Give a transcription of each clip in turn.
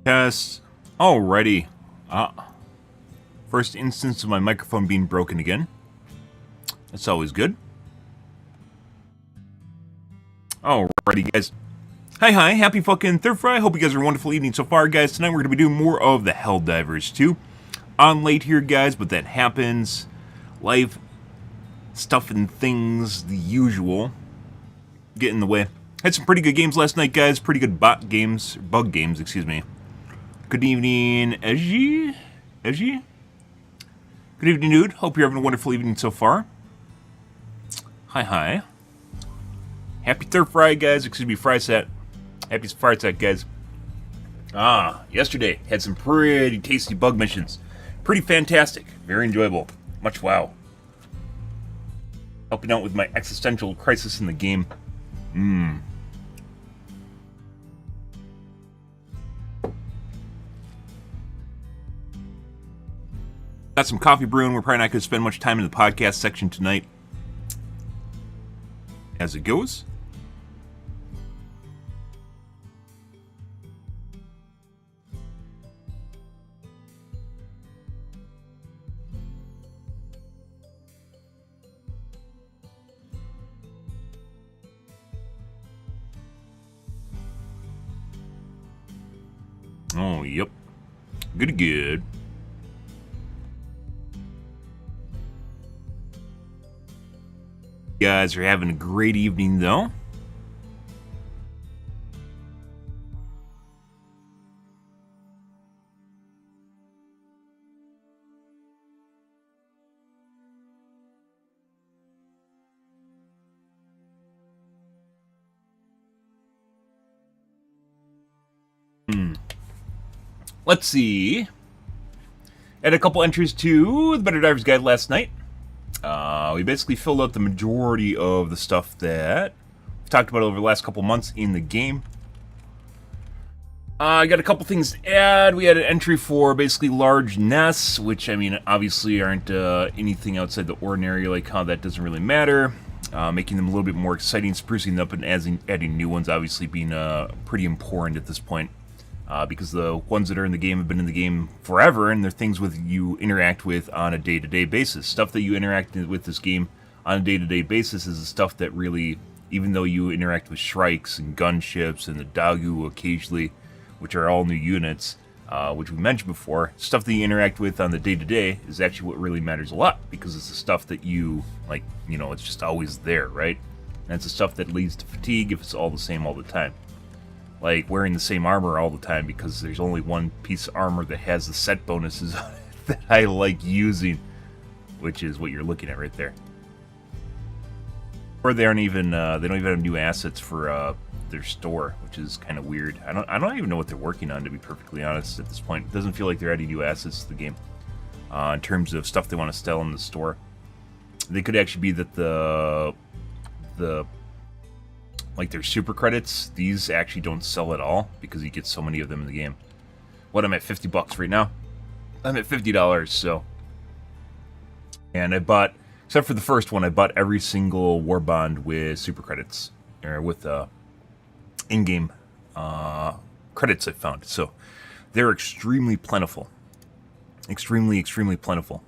Test. Alrighty. First instance of my microphone being broken again. That's always good. Alrighty, guys. Hi, happy fucking Thursday. Hope you guys are a wonderful evening so far, guys. Tonight we're going to be doing more of the Helldivers 2. On late here, guys, but that happens. Life, stuff and things, the usual. Get in the way. Had some pretty good games last night, guys. Pretty good bug games, excuse me. Good evening, Eji? Good evening, dude. Hope you're having a wonderful evening so far. Hi. Happy Thursday, guys. Excuse me, Friset. Happy Friday, guys. Yesterday had some pretty tasty bug missions. Pretty fantastic. Very enjoyable. Much wow. Helping out with my existential crisis in the game. Got some coffee brewing. We're probably not going to spend much time in the podcast section tonight. As it goes. Oh, yep. Good. You guys are having a great evening, though. Let's see. Had a couple entries to the Better Divers Guide last night. We basically filled out the majority of the stuff that we've talked about over the last couple months in the game. I got a couple things to add. We had an entry for basically large nests, which, I mean, obviously aren't anything outside the ordinary, like how that doesn't really matter. Making them a little bit more exciting, sprucing them up, and adding new ones, obviously being pretty important at this point. Because the ones that are in the game have been in the game forever, and they're things with you interact with on a day-to-day basis. Stuff that you interact with this game on a day-to-day basis is the stuff that really, even though you interact with Shrikes and gunships and the Dagu occasionally, which are all new units, which we mentioned before, stuff that you interact with on the day-to-day is actually what really matters a lot, because it's the stuff that you, like, you know, it's just always there, right? And it's the stuff that leads to fatigue if it's all the same all the time. Like wearing the same armor all the time because there's only one piece of armor that has the set bonuses on it that I like using, which is what you're looking at right there. Or they don't even have new assets for their store, which is kind of weird. I don't even know what they're working on, to be perfectly honest. At this point, it doesn't feel like they're adding new assets to the game in terms of stuff they want to sell in the store. They could actually be that the like their super credits, these actually don't sell at all because you get so many of them in the game. What, I'm at $50 right now? I'm at $50, so. And I bought, except for the first one, I bought every single war bond with super credits, or with in-game credits I found. So they're extremely plentiful. Extremely plentiful.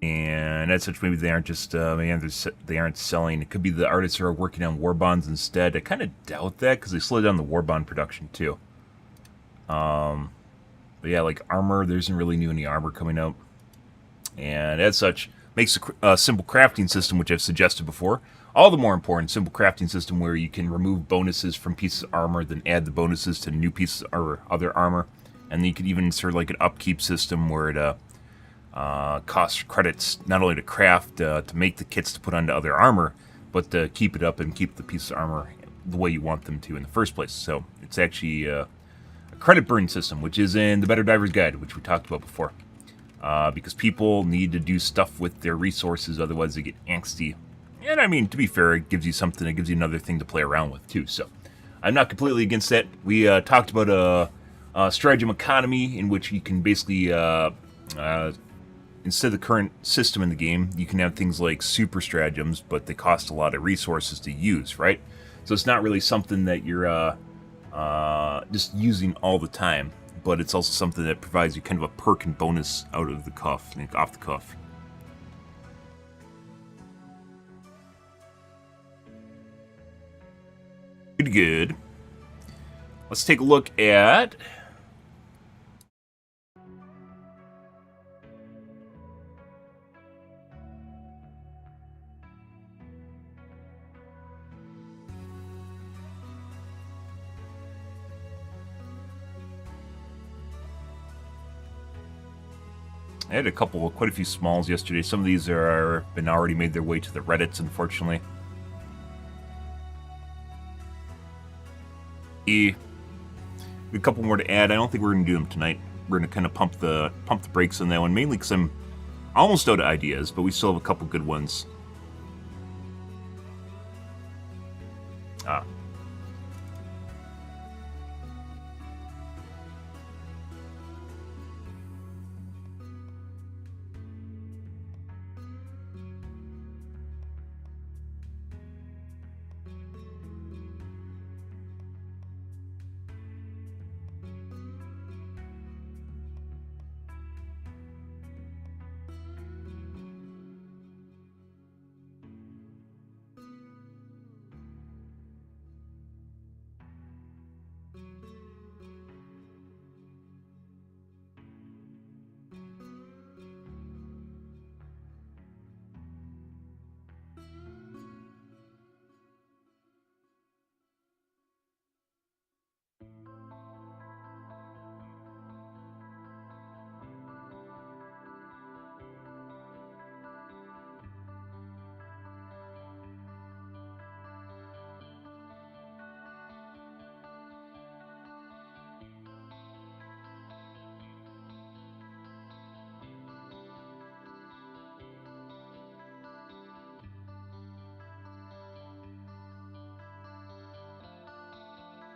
And as such, maybe they aren't just they aren't selling. It could be the artists are working on war bonds instead. I kind of doubt that because they slowed down the war bond production too. But yeah, like armor, there isn't really any armor coming out. And as such, makes a simple crafting system, which I've suggested before, all the more important. Simple crafting system where you can remove bonuses from pieces of armor, then add the bonuses to new pieces or other armor, and then you could even insert like an upkeep system where it costs credits not only to craft, to make the kits to put onto other armor, but to keep it up and keep the piece of armor the way you want them to in the first place. So it's actually a credit burn system, which is in the Better Divers Guide, which we talked about before. Because people need to do stuff with their resources, otherwise they get angsty. And I mean, to be fair, it gives you something, it gives you another thing to play around with too. So I'm not completely against that. We talked about a stratagem economy in which you can basically instead of the current system in the game, you can have things like super stratagems, but they cost a lot of resources to use, right? So it's not really something that you're just using all the time. But it's also something that provides you kind of a perk and bonus out of the cuff, like off the cuff. Pretty good. Let's take a look at... I had quite a few smalls yesterday. Some of these are been already made their way to the Reddits, unfortunately. A couple more to add. I don't think we're going to do them tonight. We're going to kind of pump the brakes on that one, mainly because I'm almost out of ideas, but we still have a couple good ones.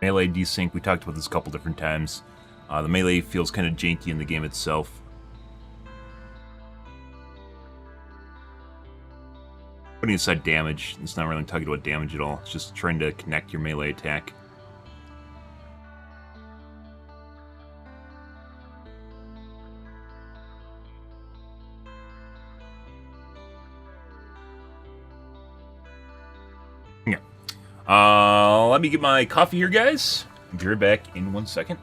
Melee desync, we talked about this a couple different times. The melee feels kind of janky in the game itself. Putting aside damage, it's not really talking about damage at all. It's just trying to connect your melee attack. Yeah. Let me get my coffee here, guys. I'll be right back in 1 second.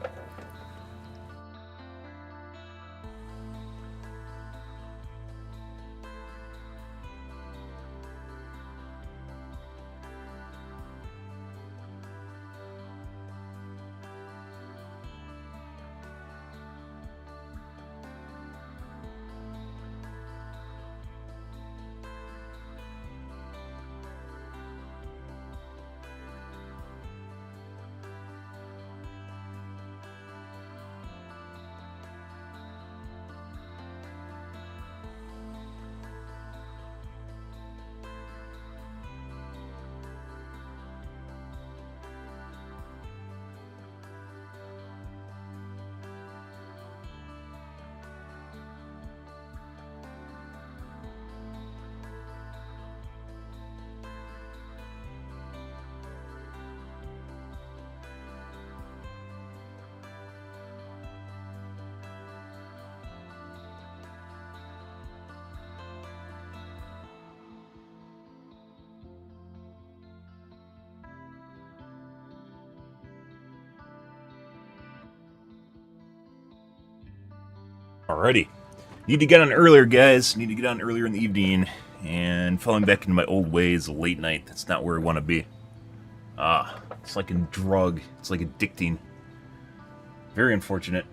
Alrighty. Need to get on earlier, guys. Need to get on earlier in the evening. And falling back into my old ways, late night. That's not where I want to be. It's like a drug. It's like addicting. Very unfortunate.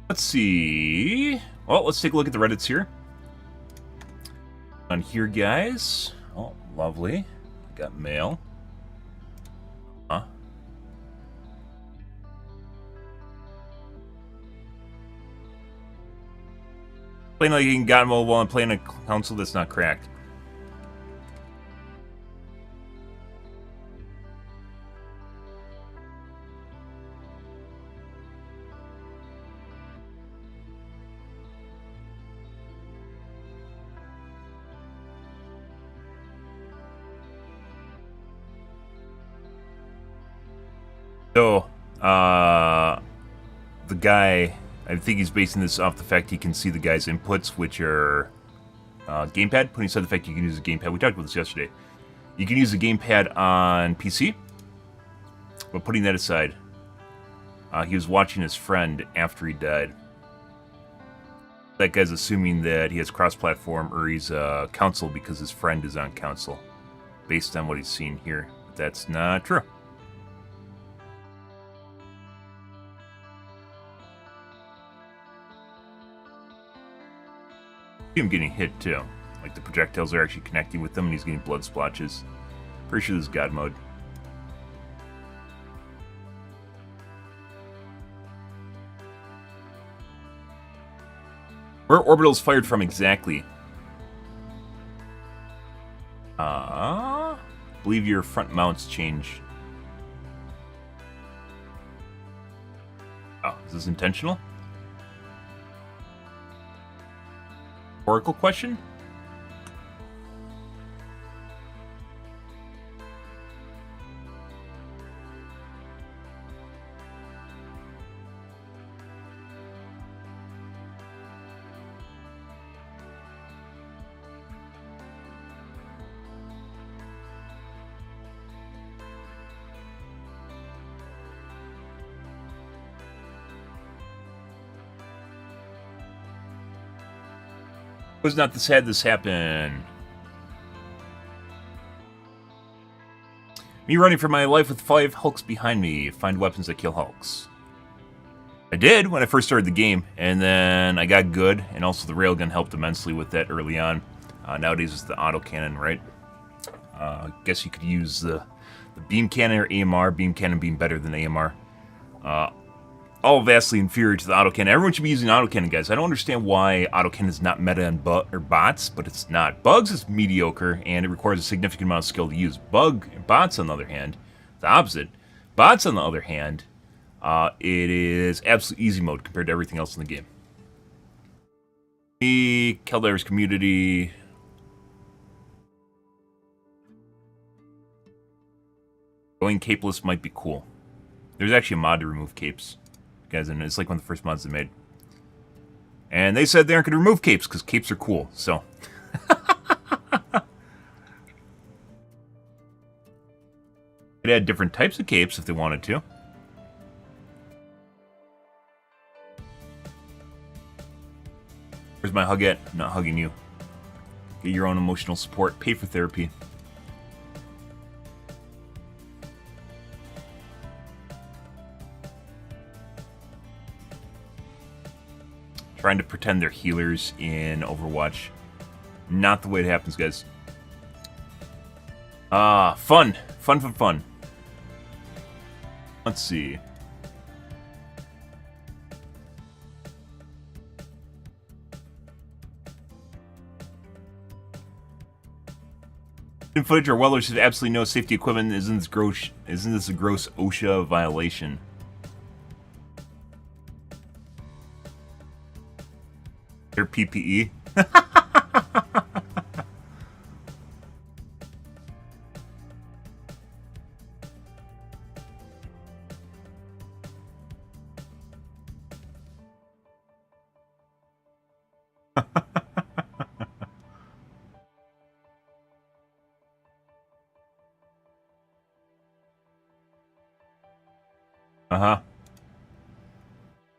Let's see. Well, let's take a look at the Reddits here. On here, guys. Oh, lovely. Got mail. Huh? Playing like in God mode while I'm playing a console that's not cracked. So, the guy, I think he's basing this off the fact he can see the guy's inputs, which are gamepad. Putting aside the fact you can use a gamepad. We talked about this yesterday. You can use a gamepad on PC, but putting that aside, he was watching his friend after he died. That guy's assuming that he has cross-platform or he's console because his friend is on console, based on what he's seen here. That's not true. Him getting hit too. Like the projectiles are actually connecting with them and he's getting blood splotches. Pretty sure this is God mode. Where orbital's fired from exactly? Believe your front mounts change. Oh, is this intentional? Oracle question? Was not this had this happen? Me running for my life with 5 Hulks behind me. Find weapons that kill Hulks. I did when I first started the game, and then I got good, and also the railgun helped immensely with that early on. Nowadays it's the autocannon, right? I guess you could use the beam cannon or AMR. Beam cannon being better than AMR. All vastly inferior to the autocannon. Everyone should be using autocannon, guys. I don't understand why autocannon is not meta on bots, but it's not. Bugs is mediocre, and it requires a significant amount of skill to use. Bots, on the other hand, the opposite. Bots, on the other hand, it is absolute easy mode compared to everything else in the game. Me, Keldar's community. Going capeless might be cool. There's actually a mod to remove capes. Guys, and it's like one of the first mods they made. And they said they aren't going to remove capes because capes are cool, so. They'd add different types of capes if they wanted to. Where's my hug at? I'm not hugging you. Get your own emotional support. Pay for therapy. Trying to pretend they're healers in Overwatch. Not the way it happens, guys. Fun. Fun. Let's see. In footage, our welders have absolutely no safety equipment. Isn't this a gross OSHA violation? Their PPE.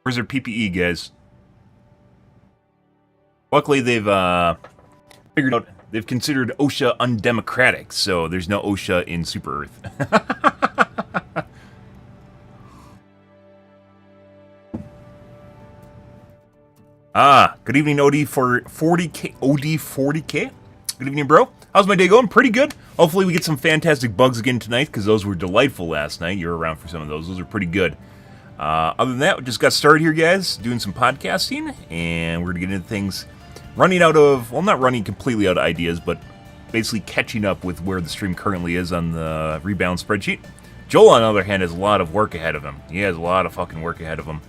Where's their PPE, guys? Luckily, they've figured out, they've considered OSHA undemocratic, so there's no OSHA in Super Earth. Good evening, OD for 40K. OD 40K? Good evening, bro. How's my day going? Pretty good. Hopefully we get some fantastic bugs again tonight, because those were delightful last night. You were around for some of those. Those are pretty good. Other than that, we just got started here, guys, doing some podcasting, and we're going to get into things running out of, well, not running completely out of ideas, but basically catching up with where the stream currently is on the rebalance spreadsheet. Joel, on the other hand, has a lot of work ahead of him. He has a lot of fucking work ahead of him.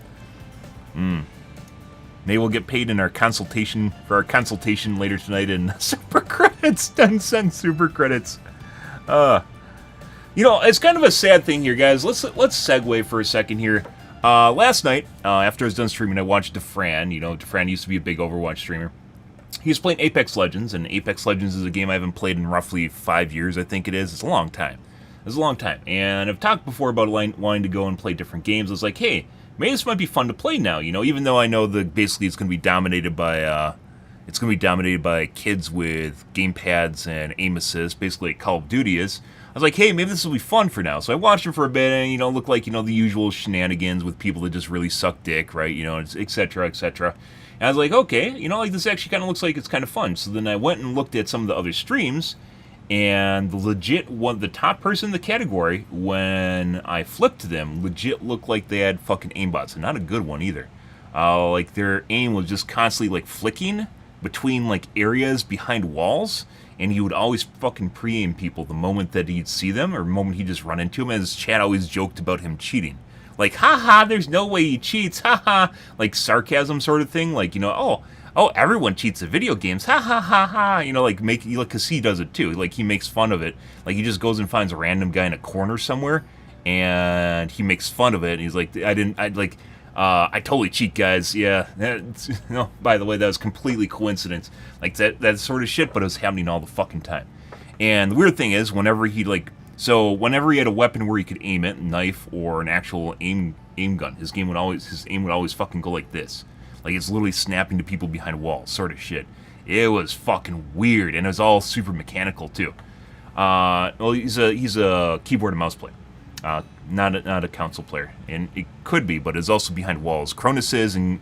Maybe we'll get paid in our consultation, for our consultation later tonight in super credits, 10-cent super credits. You know, it's kind of a sad thing here, guys. Let's segue for a second here. Last night, after I was done streaming, I watched DeFran. You know, DeFran used to be a big Overwatch streamer. He was playing Apex Legends, and Apex Legends is a game I haven't played in roughly 5 years, I think it is. It's a long time. It's a long time. And I've talked before about wanting to go and play different games. I was like, hey, maybe this might be fun to play now, you know, even though I know that basically it's going to be dominated by kids with gamepads and aim assist, basically like Call of Duty is. I was like, hey, maybe this will be fun for now. So I watched it for a bit, and, you know, it looked like, you know, the usual shenanigans with people that just really suck dick, right, you know, et cetera, et cetera. And I was like, okay, you know, like, this actually kind of looks like it's kind of fun. So then I went and looked at some of the other streams, and the top person in the category, when I flipped to them, legit looked like they had fucking aimbots, and not a good one either. Like, their aim was just constantly, like, flicking between, like, areas behind walls, and he would always fucking pre-aim people the moment that he'd see them, or the moment he'd just run into them, and his chat always joked about him cheating. Like, haha, there's no way he cheats, haha, like sarcasm sort of thing, like, you know, oh, everyone cheats at video games, ha ha ha ha, you know, like, because he does it too, like, he makes fun of it, like, he just goes and finds a random guy in a corner somewhere, and he makes fun of it, and he's like, I totally cheat, guys, yeah, no, by the way, that was completely coincidence, like, that sort of shit, but it was happening all the fucking time. And the weird thing is, whenever he had a weapon where he could aim it, knife or an actual aim gun, his aim would always fucking go like this. Like, it's literally snapping to people behind walls, sort of shit. It was fucking weird, and it was all super mechanical, too. Well, he's a keyboard and mouse player, not a console player, and it could be, but it's also behind walls. Cronuses and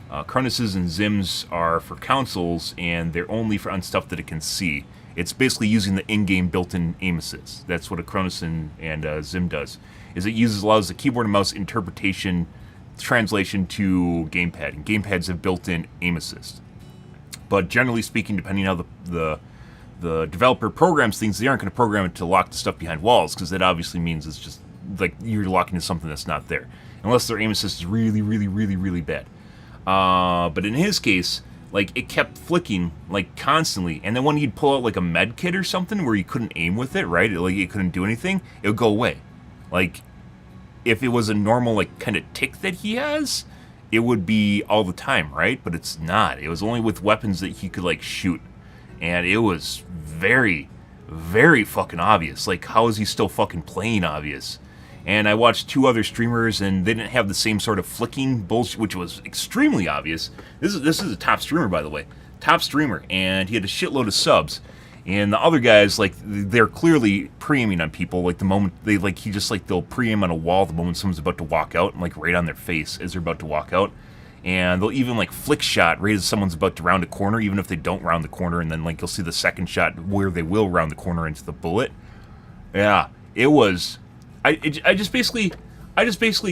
Zims are for consoles, and they're only on stuff that it can see. It's basically using the in-game built-in aim assist. That's what a Cronus and Zim does. Is it allows the keyboard and mouse interpretation, translation to gamepad, and gamepads have built-in aim assist. But generally speaking, depending on how the developer programs things, they aren't going to program it to lock the stuff behind walls, because that obviously means it's just like you're locking into something that's not there, unless their aim assist is really, really, really, really bad. But in his case, like, it kept flicking, like, constantly, and then when he'd pull out, like, a med kit or something where he couldn't aim with it, right, like, it couldn't do anything, it would go away. Like, if it was a normal, like, kind of tick that he has, it would be all the time, right, but it's not. It was only with weapons that he could, like, shoot, and it was very, very fucking obvious. Like, how is he still fucking playing obvious? And I watched two other streamers, and they didn't have the same sort of flicking bullshit, which was extremely obvious. This is a top streamer, by the way. Top streamer, and he had a shitload of subs. And the other guys, like, they're clearly pre-aiming on people, like, the moment they'll pre-aim on a wall the moment someone's about to walk out, and, like, right on their face as they're about to walk out. And they'll even, like, flick shot right as someone's about to round a corner, even if they don't round the corner, and then, like, you'll see the second shot where they will round the corner into the bullet. Yeah, it was... I just basically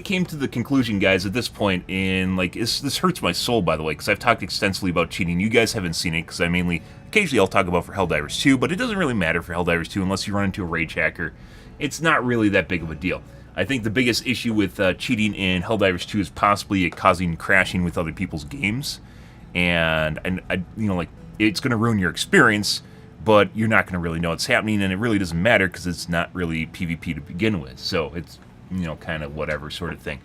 came to the conclusion, guys, at this point, in, like, this hurts my soul, by the way, because I've talked extensively about cheating. You guys haven't seen it, because occasionally I'll talk about for Helldivers 2, but it doesn't really matter for Helldivers 2 unless you run into a rage hacker. It's not really that big of a deal. I think the biggest issue with cheating in Helldivers 2 is possibly it causing crashing with other people's games, and you know, like, it's going to ruin your experience, but you're not going to really know it's happening, and it really doesn't matter because it's not really PvP to begin with, so it's, you know, kind of whatever sort of thing.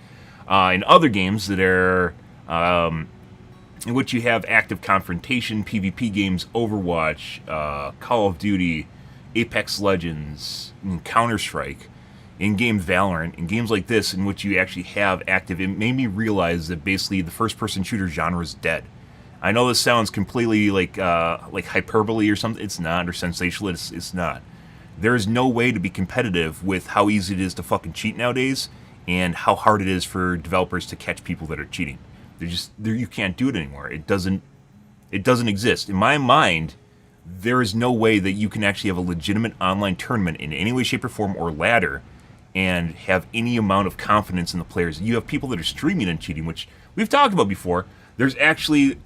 In other games that are, in which you have active confrontation, PvP games, Overwatch, Call of Duty, Apex Legends, Counter-Strike, in-game Valorant, in games like this in which you actually have active, it made me realize that basically the first-person shooter genre is dead. I know this sounds completely like hyperbole or something. It's not, or sensational. It's not. There is no way to be competitive with how easy it is to fucking cheat nowadays, and how hard it is for developers to catch people that are cheating. You can't do it anymore. It doesn't exist. In my mind, there is no way that you can actually have a legitimate online tournament in any way, shape, or form, or ladder, and have any amount of confidence in the players. You have people that are streaming and cheating, which we've talked about before. There's actually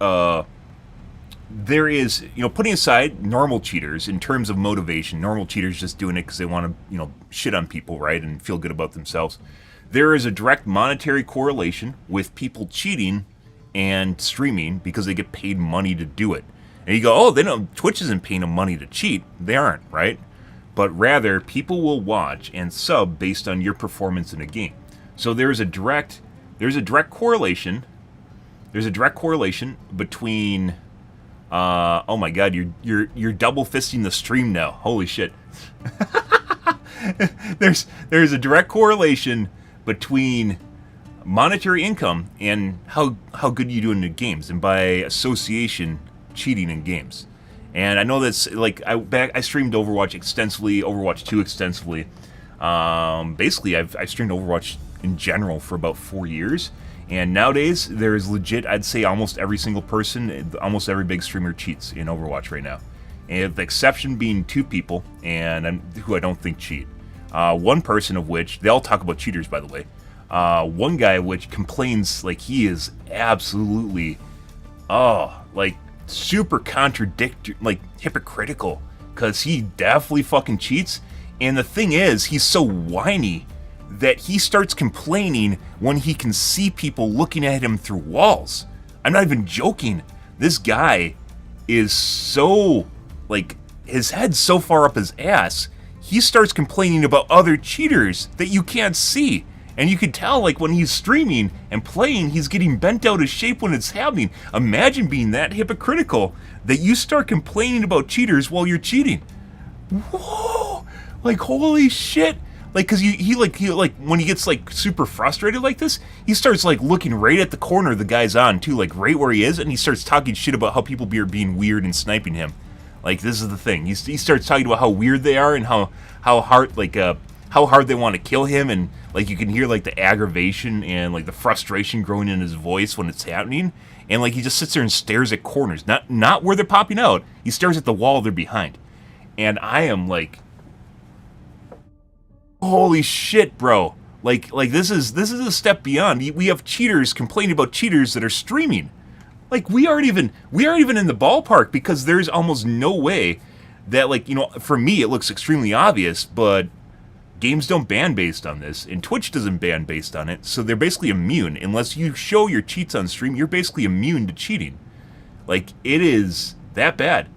there is, putting aside normal cheaters in terms of motivation, normal cheaters just doing it because they want to, shit on people, right, and feel good about themselves. There is a direct monetary correlation with people cheating and streaming because they get paid money to do it. And you go, oh, Twitch isn't paying them money to cheat. They aren't, right? But rather, people will watch and sub based on your performance in a game. So there's a direct correlation. There's a direct correlation between. Oh my God, you're double fisting the stream now. Holy shit. There's a direct correlation between monetary income and how good you do in the games, and by association, cheating in games. And I know that's like I streamed Overwatch extensively, Overwatch 2 extensively. Basically, I've streamed Overwatch in general for about 4 years. And nowadays, there is legit, I'd say almost every single person, almost every big streamer cheats in Overwatch right now. And the exception being 2 people, and who I don't think cheat. One person of which, they all talk about cheaters, by the way. One guy which complains like he is absolutely, like super contradictory, like hypocritical, because he definitely fucking cheats. And the thing is, he's so whiny that he starts complaining when he can see people looking at him through walls. I'm not even joking. This guy is so, like, his head's so far up his ass, he starts complaining about other cheaters that you can't see. And you can tell, like, when he's streaming and playing, he's getting bent out of shape when it's happening. Imagine being that hypocritical that you start complaining about cheaters while you're cheating. Whoa! Like, holy shit! Like, cause he when he gets like super frustrated like this, he starts like looking right at the corner the guy's on too, like right where he is, and he starts talking shit about how people are being weird and sniping him. Like, this is the thing. He starts talking about how weird they are and how hard they want to kill him, and like you can hear like the aggravation and like the frustration growing in his voice when it's happening, and like he just sits there and stares at corners, not where they're popping out. He stares at the wall they're behind, and I am like, holy shit, bro. Like this is a step beyond. We have cheaters complaining about cheaters that are streaming. Like, we aren't even in the ballpark, because there's almost no way that, like, for me it looks extremely obvious, but games don't ban based on this, and Twitch doesn't ban based on it, so they're basically immune. Unless you show your cheats on stream, you're basically immune to cheating. Like, it is that bad.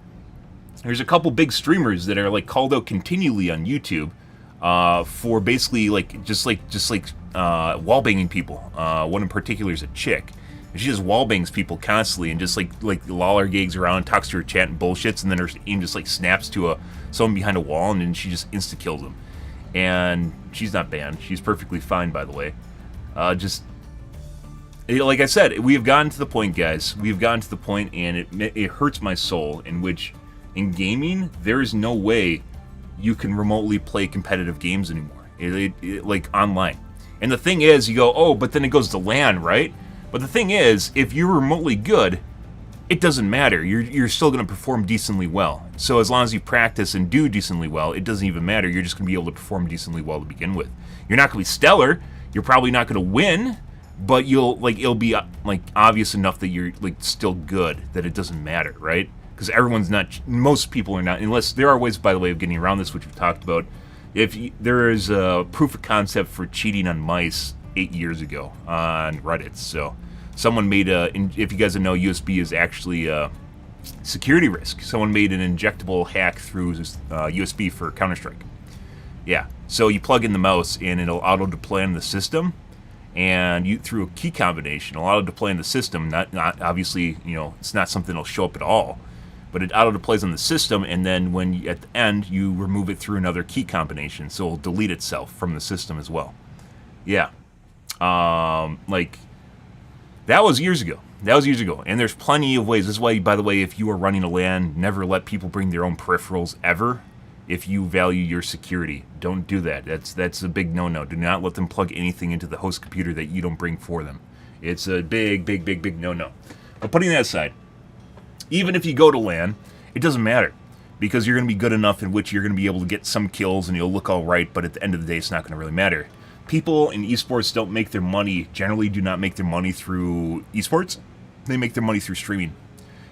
There's a couple big streamers that are like called out continually on YouTube for basically just wall banging people. One in particular is a chick. She just wall bangs people constantly and just like lollygags around, talks to her chat and bullshits, and then her aim just like snaps to someone behind a wall, and then she just insta kills them. And she's not banned. She's perfectly fine, by the way. Like I said, we have gotten to the point, guys. We have gotten to the point, and it hurts my soul, in which in gaming there is no way you can remotely play competitive games anymore, like online. And the thing is, you go, oh, but then it goes to LAN, right? But the thing is, if you're remotely good, it doesn't matter. You're still going to perform decently well. So as long as you practice and do decently well, it doesn't even matter. You're just going to be able to perform decently well to begin with. You're not going to be stellar. You're probably not going to win, but it'll be like obvious enough that you're like still good that it doesn't matter, right? Because most people are not, unless there are ways, by the way, of getting around this, which we've talked about. There is a proof of concept for cheating on mice 8 years ago on Reddit. So someone made if you guys don't know, USB is actually a security risk. Someone made an injectable hack through USB for Counter-Strike. Yeah, so you plug in the mouse and it'll auto-deploy on the system, and through a key combination, it'll auto-deploy on the system. Not obviously, it's not something that'll show up at all, but it auto-deploys on the system, and then at the end, you remove it through another key combination, so it'll delete itself from the system as well. Yeah. That was years ago. And there's plenty of ways. This is why, by the way, if you are running a LAN, never let people bring their own peripherals ever. If you value your security, don't do that. That's a big no-no. Do not let them plug anything into the host computer that you don't bring for them. It's a big, big, big, big no-no. But putting that aside, even if you go to LAN, it doesn't matter, because you're going to be good enough in which you're going to be able to get some kills and you'll look all right, but at the end of the day, it's not going to really matter. People in esports generally do not make their money through esports. They make their money through streaming.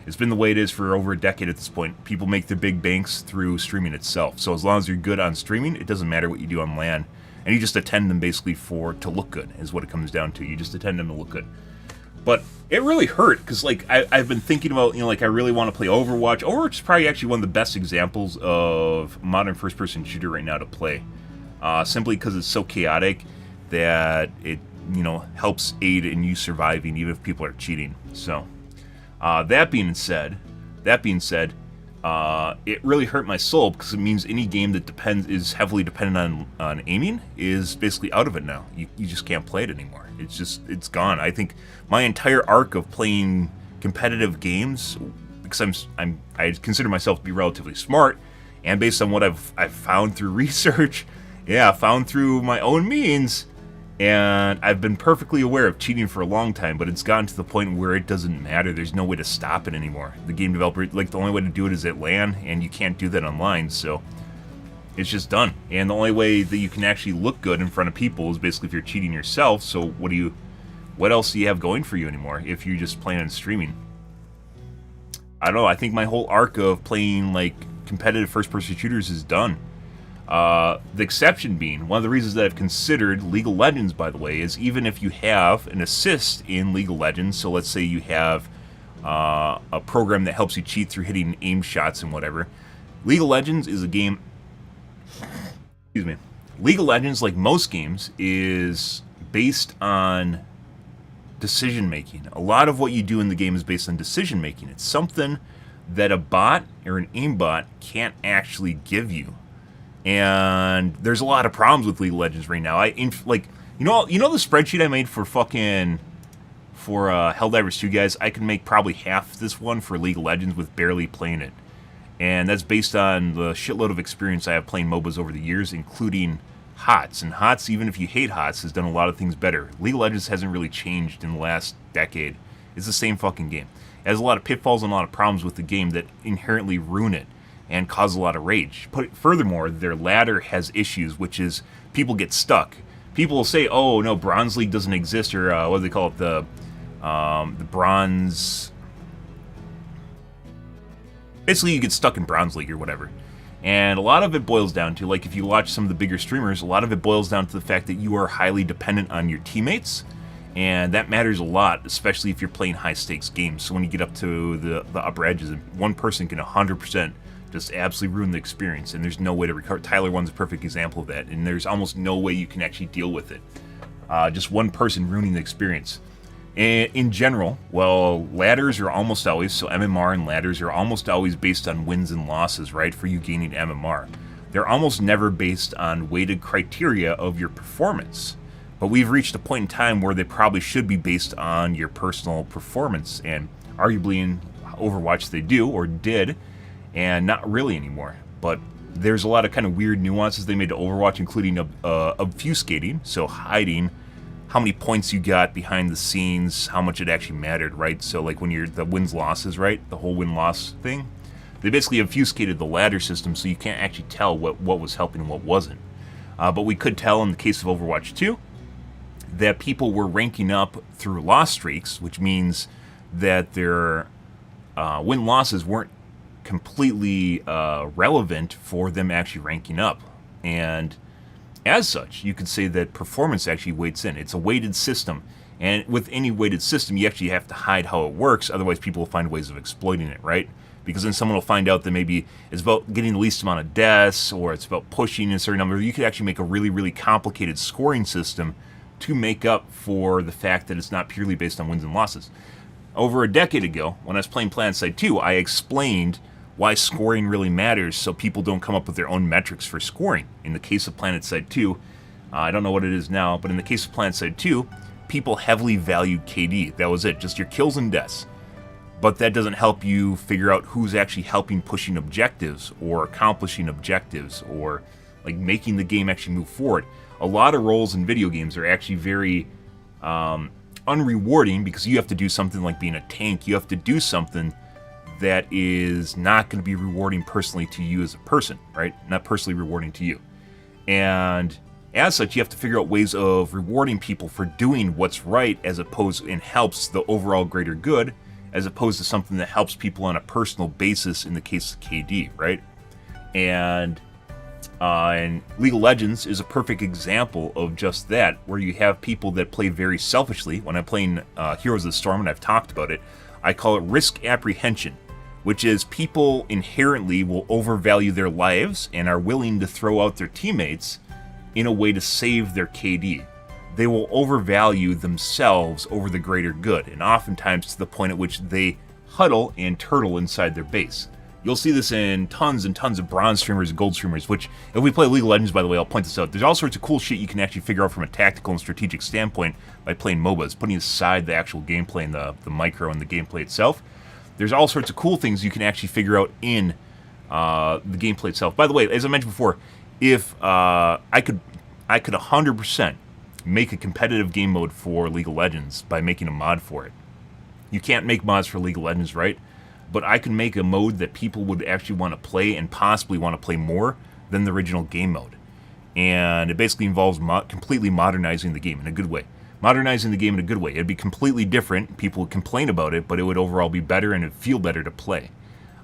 It's been the way it is for over a decade at this point. People make their big banks through streaming itself. So as long as you're good on streaming, it doesn't matter what you do on LAN. And you just attend them basically to look good, is what it comes down to. You just attend them to look good. But it really hurt, because like I've been thinking about, like I really want to play Overwatch. Overwatch is probably actually one of the best examples of modern first-person shooter right now to play. Simply because it's so chaotic that it, helps aid in you surviving even if people are cheating. So, that being said, it really hurt my soul, because it means any game that is heavily dependent on aiming is basically out of it now. You just can't play it anymore. It's gone. I think my entire arc of playing competitive games, because I consider myself to be relatively smart, and based on what I've found through research, found through my own means, and I've been perfectly aware of cheating for a long time, but it's gotten to the point where it doesn't matter. There's no way to stop it anymore. The game developer, the only way to do it is at LAN, and you can't do that online, so it's just done. And the only way that you can actually look good in front of people is basically if you're cheating yourself. So what else do you have going for you anymore if you're just playing and streaming? I don't know. I think my whole arc of playing competitive first-person shooters is done. The exception being, one of the reasons that I've considered League of Legends, by the way, is even if you have an assist in League of Legends, so let's say you have a program that helps you cheat through hitting aim shots and whatever, League of Legends is a game... Excuse me. League of Legends, like most games, is based on decision-making. A lot of what you do in the game is based on decision-making. It's something that a bot or an aimbot can't actually give you. And there's a lot of problems with League of Legends right now. You know the spreadsheet I made for Helldivers 2, guys? I can make probably half this one for League of Legends with barely playing it. And that's based on the shitload of experience I have playing MOBAs over the years, including HOTS. And HOTS, even if you hate HOTS, has done a lot of things better. League of Legends hasn't really changed in the last decade. It's the same fucking game. It has a lot of pitfalls and a lot of problems with the game that inherently ruin it and cause a lot of rage. Furthermore, their ladder has issues, which is people get stuck. People will say, oh, no, Bronze League doesn't exist, or what do they call it, the Bronze... Basically, you get stuck in Bronze League or whatever. And a lot of it boils down to, if you watch some of the bigger streamers, a lot of it boils down to the fact that you are highly dependent on your teammates. And that matters a lot, especially if you're playing high-stakes games. So when you get up to the upper edges, one person can 100% just absolutely ruin the experience. And there's no way to recover. Tyler 1's a perfect example of that. And there's almost no way you can actually deal with it. Just one person ruining the experience. And in general, ladders are almost always, so MMR and ladders are almost always based on wins and losses, right, for you gaining MMR. They're almost never based on weighted criteria of your performance. But we've reached a point in time where they probably should be based on your personal performance. And arguably in Overwatch they do, or did, and not really anymore. But there's a lot of kind of weird nuances they made to Overwatch, including obfuscating, so hiding how many points you got behind the scenes, how much it actually mattered, right? So when you're the wins losses, right? The whole win-loss thing. They basically obfuscated the ladder system so you can't actually tell what was helping and what wasn't. But we could tell in the case of Overwatch 2 that people were ranking up through loss streaks, which means that their win-losses weren't completely relevant for them actually ranking up. And as such, you could say that performance actually weights in. It's a weighted system, and with any weighted system, you actually have to hide how it works, otherwise people will find ways of exploiting it, right? Because then someone will find out that maybe it's about getting the least amount of deaths, or it's about pushing a certain number. You could actually make a really, really complicated scoring system to make up for the fact that it's not purely based on wins and losses. Over a decade ago, when I was playing PlanetSide 2, I explained why scoring really matters so people don't come up with their own metrics for scoring. In the case of PlanetSide 2, I don't know what it is now, but in the case of PlanetSide 2, people heavily valued KD. That was it, just your kills and deaths. But that doesn't help you figure out who's actually helping pushing objectives or accomplishing objectives or making the game actually move forward. A lot of roles in video games are actually very unrewarding because you have to do something like being a tank. You have to do something that is not going to be rewarding personally to you as a person, right? Not personally rewarding to you. And as such, you have to figure out ways of rewarding people for doing what's right as opposed and helps the overall greater good, as opposed to something that helps people on a personal basis in the case of KD, right? And League of Legends is a perfect example of just that, where you have people that play very selfishly. When I'm playing Heroes of the Storm, and I've talked about it, I call it risk apprehension, which is people inherently will overvalue their lives and are willing to throw out their teammates in a way to save their KD. They will overvalue themselves over the greater good, and oftentimes to the point at which they huddle and turtle inside their base. You'll see this in tons and tons of bronze streamers and gold streamers, which, if we play League of Legends, by the way, I'll point this out. There's all sorts of cool shit you can actually figure out from a tactical and strategic standpoint by playing MOBAs, putting aside the actual gameplay and the micro and the gameplay itself. There's all sorts of cool things you can actually figure out in the gameplay itself. By the way, as I mentioned before, if I could 100% make a competitive game mode for League of Legends by making a mod for it. You can't make mods for League of Legends, right? But I can make a mode that people would actually want to play and possibly want to play more than the original game mode. And it basically involves completely modernizing the game in a good way. Modernizing the game in a good way. It'd be completely different. People would complain about it, but it would overall be better and it'd feel better to play.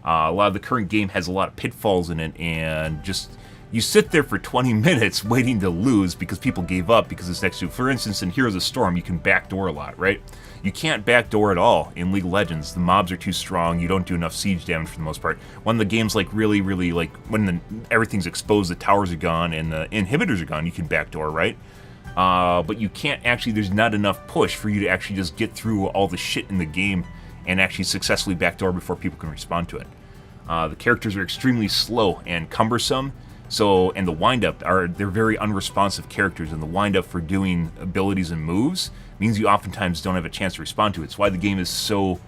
A lot of the current game has a lot of pitfalls in it, and just you sit there for 20 minutes waiting to lose because people gave up because it's next to, for instance, in Heroes of the Storm, you can backdoor a lot, right? You can't backdoor at all in League of Legends. The mobs are too strong. You don't do enough siege damage for the most part. When the game's like really, like when everything's exposed, the towers are gone and the inhibitors are gone, you can backdoor, right? But you can't actually, there's not enough push for you to actually just get through all the shit in the game and actually successfully backdoor before people can respond to it. The characters are extremely slow and cumbersome. So, and the wind-up they're very unresponsive characters, and the wind-up for doing abilities and moves means you oftentimes don't have a chance to respond to it. It's why the game is so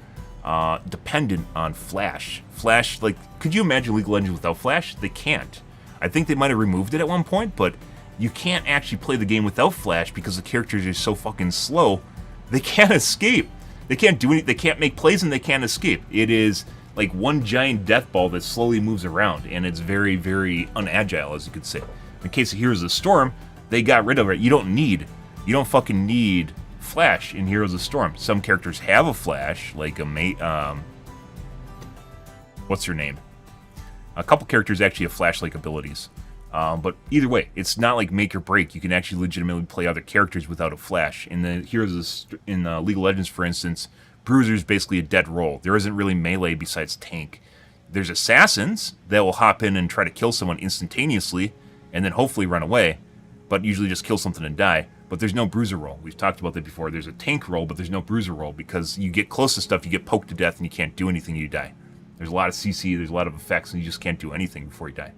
dependent on Flash. Flash, like, could you imagine League of Legends without Flash? They can't. I think they might have removed it at one point, but you can't actually play the game without Flash because the characters are so fucking slow. They can't escape. They can't do anything. They can't make plays, and they can't escape. It is like one giant death ball that slowly moves around, and it's very, very unagile, as you could say. In the case of Heroes of the Storm, they got rid of it. You don't fucking need Flash in Heroes of the Storm. Some characters have a Flash, like what's her name? A couple characters actually have Flash-like abilities. But either way, it's not like make or break. You can actually legitimately play other characters without a Flash. In the in League of Legends, for instance, Bruiser's basically a dead role. There isn't really melee besides tank. There's assassins that will hop in and try to kill someone instantaneously and then hopefully run away, but usually just kill something and die. But there's no bruiser role. We've talked about that before. There's a tank role, but there's no bruiser role because you get close to stuff, you get poked to death, and you can't do anything, you die. There's a lot of CC, there's a lot of effects, and you just can't do anything before you die.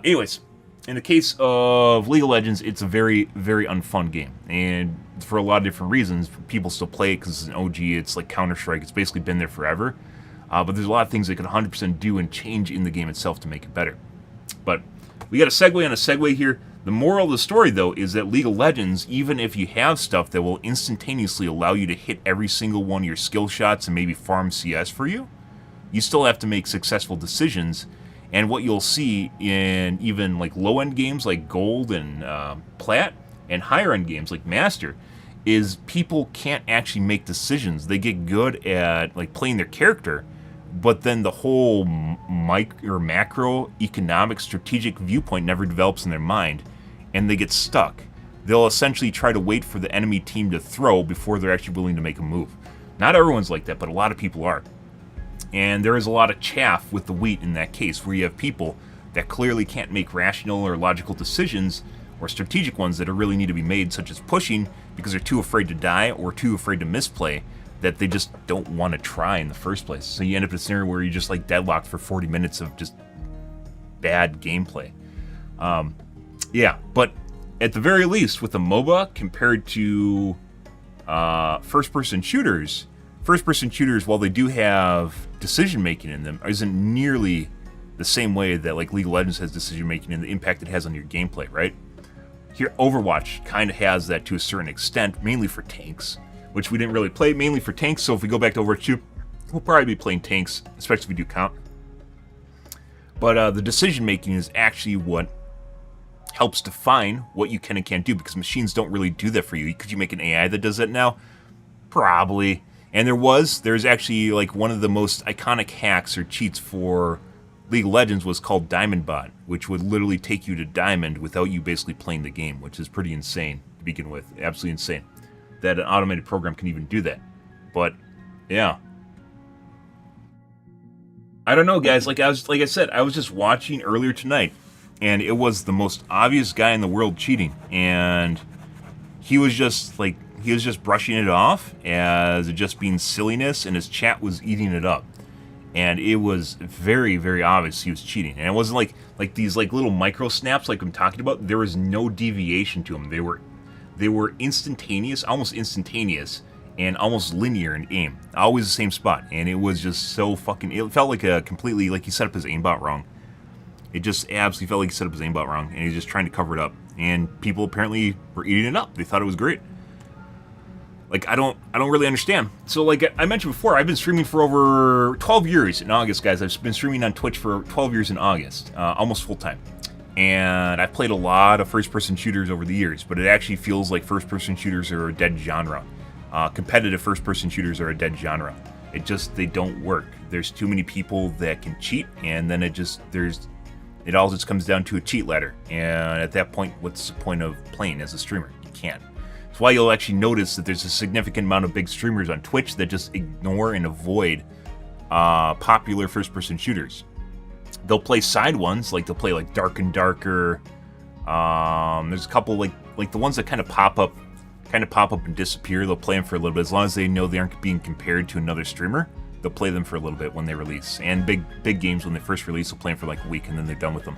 Anyways, in the case of League of Legends, it's a very, very unfun game. And for a lot of different reasons, people still play it because it's an OG, it's like Counter-Strike, it's basically been there forever. But there's a lot of things they could 100% do and change in the game itself to make it better. But we got a segue on a segue here. The moral of the story, though, is that League of Legends, even if you have stuff that will instantaneously allow you to hit every single one of your skill shots and maybe farm CS for you, you still have to make successful decisions. And what you'll see in even like low-end games like Gold and Plat, and higher-end games like Master, is people can't actually make decisions. They get good at like playing their character, but then the whole macro economic strategic viewpoint never develops in their mind, and they get stuck. They'll essentially try to wait for the enemy team to throw before they're actually willing to make a move. Not everyone's like that, but a lot of people are. And there is a lot of chaff with the wheat in that case, where you have people that clearly can't make rational or logical decisions, or strategic ones that really need to be made, such as pushing because they're too afraid to die or too afraid to misplay, that they just don't want to try in the first place. So you end up in a scenario where you're just like deadlocked for 40 minutes of just bad gameplay. Yeah, but at the very least, with a MOBA compared to first-person shooters, while they do have decision-making in them, isn't nearly the same way that like League of Legends has decision-making and the impact it has on your gameplay, right? Here, Overwatch kind of has that to a certain extent, mainly for tanks, which we didn't really play, mainly for tanks, so if we go back to Overwatch 2, we'll probably be playing tanks, especially if we do count. But the decision-making is actually what helps define what you can and can't do, because machines don't really do that for you. Could you make an AI that does that now? Probably. And there's actually like one of the most iconic hacks or cheats for League of Legends was called Diamond Bot, which would literally take you to Diamond without you basically playing the game, which is pretty insane to begin with. Absolutely insane that an automated program can even do that. But yeah, I don't know, guys. Like I said, I was just watching earlier tonight, and it was the most obvious guy in the world cheating, and he was just brushing it off as it just being silliness, and his chat was eating it up. And it was very, very obvious he was cheating. And it wasn't like these like little micro snaps like I'm talking about. There was no deviation to them. They were instantaneous, almost instantaneous, and almost linear in aim. Always the same spot. And it was just so fucking... It felt like a completely... Like he set up his aimbot wrong. It just absolutely felt like he set up his aimbot wrong. And he was just trying to cover it up. And people apparently were eating it up. They thought it was great. Like, I don't really understand. So, like I mentioned before, I've been streaming for over 12 years in August, guys. I've been streaming on Twitch for 12 years in August, almost full-time. And I've played a lot of first-person shooters over the years, but it actually feels like first-person shooters are a dead genre. Competitive first-person shooters are a dead genre. They don't work. There's too many people that can cheat, and then it all just comes down to a cheat ladder. And at that point, what's the point of playing as a streamer? You can't. That's why you'll actually notice that there's a significant amount of big streamers on Twitch that just ignore and avoid popular first-person shooters. They'll play side ones, like they'll play like Dark and Darker. There's a couple like the ones that kind of pop up and disappear. They'll play them for a little bit as long as they know they aren't being compared to another streamer. They'll play them for a little bit when they release. And big games when they first release, they'll play them for like a week and then they're done with them.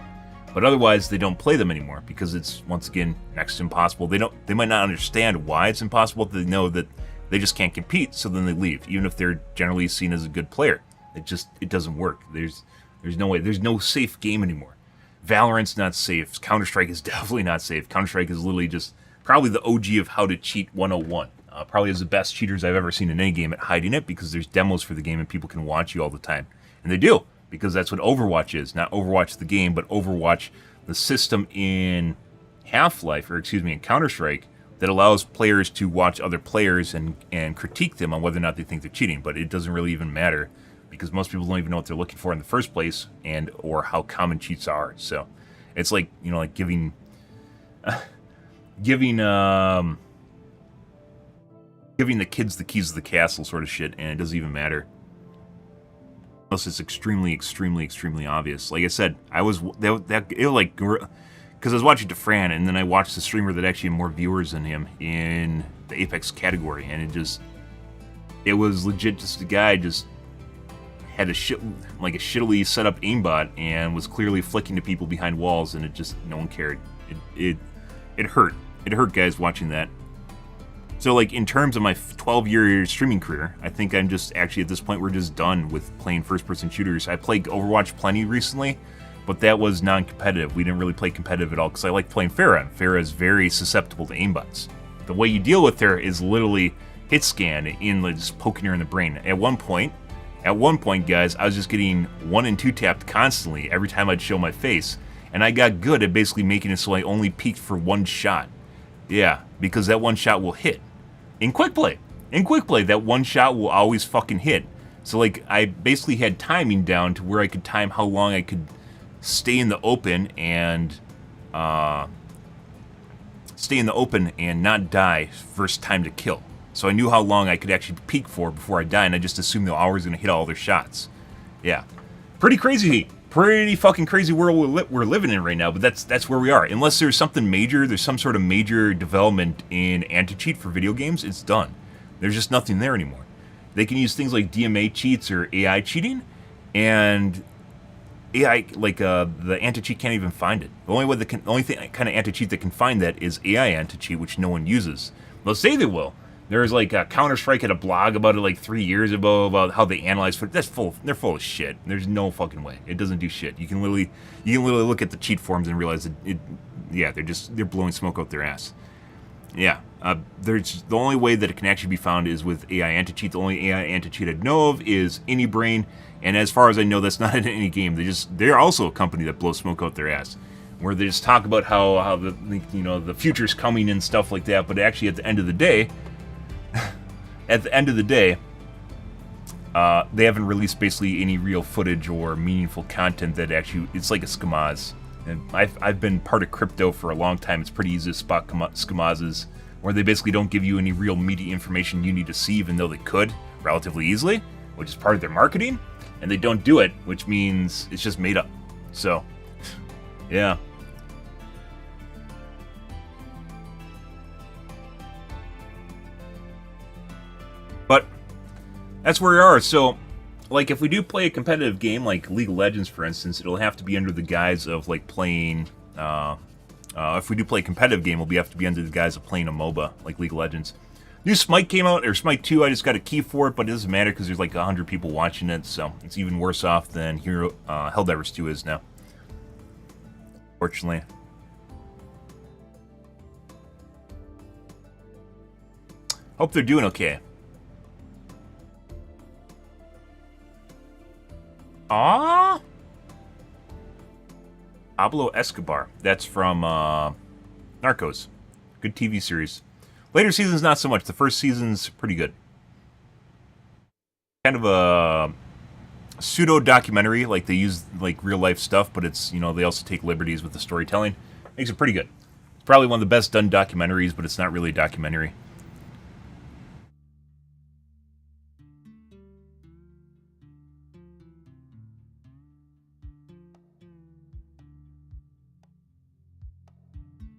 But otherwise, they don't play them anymore because it's, once again, next to impossible. They might not understand why it's impossible, but they know that they just can't compete, so then they leave, even if they're generally seen as a good player. It doesn't work. There's no way. There's no safe game anymore. Valorant's not safe. Counter-Strike is definitely not safe. Counter-Strike is literally just probably the OG of how to cheat 101. Probably is the best cheaters I've ever seen in any game at hiding it because there's demos for the game and people can watch you all the time. And they do. Because that's what Overwatch is. Not Overwatch the game, but Overwatch the system in Half-Life, or excuse me, in Counter-Strike, that allows players to watch other players and critique them on whether or not they think they're cheating. But it doesn't really even matter, because most people don't even know what they're looking for in the first place, or how common cheats are. So it's like, like giving the kids the keys to the castle sort of shit, and it doesn't even matter. Unless it's extremely, extremely, extremely obvious. Like I said, because I was watching DeFran, and then I watched the streamer that actually had more viewers than him in the Apex category, and it was legit just a guy just had a shittily set up aimbot and was clearly flicking to people behind walls, and no one cared. It hurt. It hurt, guys, watching that. So, like, in terms of my 12-year streaming career, I think I'm just, actually, at this point, we're just done with playing first-person shooters. I played Overwatch plenty recently, but that was non-competitive. We didn't really play competitive at all, because I like playing Pharah. Pharah is very susceptible to aimbots. The way you deal with her is literally hit scan just poking her in the brain. At one point, guys, I was just getting 1 and 2 tapped constantly every time I'd show my face, and I got good at basically making it so I only peeked for one shot. Yeah, because that one shot will hit. In quick play, that one shot will always fucking hit. So, like, I basically had timing down to where I could time how long I could stay in the open and not die first time to kill. So I knew how long I could actually peek for before I die, and I just assumed the hour was going to hit all their shots. Yeah. Pretty crazy. Pretty fucking crazy world we're living in right now, but that's where we are. Unless there's something major, there's some sort of major development in anti-cheat for video games, it's done. There's just nothing there anymore. They can use things like DMA cheats or AI cheating, and AI, the anti-cheat can't even find it. The only kind of anti-cheat that can find that is AI anti-cheat, which no one uses. They'll say they will. There's like a Counter-Strike had a blog about it like 3 years ago about how they analyze for they're full of shit. There's no fucking way. It doesn't do shit. You can literally look at the cheat forums and realize that they're blowing smoke out their ass. Yeah. The only way that it can actually be found is with AI anti-cheat. The only AI anti-cheat I know of is AnyBrain, and as far as I know, that's not in any game. They're also a company that blows smoke out their ass, where they just talk about how the future's coming and stuff like that. But actually, at the end of the day, they haven't released basically any real footage or meaningful content that actually, it's like a schemaz. And I've been part of crypto for a long time. It's pretty easy to spot schemazes, where they basically don't give you any real meaty information you need to see, even though they could relatively easily, which is part of their marketing, and they don't do it, which means it's just made up. So, yeah. But that's where we are. So, like, if we do play a competitive game like League of Legends, for instance, it'll have to be under the guise of, like, playing... if we do play a competitive game, it'll have to be under the guise of playing a MOBA, like League of Legends. New Smite came out, or Smite 2, I just got a key for it, but it doesn't matter because there's like 100 people watching it, so it's even worse off than Helldivers 2 is now. Fortunately. Hope they're doing okay. Ah, Pablo Escobar. That's from Narcos. Good TV series. Later seasons, not so much. The first season's pretty good. Kind of a pseudo-documentary. Like, they use, like, real-life stuff, but it's, you know, they also take liberties with the storytelling. Makes it pretty good. It's probably one of the best done documentaries, but it's not really a documentary.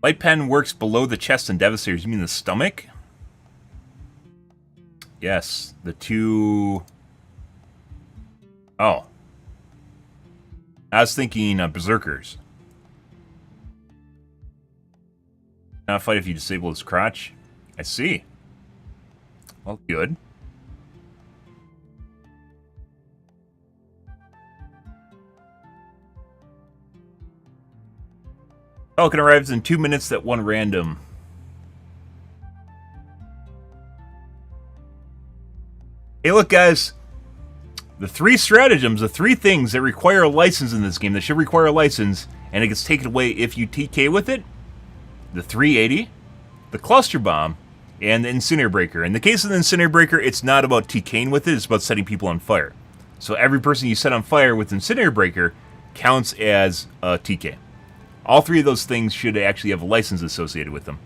Light pen works below the chest in Devastators. You mean the stomach? Yes, the two... Oh. I was thinking Berserkers. Not fight if you disable his crotch. I see. Well, good. Falcon arrives in 2 minutes at one random. Hey, look, guys. The three stratagems, the three things that require a license in this game, that should require a license, and it gets taken away if you TK with it. The 380, the Cluster Bomb, and the Incinerator Breaker. In the case of the Incinerator Breaker, it's not about TKing with it, it's about setting people on fire. So every person you set on fire with Incinerator Breaker counts as a TK. All three of those things should actually have a license associated with them.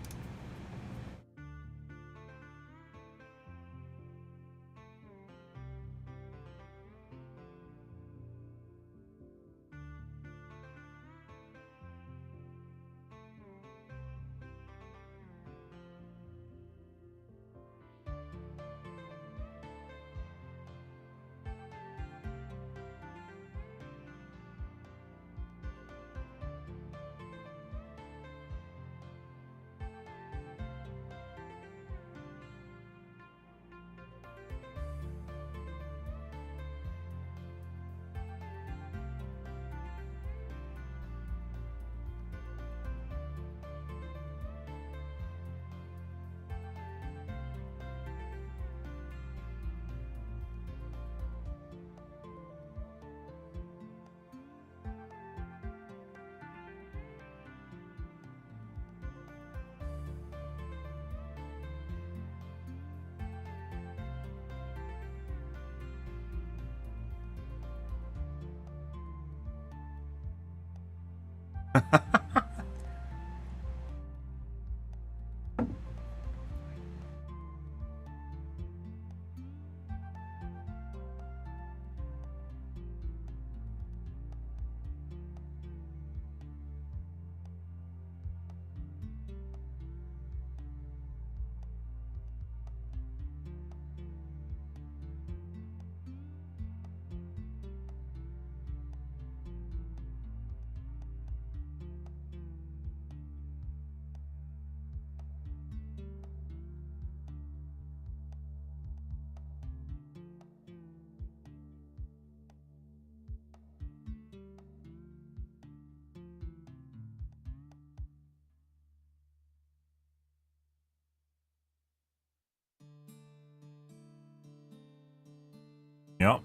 Yep.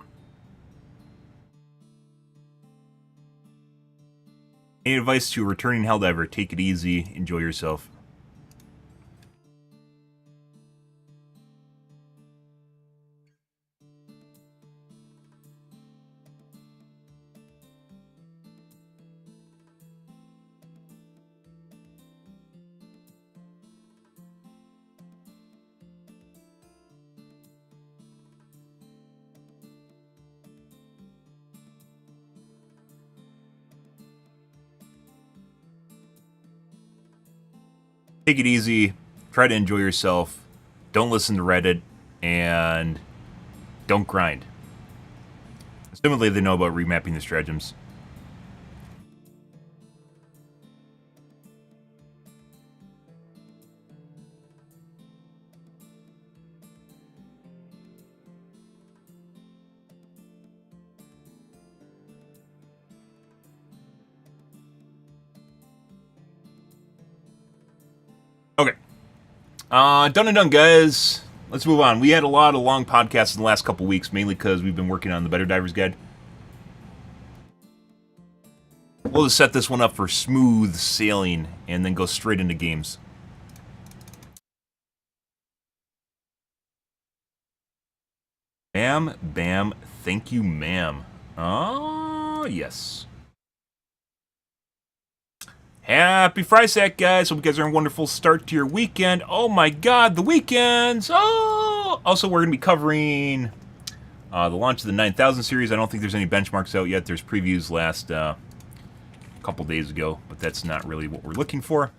Any advice to a returning Helldiver? Take it easy. Enjoy yourself. Take it easy. Try to enjoy yourself. Don't listen to Reddit. And don't grind. Assumedly, they know about remapping the stratagems. Okay. Done and done, guys. Let's move on. We had a lot of long podcasts in the last couple weeks, mainly because we've been working on the Better Divers Guide. We'll just set this one up for smooth sailing and then go straight into games. Bam, bam, thank you, ma'am. Oh, yes. Happy Friday, guys. Hope you guys are a wonderful start to your weekend. Oh my god, the weekends! Oh! Also, we're going to be covering the launch of the 9000 series. I don't think there's any benchmarks out yet. There's previews last couple days ago, but that's not really what we're looking for.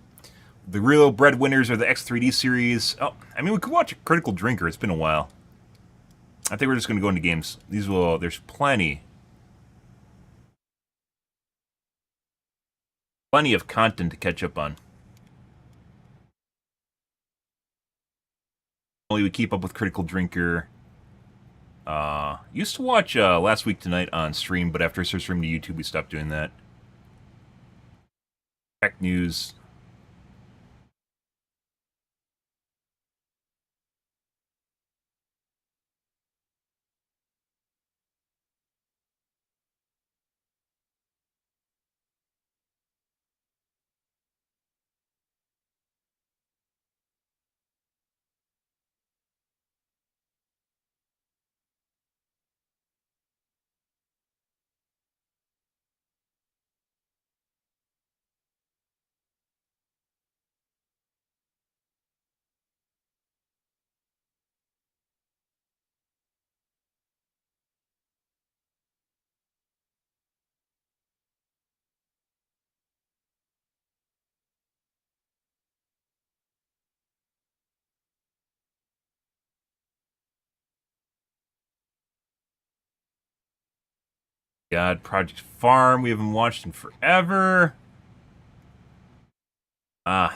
The real breadwinners are the X3D series. Oh, I mean, we could watch a Critical Drinker. It's been a while. I think we're just going to go into games. There's plenty of content to catch up on. Only we keep up with Critical Drinker. Used to watch Last Week Tonight on stream, but after I started streaming to YouTube, we stopped doing that. Tech news. God, Project Farm, we haven't watched in forever. The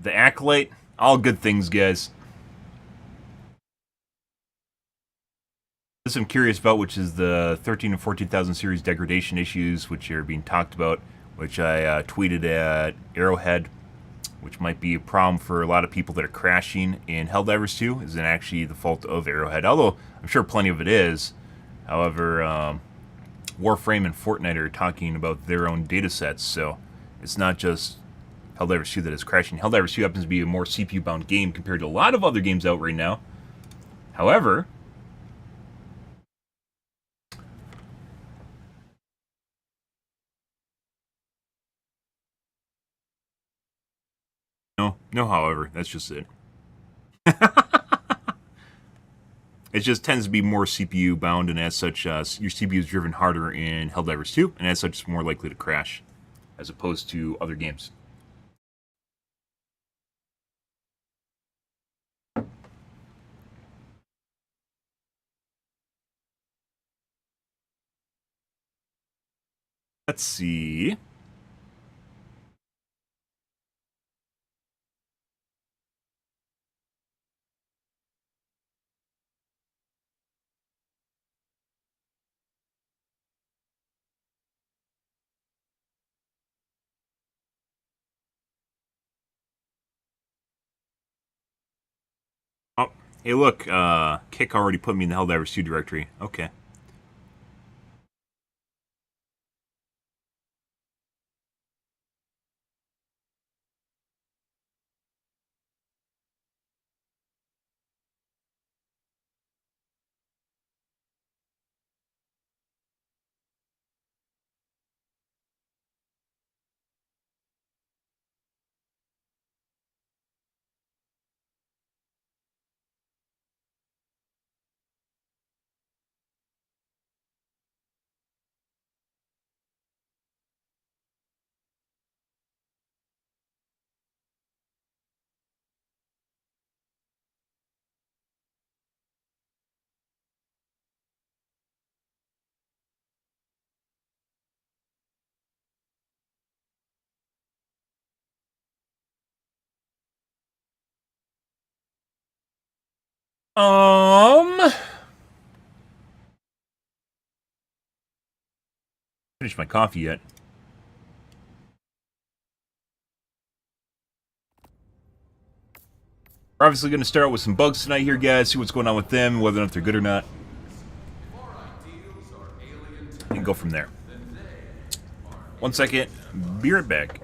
Acolyte, all good things, guys. This I'm curious about, which is the 13 and 14,000 series degradation issues, which are being talked about, which I tweeted at Arrowhead, which might be a problem for a lot of people that are crashing in Helldivers 2, isn't actually the fault of Arrowhead, although I'm sure plenty of it is. However, Warframe and Fortnite are talking about their own data sets, so it's not just Helldivers 2 that is crashing. Helldivers 2 happens to be a more CPU-bound game compared to a lot of other games out right now. However, no, however, that's just it. It just tends to be more CPU bound, and as such, your CPU is driven harder in Helldivers 2, and as such, it's more likely to crash, as opposed to other games. Let's see. Oh, hey, look, Kick already put me in the Helldivers 2 directory. Okay. Finished my coffee yet. We're obviously going to start with some bugs tonight here, guys. See what's going on with them, whether or not they're good or not. And go from there. 1 second. Be right back.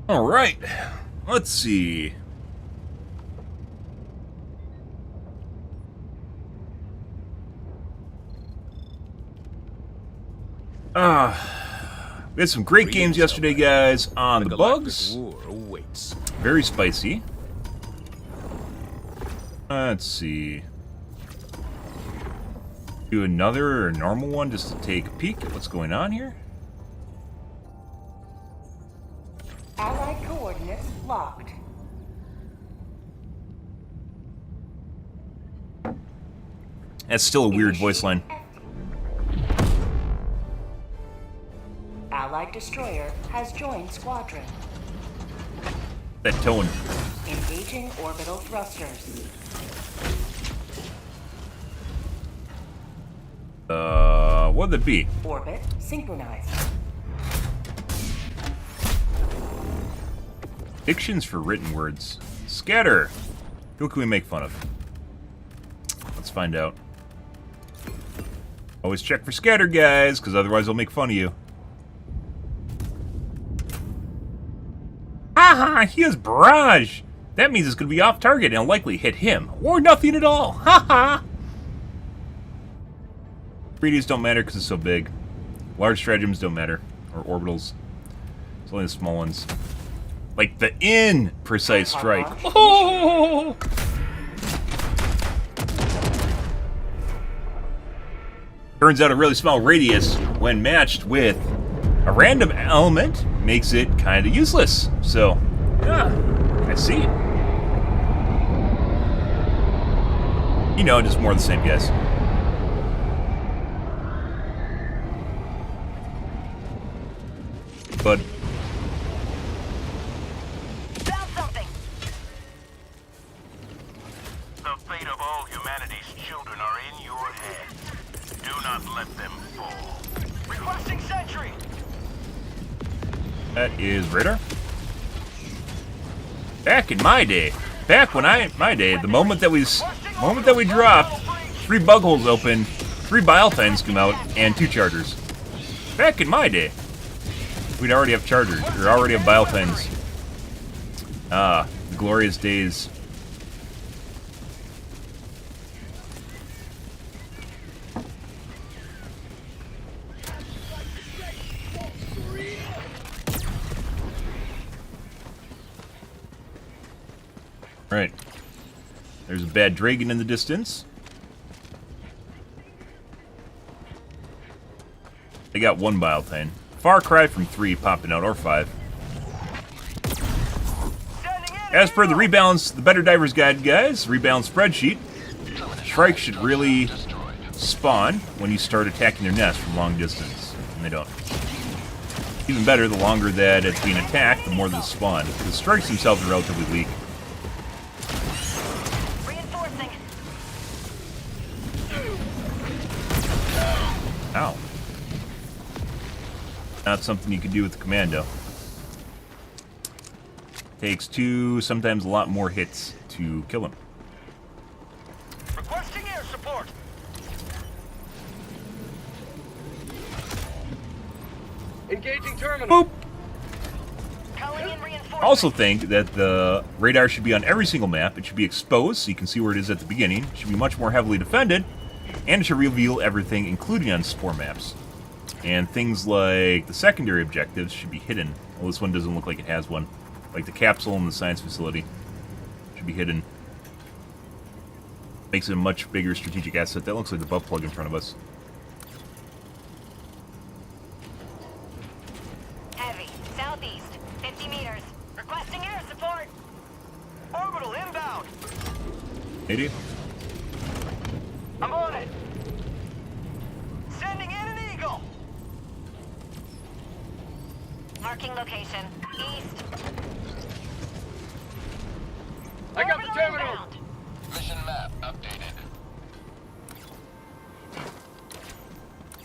All right, let's see. We had some great games yesterday, guys, on the bugs. Very spicy. Let's see. Do another normal one just to take a peek at what's going on here. Allied coordinates locked. That's still a weird voice line. Allied destroyer has joined squadron. That tone. Engaging orbital thrusters. What'd it be? Orbit synchronized. Dictions for written words. Scatter! Who can we make fun of? Let's find out. Always check for scatter, guys, because otherwise they'll make fun of you. Haha, he has barrage! That means it's going to be off target and likely hit him, or nothing at all. Haha! 3Ds don't matter because it's so big. Large stratagems don't matter, or orbitals. It's only the small ones. Like the precise strike. Oh! Turns out a really small radius, when matched with a random element, makes it kind of useless. So, yeah, I see it. You know, just more of the same, guys. But Found something. The fate of all humanity's children are in your hands. Do not let them fall. Requesting sentry. that is radar. Back in my day, the moment that we dropped, 3 bug holes open, 3 bile pens come out, and 2 chargers. Back in my day, we'd already have chargers, or already have bile pens. Ah, the glorious days. Right. There's a bad dragon in the distance. They got 1 bile pen. Far cry from 3 popping out, or 5. As per the rebalance, the Better Divers Guide, guys, rebalance spreadsheet, strikes should really spawn when you start attacking their nest from long distance, and they don't. Even better, the longer that it's being attacked, the more they spawn. The strikes themselves are relatively weak. Reinforcing. Ow. Not something you could do with the commando. Takes 2, sometimes a lot more hits to kill him. Requesting air support. Engaging terminal. Boop! Calling in reinforcements. I also think that the radar should be on every single map. It should be exposed so you can see where it is at the beginning. It should be much more heavily defended. And it should reveal everything, including on spore maps. And things like the secondary objectives should be hidden. Well, this one doesn't look like it has one. Like the capsule and the science facility should be hidden. Makes it a much bigger strategic asset. That looks like the butt plug in front of us. Heavy. Southeast. 50 meters. Requesting air support. Orbital inbound. Maybe? I'm on it. Sending in an eagle. Marking location. East. I got the Orbital terminal. inbound. Mission map updated.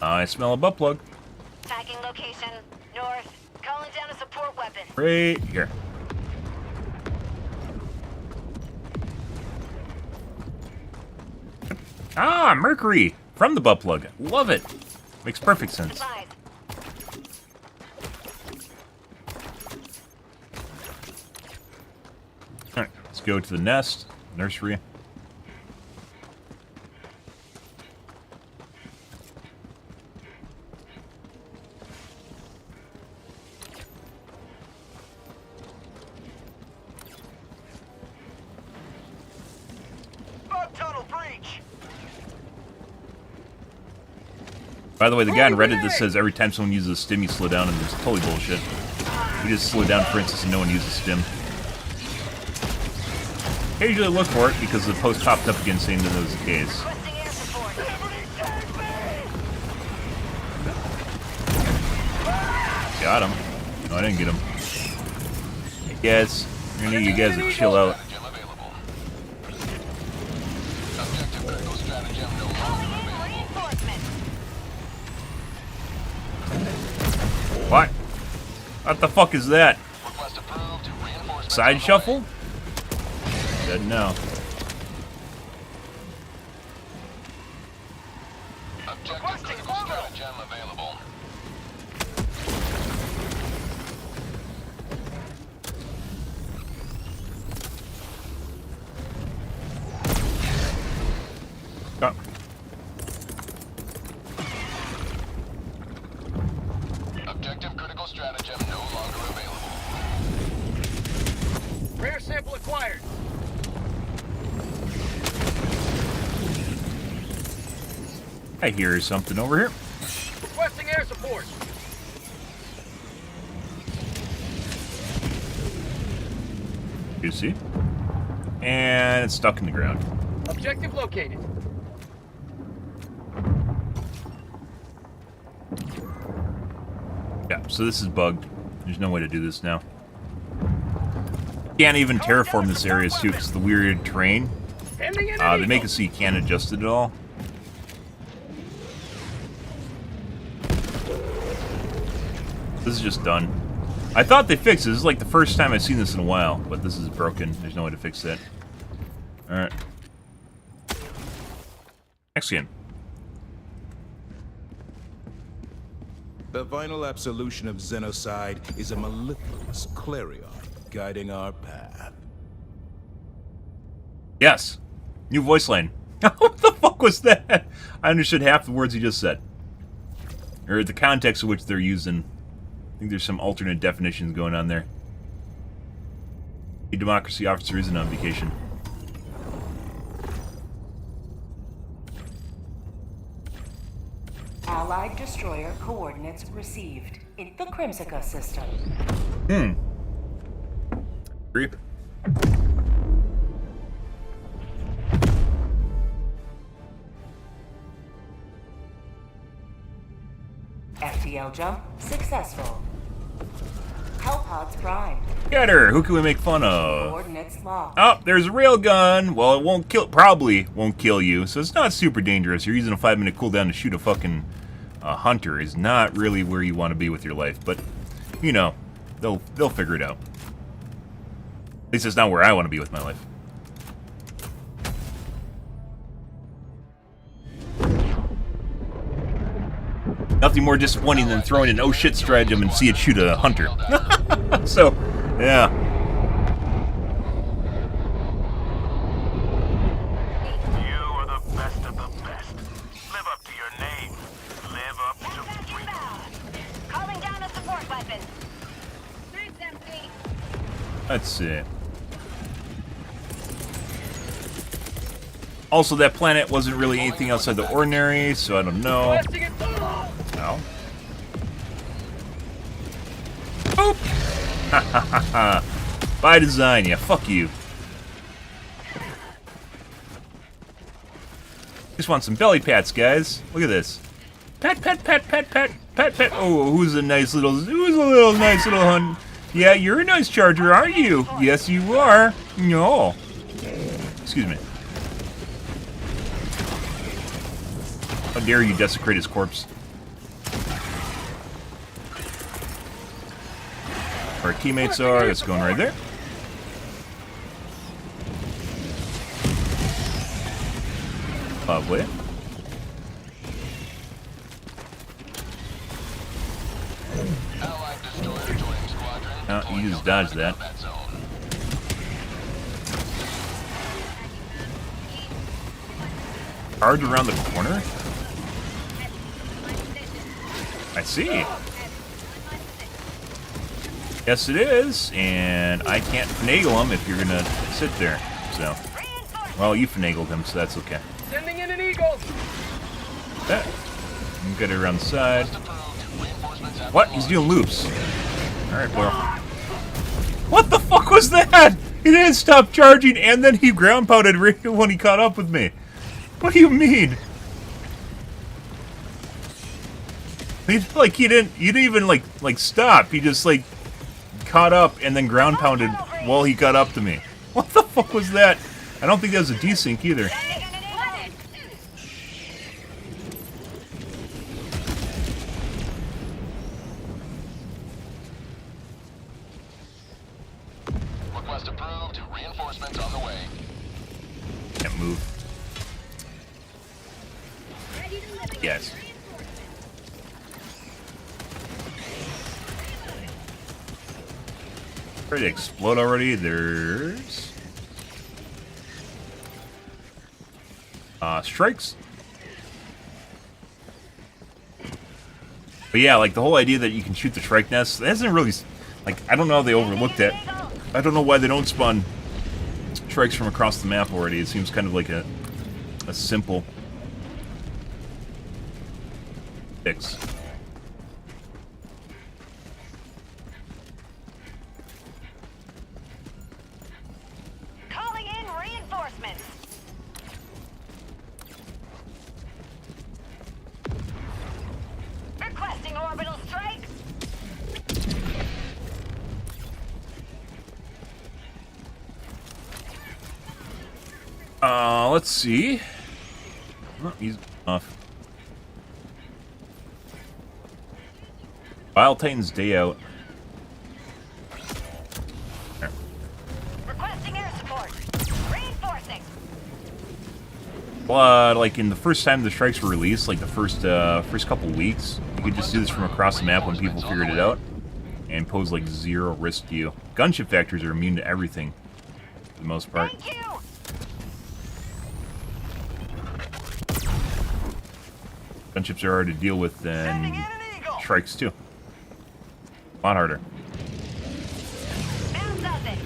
I smell a butt plug. Tagging location. North. Calling down a support weapon. Right here. Ah, Mercury! From the butt plug. Love it. Makes perfect sense. Supplies. Alright, let's go to the nest. Nursery. Bug tunnel breach. By the way, the guy on Reddit that says every time someone uses a stim, you slow down, and there's totally bullshit. We just slow down, for instance, and no one uses stim. Occasionally look for it because the post popped up again saying that was the case. Requesting air support. Got him. No, I didn't get him. Hey guys, I'm gonna need you guys to chill out. Calling in reinforcements. What? What the fuck is that? Side shuffle? Said no. Requesting orbital. Available. Oh. Objective critical stratagem no longer available. Rare sample acquired. I hear something over here. Requesting air support. You see? And it's stuck in the ground. Objective located. Yeah, so this is bugged. There's no way to do this now. Can't even terraform this area too because of the weird terrain. Sending in They make it so you can't adjust it at all. This is just done. I thought they fixed it. This is like the first time I've seen this in a while, but this is broken. There's no way to fix that. Alright. Next game. The final absolution of Xenocide is a mellifluous clarion guiding our path. Yes. New voice line. What the fuck was that? I understood half the words he just said. Or the context of which they're using. I think there's some alternate definitions going on there. A democracy officer isn't on vacation. Allied destroyer coordinates received in the Crimsica system. Creep. FTL jump successful. Hellpods primed. Get her! Who can we make fun of? Coordinates locked. Oh, there's a railgun. Well, it won't kill. Probably won't kill you, so it's not super dangerous. You're using a 5-minute cooldown to shoot a fucking hunter is not really where you want to be with your life. But you know, they'll figure it out. At least it's not where I want to be with my life. Nothing more disappointing than throwing an oh shit stratagem and see it shoot a hunter. So, yeah. You are the best of the best. Live up to your name. Live up to Calling down a support weapon. Street's empty. Let's see. Also, that planet wasn't really anything outside the ordinary, so I don't know. Requesting it. No. Boop! Ha ha ha ha. By design, yeah, fuck you. Just want some belly pats, guys. Look at this. Pat, pat, pat, pat, pat, pat, pat. Oh, who's a nice little nice little hun? Yeah, you're a nice charger, aren't you? Yes, you are. No. Excuse me. How dare you desecrate his corpse? Where our teammates are, that's going right there. Lovely. Oh, you just dodged that. Charge around the corner? I see. Yes, it is, and I can't finagle him if you're gonna sit there. So, well, you finagled him, so that's okay. Sending in an eagle. That. Get it around the side. What? He's doing loops. All right, bro. What the fuck was that? He didn't stop charging, and then he ground pounded right when he caught up with me. What do you mean? He didn't even like stop. He just like caught up and then ground pounded while he got up to me. What the fuck was that? I don't think that was a desync either. Request approved. Reinforcements on the way. Can't move. Yes. Ready to explode already? There's strikes. But yeah, like the whole idea that you can shoot the strike nest, that hasn't really, like, I don't know how they overlooked that. I don't know why they don't spawn strikes from across the map already. It seems kind of like a simple fix. Calling in reinforcements. Requesting orbital strike. Let's see. Oh, he's off. Vile Titan's day out. There. Requesting air support. Reinforcing. But like in the first time the strikes were released, like the first couple weeks, you could just do this from across the map when people figured it out, and pose like zero risk to you. Gunship factories are immune to everything, for the most part. Thank you. Gunships are hard to deal with Sending than in an eagle. strikes too. A lot harder. Bounce up it.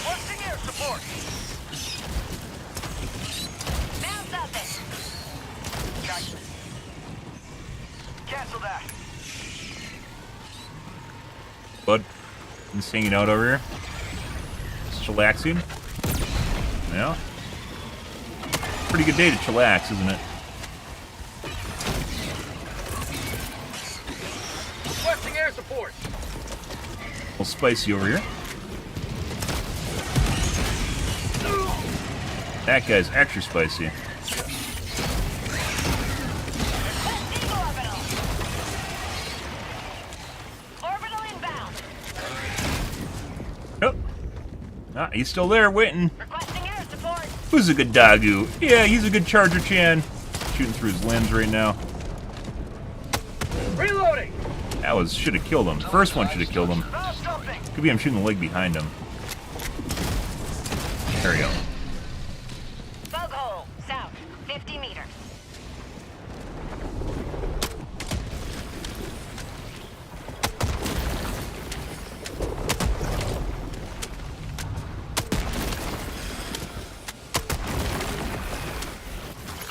requesting air support. Bounce up it. Gotcha. Cancel that. Bud, he's hanging out over here. Just chillaxing. Yeah. Pretty good day to chillax, isn't it? Requesting air support. A little spicy over here. That guy's extra spicy. Eagle orbital. Orbital inbound. Oh. Ah, he's still there, waiting. Requesting air support. Who's a good doggo? Yeah, he's a good Charger Chan. Shooting through his lens right now. Reloading. That was should have killed him. First one should have killed him. Fast jumping. Could be I'm shooting the leg behind him. There we go. Bug hole. South. 50 meters.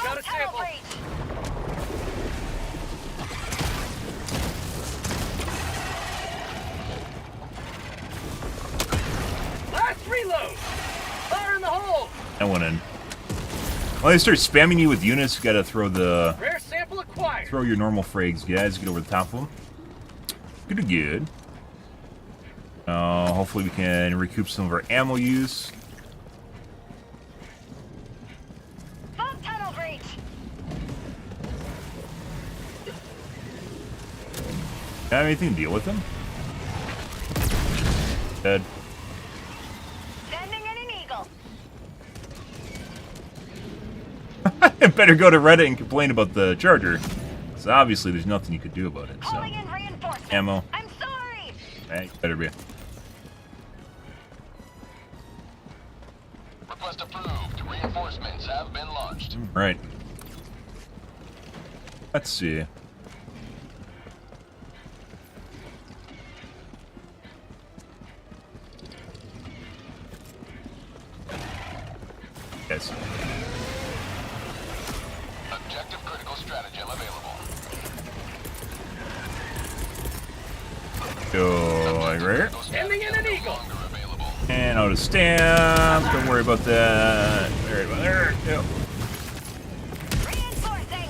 Got a Tunnel sample. breach. Last reload. Fire in the hole. That went in. Well, they start spamming you with units. You gotta throw Rare sample acquired. your normal frags, guys. Get over the top of them. Good. Good. Hopefully we can recoup some of our ammo use. Bug tunnel breach. Have anything to deal with them? Dead. Sending in an eagle. I better go to Reddit and complain about the Charger. So obviously there's nothing you could do about it. So Calling in reinforcements. ammo. I'm sorry. Hey, better be. Request approved. Reinforcements have been launched. Right. Let's see. Yes. Objective critical stratagem available. Go like right here. Sending in an eagle. Longer available. And auto stamp. Don't worry about that. There. Yep. Reinforcing.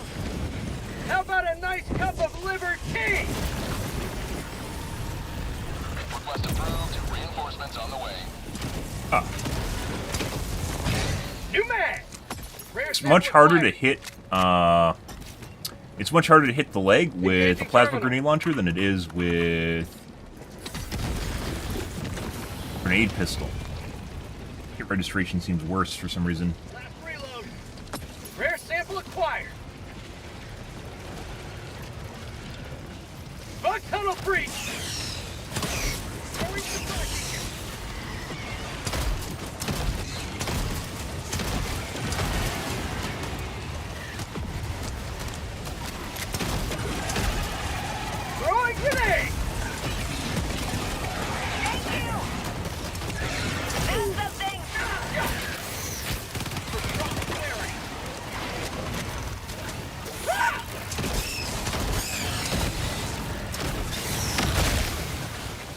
How about a nice cup of liver tea? Request approved. Reinforcements on the way. New mag. Rare It's much harder to hit. It's much harder to hit the leg with a plasma grenade launcher than it is with grenade pistol. Hit registration seems worse for some reason. Last reload. Rare sample acquired. Bug tunnel breach. Throwing supply beacon. Throwing grenade. Thank you. Send something.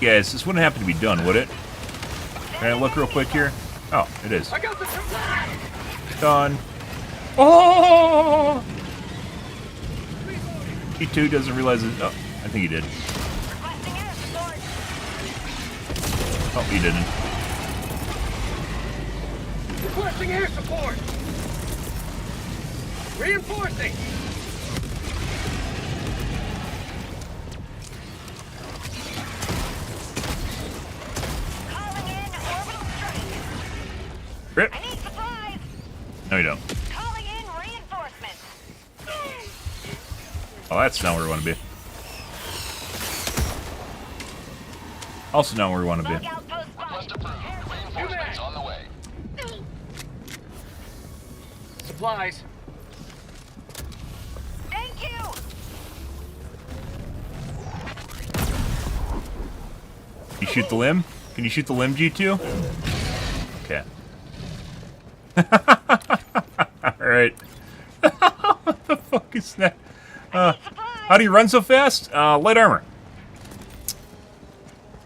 Guys, this wouldn't happen to be done, would it? Can I look real quick here? Oh, it is. I got the supply. Done. Oh! He2 doesn't realize it. Oh, I think he did. Requesting air support. Oh, he didn't. Requesting air support. Reinforcing. Calling in orbital strike. Rip. I need supplies. No, you don't. Calling in reinforcements. Oh, that's not where we want to be. Also not where we want to Bug be. outpost Request spotted. approved. Reinforcements on the way. Supplies. Thank you. You shoot the limb? Can you shoot the limb, G2? Okay. Alright. What the fuck is that? How do you run so fast? Light armor.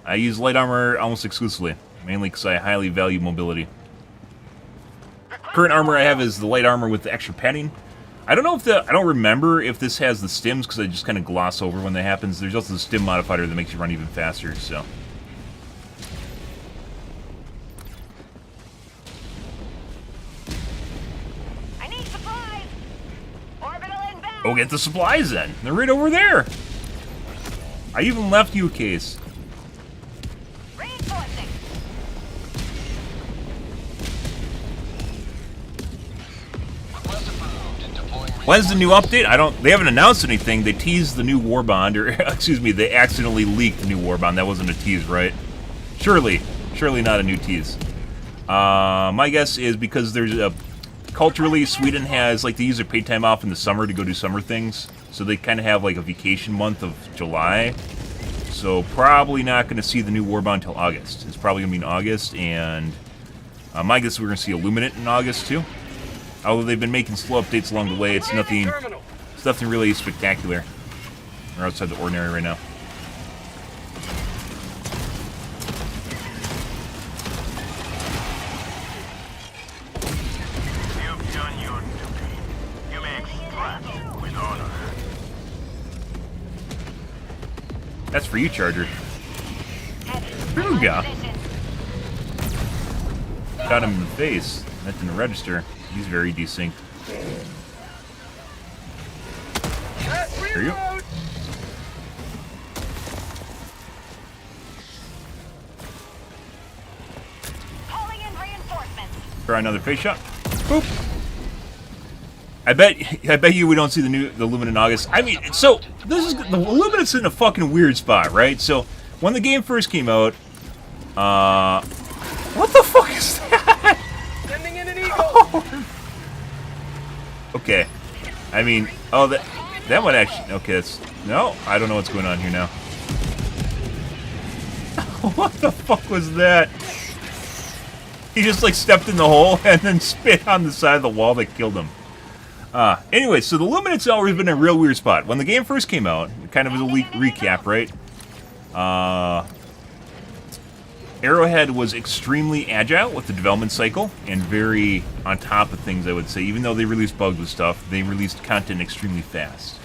I use light armor almost exclusively, mainly because I highly value mobility. Current armor I have is the light armor with the extra padding. I don't know if I don't remember if this has the stims because I just kind of gloss over when that happens. There's also the stim modifier that makes you run even faster, so. Go get the supplies then. They're right over there. I even left you a case. Reinforcing. Request approved. Deploying When's the new update? They haven't announced anything. They teased the new Warbond, or excuse me, they accidentally leaked the new Warbond. That wasn't a tease, right? Surely not a new tease. My guess is because there's a culturally, Sweden has, like, they use their paid time off in the summer to go do summer things. So they kind of have, like, a vacation month of July. So probably not going to see the new Warbond until August. It's probably going to be in August, and my guess is we're going to see Illuminate in August, too. Although they've been making slow updates along the way, it's nothing really spectacular. We're outside the ordinary right now. You've done your duty. You may extract with honor. That's for you, Charger. Heavy. There we go. Position. Got him in the face. That didn't register. He's very desynced. There you go. Calling in reinforcements. Try another face shot. Boop. I bet you we don't see the Luminant in August. I mean, so this is the Luminant's in a fucking weird spot, right? So when the game first came out, what the fuck is that? Sending in an eagle. Okay, I mean, oh that one actually. Okay, that's no. I don't know what's going on here now. What the fuck was that? He just like stepped in the hole and then spit on the side of the wall that killed him. Anyway, so the Luminant's always been a real weird spot. When the game first came out, kind of as a recap, right? Arrowhead was extremely agile with the development cycle and very on top of things, I would say. Even though they released bugs with stuff, they released content extremely fast.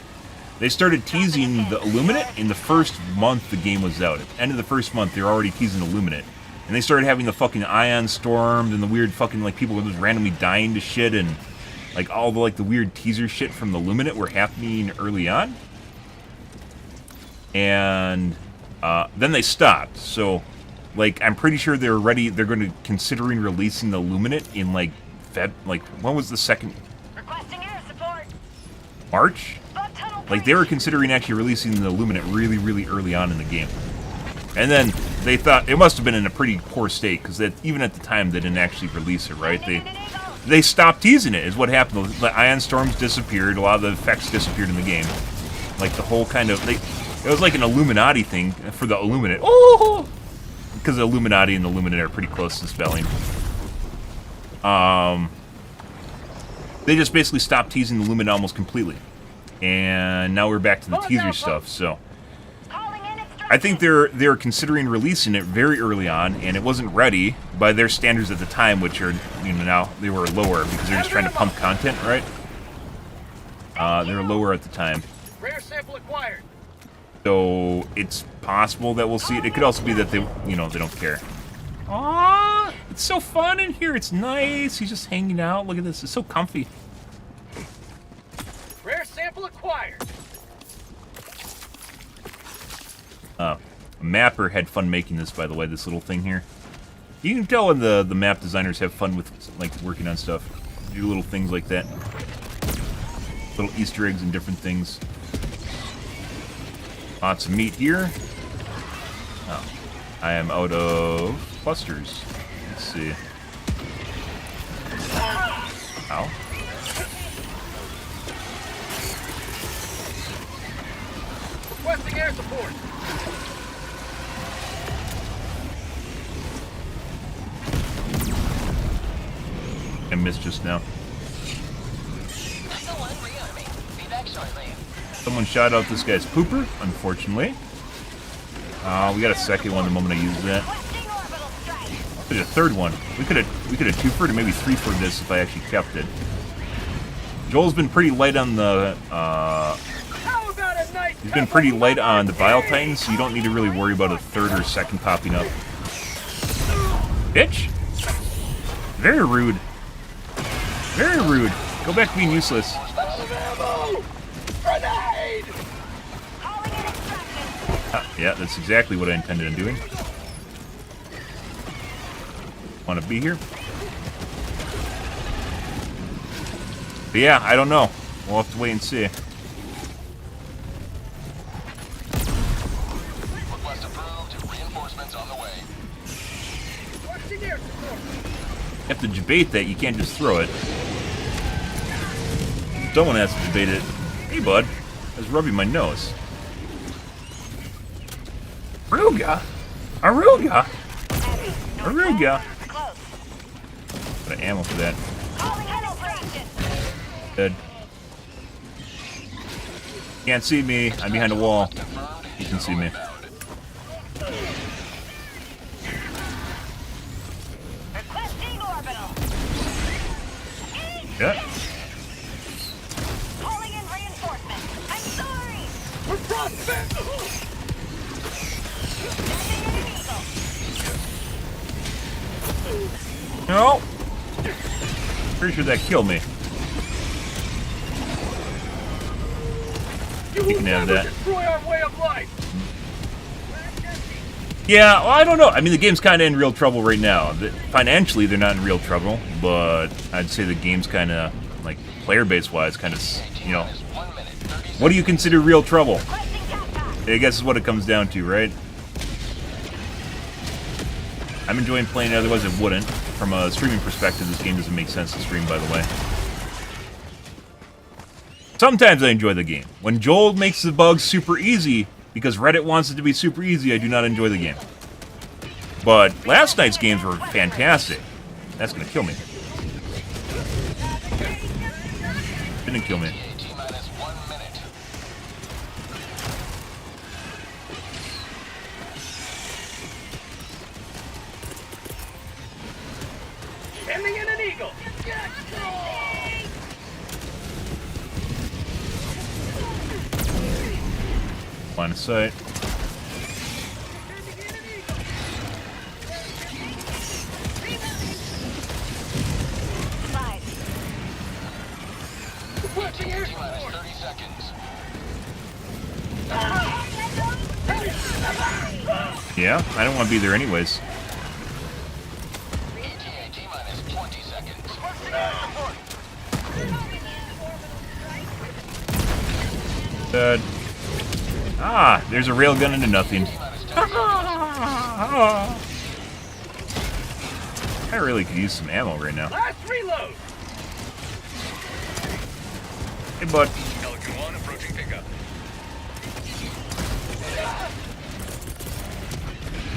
They started teasing the Illuminate in the first month the game was out. At the end of the first month, they were already teasing Illuminate. And they started having the fucking ion stormed and the weird fucking, like, people were just randomly dying to shit and, like, all the, like, the weird teaser shit from the Illuminate were happening early on. And then they stopped. So, like, I'm pretty sure they're going to considering releasing the Illuminate in, like, when was the second? Requesting air support. March? Bug tunnel Like, they were considering actually releasing the Illuminate really, really early on in the game. And then they thought it must have been in a pretty poor state, because even at the time they didn't actually release it, right? They stopped teasing it, is what happened. The ion storms disappeared, a lot of the effects disappeared in the game. Like, the whole kind of, it was like an Illuminati thing for the Illuminate. Oh! Because the Illuminati and the Illuminate are pretty close in spelling. They just basically stopped teasing the Illuminate almost completely. And now we're back to the teaser stuff, so I think they're considering releasing it very early on, and it wasn't ready by their standards at the time, which are, you know, now they were lower because they're just trying to pump content, right? They were lower at the time. Rare sample acquired. So it's possible that we'll see it. It could also be that they don't care. Aww, it's so fun in here. It's nice. He's just hanging out. Look at this. It's so comfy. Rare sample acquired. Mapper had fun making this, by the way, this little thing here. You can tell when the map designers have fun with, like, working on stuff. Do little things like that. Little Easter eggs and different things. Lots of meat here. Oh, I am out of clusters. Let's see. Ow. Requesting air support. I missed just now. Someone shot out this guy's pooper, unfortunately. We got a second one the moment I used that. There's a third one. We could have two-ferred or maybe three-ferred this if I actually kept it. Joel's been pretty light on the he's been pretty light on the Bile Titans, so you don't need to really worry about a third or second popping up. Bitch! Very rude. Very rude. Go back to being useless. Yeah, that's exactly what I intended on doing. Want to be here? But yeah, I don't know. We'll have to wait and see. Request approved. Reinforcements on the way. Requesting air support. You have to debate that. You can't just throw it. Someone has to debate it. Hey, bud. I was rubbing my nose. Aruga! Aruga! Aruga! Close. Got ammo for that. Calling in operation. Dead. Can't see me. I'm behind a wall. You can see me. Requesting orbital. Yeah. Calling in reinforcements. I'm sorry. We're prospect. No. Pretty sure that killed me. You You will can have never that. destroy our way of life. Yeah, well, I don't know. I mean, the game's kind of in real trouble right now. Financially, they're not in real trouble, but I'd say the game's kind of, like, player base-wise, kind of, you know. What do you consider real trouble? Requesting tactics. I guess is what it comes down to, right? I'm enjoying playing it, otherwise it wouldn't. From a streaming perspective, this game doesn't make sense to stream, by the way. Sometimes I enjoy the game. When Joel makes the bugs super easy, because Reddit wants it to be super easy, I do not enjoy the game. But last night's games were fantastic. That's gonna kill me. Didn't kill me. T-minus 1 minute. Sending in an eagle. Line of sight. Five. Requesting air T-minus support. 30 seconds. Yeah, I don't want to be there anyways. ETA T-minus 20 seconds. Dead. Ah, there's a railgun into nothing. T-minus 10 seconds. I really could use some ammo right now. Last reload. Hey, bud. Pelican 1 approaching pickup.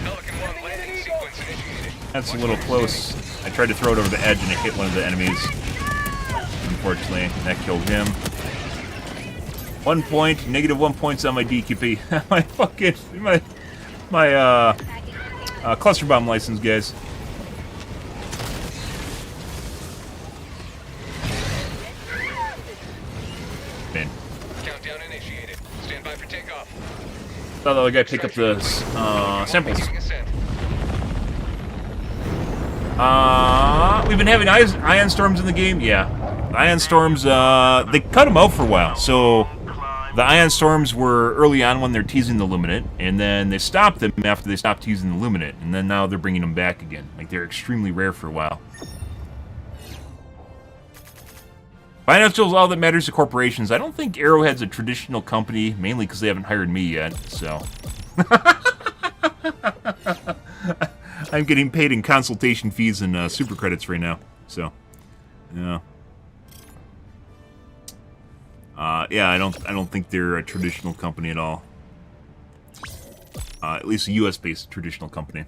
Pelican 1 landing sequence initiated. That's a little close. I tried to throw it over the edge and it hit one of the enemies. Unfortunately, that killed him. 1 point, negative 1 points on my DQP. my fucking, my cluster bomb license, guys. Man, Countdown initiated. Stand by for takeoff. thought the other guy pick up the samples. Beginning ascent. We've been having ion storms in the game. Yeah, ion storms. They cut them out for a while. So the ion storms were early on when they're teasing the Luminate, and then they stopped them after they stopped teasing the Luminate, and then now they're bringing them back again. Like, they're extremely rare for a while. Financials, all that matters to corporations. I don't think Arrowhead's a traditional company, mainly because they haven't hired me yet. So I'm getting paid in consultation fees and super credits right now. So, yeah. Yeah, I don't think they're a traditional company at all. At least a U.S.-based traditional company.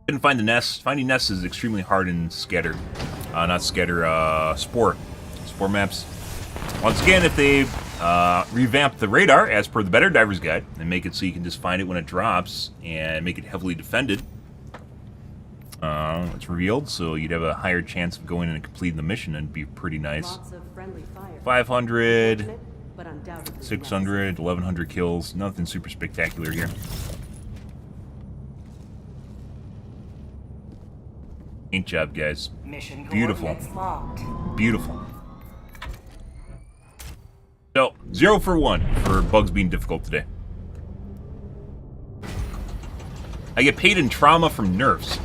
Couldn't find the nest. Finding nests is extremely hard in Scatter. Not Scatter, Spore. Spore maps. Once again, if they revamp the radar as per the Better Diver's Guide and make it so you can just find it when it drops and make it heavily defended, it's revealed, so you'd have a higher chance of going in and completing the mission and be pretty nice. Lots of friendly fire. 500, But undoubtedly 600, 1100 kills. Nothing super spectacular here. Paint job, guys. Mission Beautiful. coordinates locked. Beautiful. So, 0 for 1 for bugs being difficult today. I get paid in trauma from nerfs.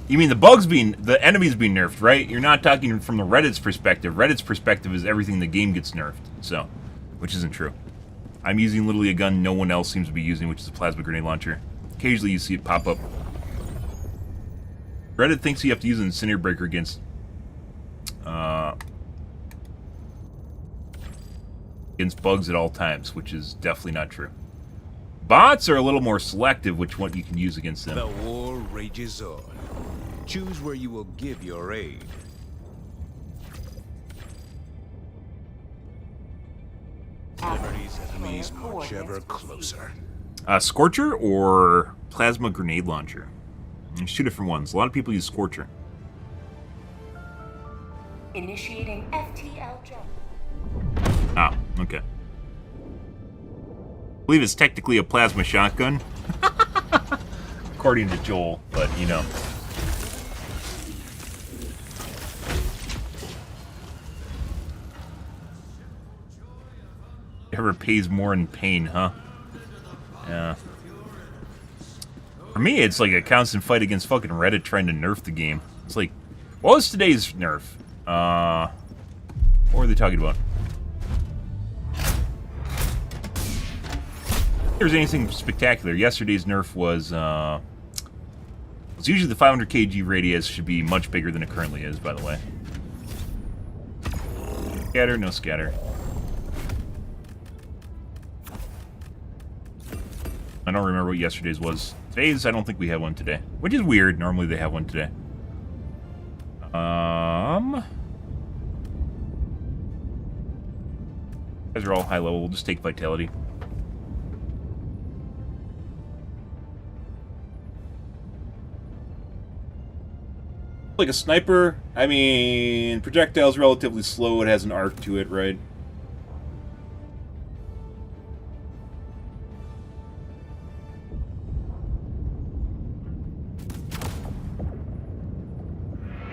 You mean the enemies being nerfed, right? You're not talking from the Reddit's perspective. Reddit's perspective is everything the game gets nerfed, so, which isn't true. I'm using literally a gun no one else seems to be using, which is a plasma grenade launcher. Occasionally you see it pop up. Reddit thinks you have to use an incendiary breaker against bugs at all times, which is definitely not true. Bots are a little more selective which one you can use against them. The war rages on. Choose where you will give your aid. Liberty's enemies march ever closer. Scorcher or plasma grenade launcher? There's two different ones. A lot of people use Scorcher. Initiating FTL jump. Ah, okay. I believe it's technically a plasma shotgun. According to Joel, but you know. Ever pays more in pain, huh? Yeah. For me, it's like a constant fight against fucking Reddit trying to nerf the game. It's like, what was today's nerf? What were they talking about? If there's anything spectacular. Yesterday's nerf was, it's usually the 500 kg radius should be much bigger than it currently is, by the way. Scatter, no scatter. I don't remember what yesterday's was. Today's, I don't think we have one today. Which is weird. Normally they have one today. Guys are all high level. We'll just take vitality. Like a sniper, I mean, projectile's relatively slow. It has an arc to it, right?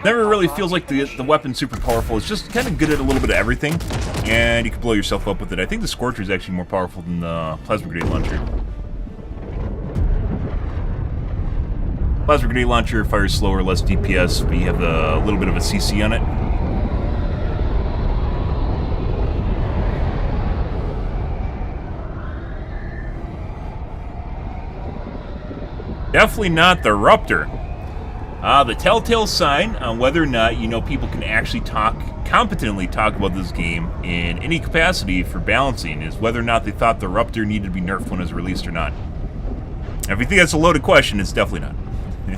Never really feels like the weapon's super powerful. It's just kind of good at a little bit of everything, and you can blow yourself up with it. I think the Scorcher is actually more powerful than the plasma grenade launcher. Plasma grenade launcher fires slower, less DPS, but you have a little bit of a CC on it. Definitely not the Ruptor. The telltale sign on whether or not people can actually competently talk about this game in any capacity for balancing is whether or not they thought the Ruptor needed to be nerfed when it was released or not. If you think that's a loaded question, it's definitely not.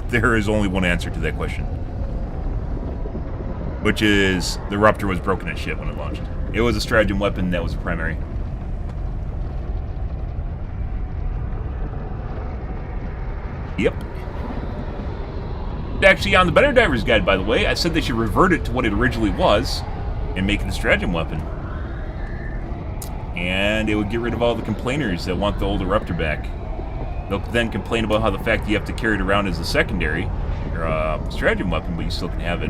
There is only one answer to that question, which is the Ruptor was broken as shit when it launched. It was a stratagem weapon that was a primary. Yep. Actually, on the Better Divers Guide, by the way, I said they should revert it to what it originally was and make it a stratagem weapon. And it would get rid of all the complainers that want the older Ruptor back. They'll then complain about how the fact that you have to carry it around as a secondary or a stratagem weapon, but you still can have it.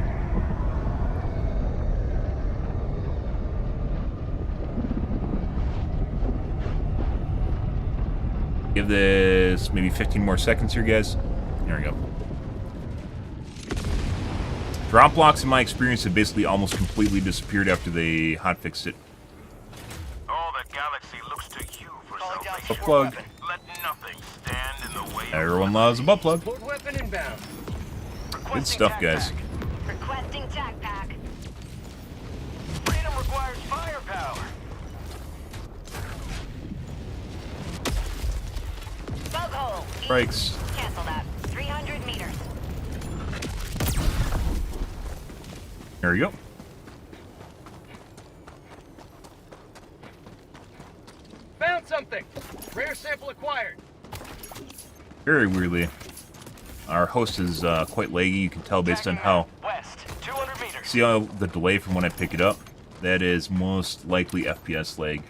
Give this maybe 15 more seconds here, guys. There we go. Drop blocks, in my experience, have basically almost completely disappeared after they hotfixed it. All the galaxy looks to you for salvation. Butt plug. Let nothing stand in the way. Everyone loves a butt plug. Support weapon inbound. Good stuff, guys. Requesting tac pack. Freedom requires firepower. Bug hole. Brakes. Cancel that. 300 meters. There we go. Found something. Rare sample acquired. Very weirdly, our host is quite laggy. You can tell based on how... West, 200 meters. See how the delay from when I pick it up? That is most likely FPS lag.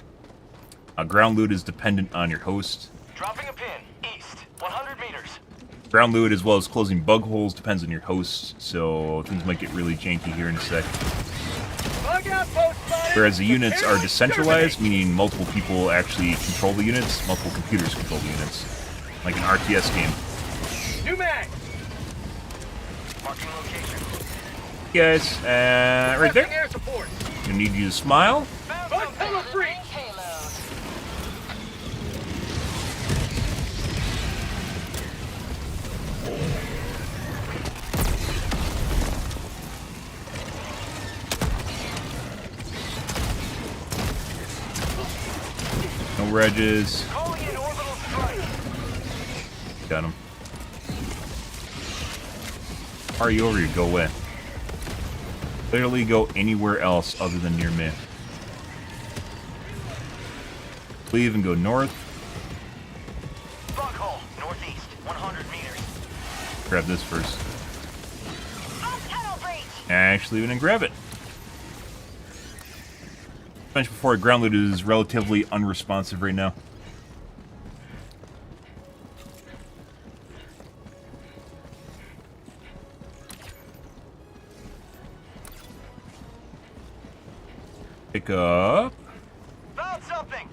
Ground loot is dependent on your host, Dropping a pin. East. 100 meters. Ground loot as well as closing bug holes depends on your host, so things might get really janky here in a sec. Bug outpost spotted. Whereas the units are decentralized, meaning multiple people actually control the units, multiple computers control the units. Like an RTS game. New mag. Marking location. Guys, right Requesting there. air support. I need you to smile. Bug pillar free. No wedges. Calling in orbital strike. Got him. Are you over here? Go away. Literally go anywhere else other than near me. Leave and go north. Bug hole. Northeast. 100 meters. Grab this first. On tunnel breach. Actually, even grab it. Mentioned before, ground loot is relatively unresponsive right now. Pick up. Found something.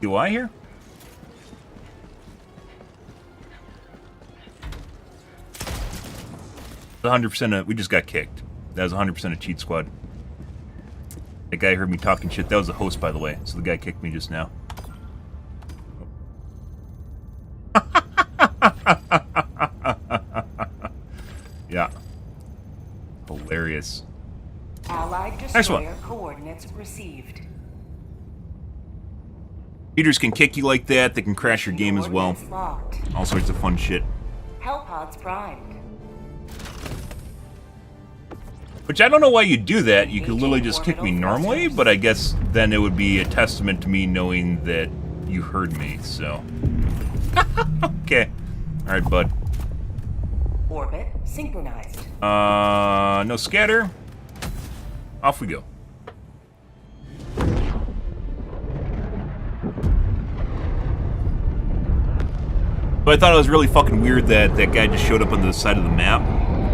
UI here? The 100% we just got kicked. That was 100% a cheat squad. That guy heard me talking shit. That was the host, by the way. So the guy kicked me just now. Yeah. Hilarious. Allied Next one. destroyer coordinates received. Computers can kick you like that. They can crash your game as well. Coordinates locked. All sorts of fun shit. Hellpods primed. Which I don't know why you do that. You could literally just kick me normally, but I guess then it would be a testament to me knowing that you heard me, so. Okay. Alright, bud. Orbit synchronized. No scatter. Off we go. But I thought it was really fucking weird that that guy just showed up on the side of the map.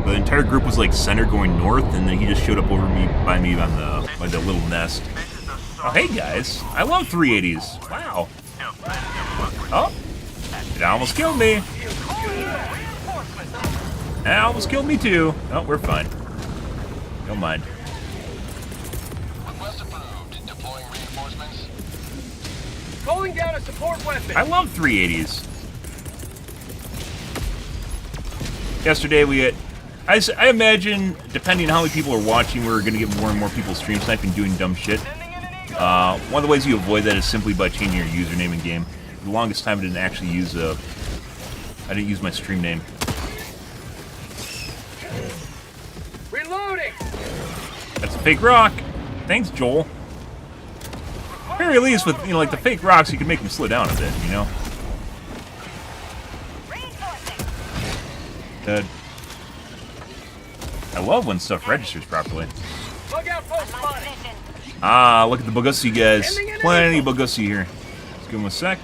The entire group was like center going north, and then he just showed up over me by me on the by the little nest. Oh hey guys, I love 380s. Wow. Oh, it almost killed me. It almost killed me too. Oh, we're fine. Don't mind. Request approved. Deploying reinforcements. Calling down a support weapon. I love 380s. Yesterday we had. I imagine, depending on how many people are watching, we're going to get more and more people stream sniping doing dumb shit. One of the ways you avoid that is simply by changing your username in game. For the longest time, I didn't actually use I didn't use my stream name. Reloading. That's a fake rock. Thanks, Joel. At the very least, with like the fake rocks, you can make them slow down a bit, you know. Reinforcing. I love when stuff registers properly. Bug outpost My spotted. position. Ah, look at the Bugussi guys. Plenty of Bugussi here. Let's give him a sec.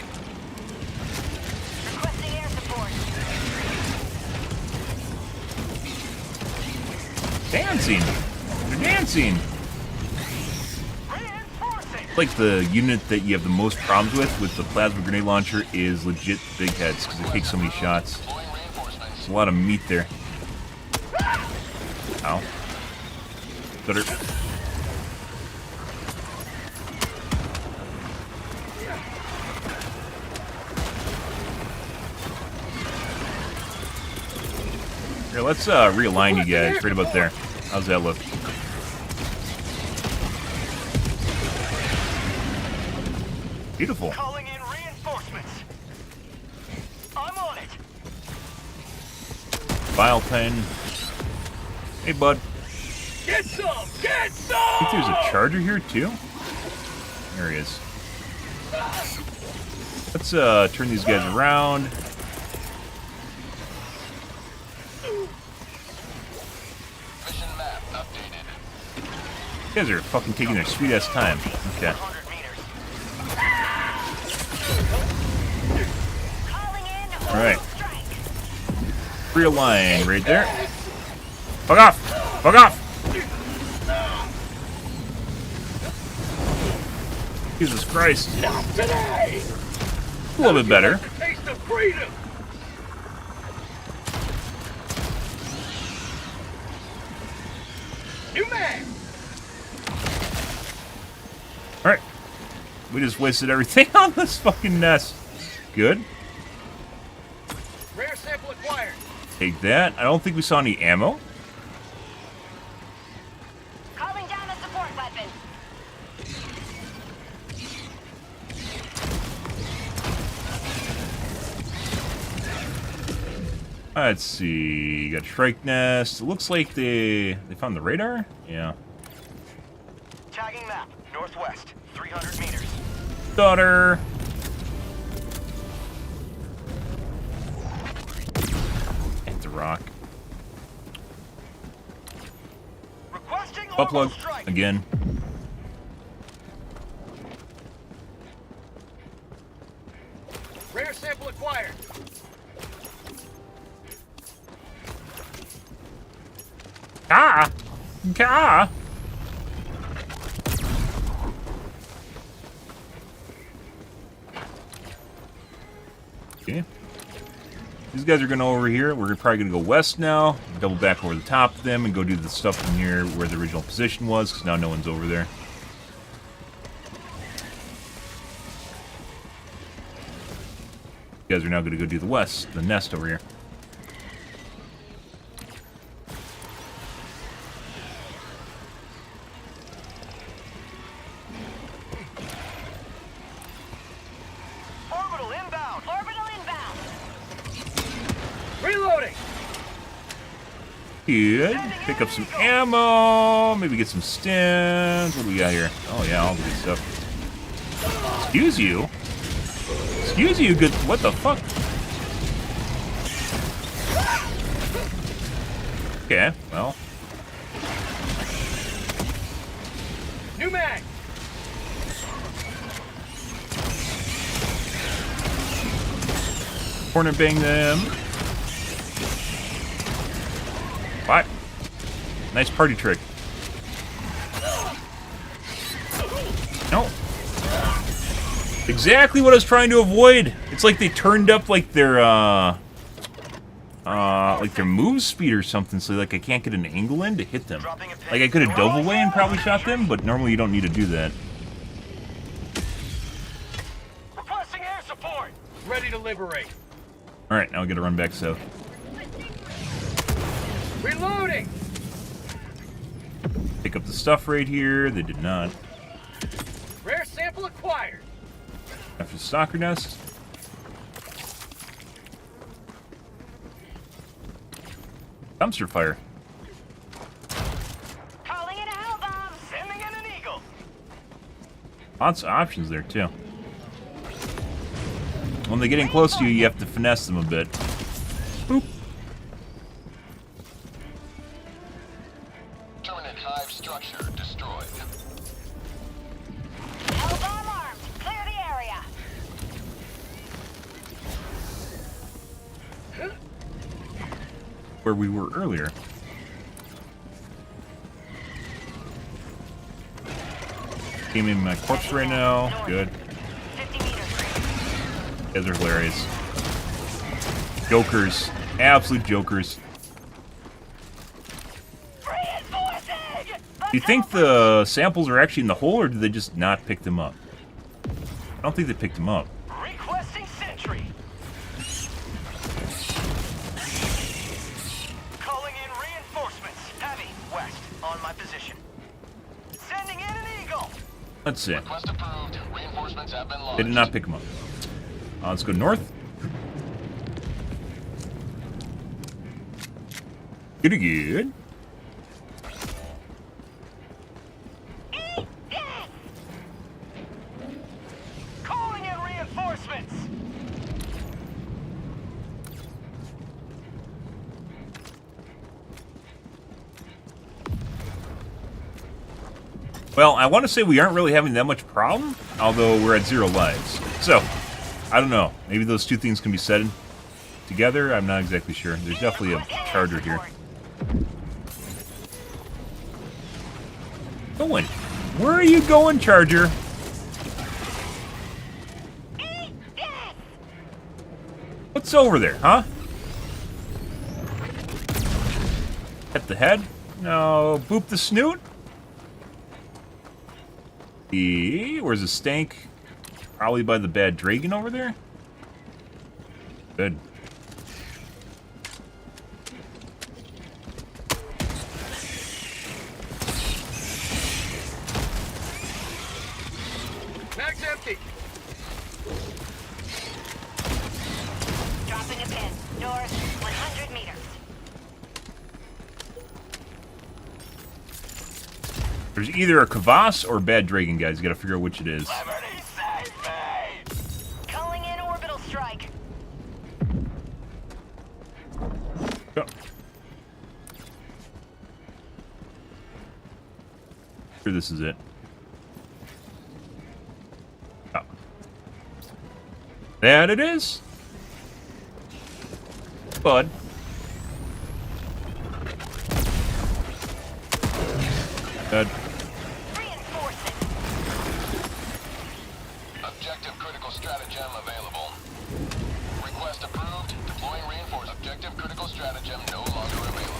Requesting air support. Dancing. They're dancing. Reinforcing. Like the unit that you have the most problems with the plasma grenade launcher is legit big heads because it takes so many shots. Deploying reinforcements. There's a lot of meat there. Ow. Better. Here, let's realign you guys right about there. How's that look? Beautiful. Calling in reinforcements. I'm on it. File pen. Hey, bud. Get some. Get some. I think there's a charger here too. There he is. Let's turn these guys around. Mission map updated. You guys are fucking taking their sweet ass time. Okay. 100 meters. Alright. Realign right there. Fuck off! Fuck off! Jesus Christ. Today! A little bit better. The taste of freedom! New man! Alright. We just wasted everything on this fucking nest. Good. Rare sample acquired. Take that. I don't think we saw any ammo. Calling down a support weapon. Let's see. Got Shrike Nest. It looks like they found the radar? Yeah. Tagging map, northwest, 300 meters. Daughter. Hit the rock. Requesting Butt plug. orbital strike. Again. Rare sample acquired. Ah! Ah! Okay. These guys are going over here. We're probably going to go west now. Double back over the top of them and go do the stuff from here where the original position was, because now no one's over there. You guys are now going to go do the nest over here. Orbital inbound. Orbital inbound. Reloading! Good. Pick up some ammo. Maybe get some stims. What do we got here? Oh, yeah, all the good stuff. Excuse you. Excuse you, good. What the fuck? Okay, well. New mag! Corner bang them. What? Nice party trick. No. Exactly what I was trying to avoid. It's like they turned up like their move speed or something, so like I can't get an angle in to hit them. Like I could have dove away and probably shot them, but normally you don't need to do that. Requesting air support. Ready to liberate. Alright, now we gotta run back south. Reloading! Pick up the stuff right here. They did not. Rare sample acquired. After the stalker nest. Dumpster fire. Calling in a hell bomb. Sending in an eagle. Lots of options there, too. When they get in close to you, you have to finesse them a bit. Boop. Permanent hive structure destroyed. Hell bomb armed. Clear the area. Where we were earlier. Came in my corpse right now. Good. 50 meters. You guys are hilarious. Jokers. Absolute jokers. Reinforcing! Do you think the samples are actually in the hole, or did they just not pick them up? I don't think they picked them up. Requesting sentry. Calling in reinforcements. Heavy, west, on my position. Sending in an eagle. Let's see. Request approved. Reinforcements have been launched. They did not pick them up. Let's go north. Good, good. Calling in reinforcements. Well, I want to say we aren't really having that much problem, although we're at 0 lives. So, I don't know. Maybe those two things can be said together? I'm not exactly sure. There's definitely a charger here. Going. Where are you going, charger? What's over there, huh? At the head? No. Boop the snoot? Where's the stank? Probably by the bad dragon over there? Good. Mag's empty. Dropping a pin. North, 100 meters. There's either a Kvass or a bad dragon, guys. You gotta figure out which it is. Calling in orbital strike. Go. Sure, this is it. Oh. That it is. Bud. Good. Reinforcing. Objective critical stratagem available. Request approved. Deploying reinforced. Objective critical stratagem no longer available.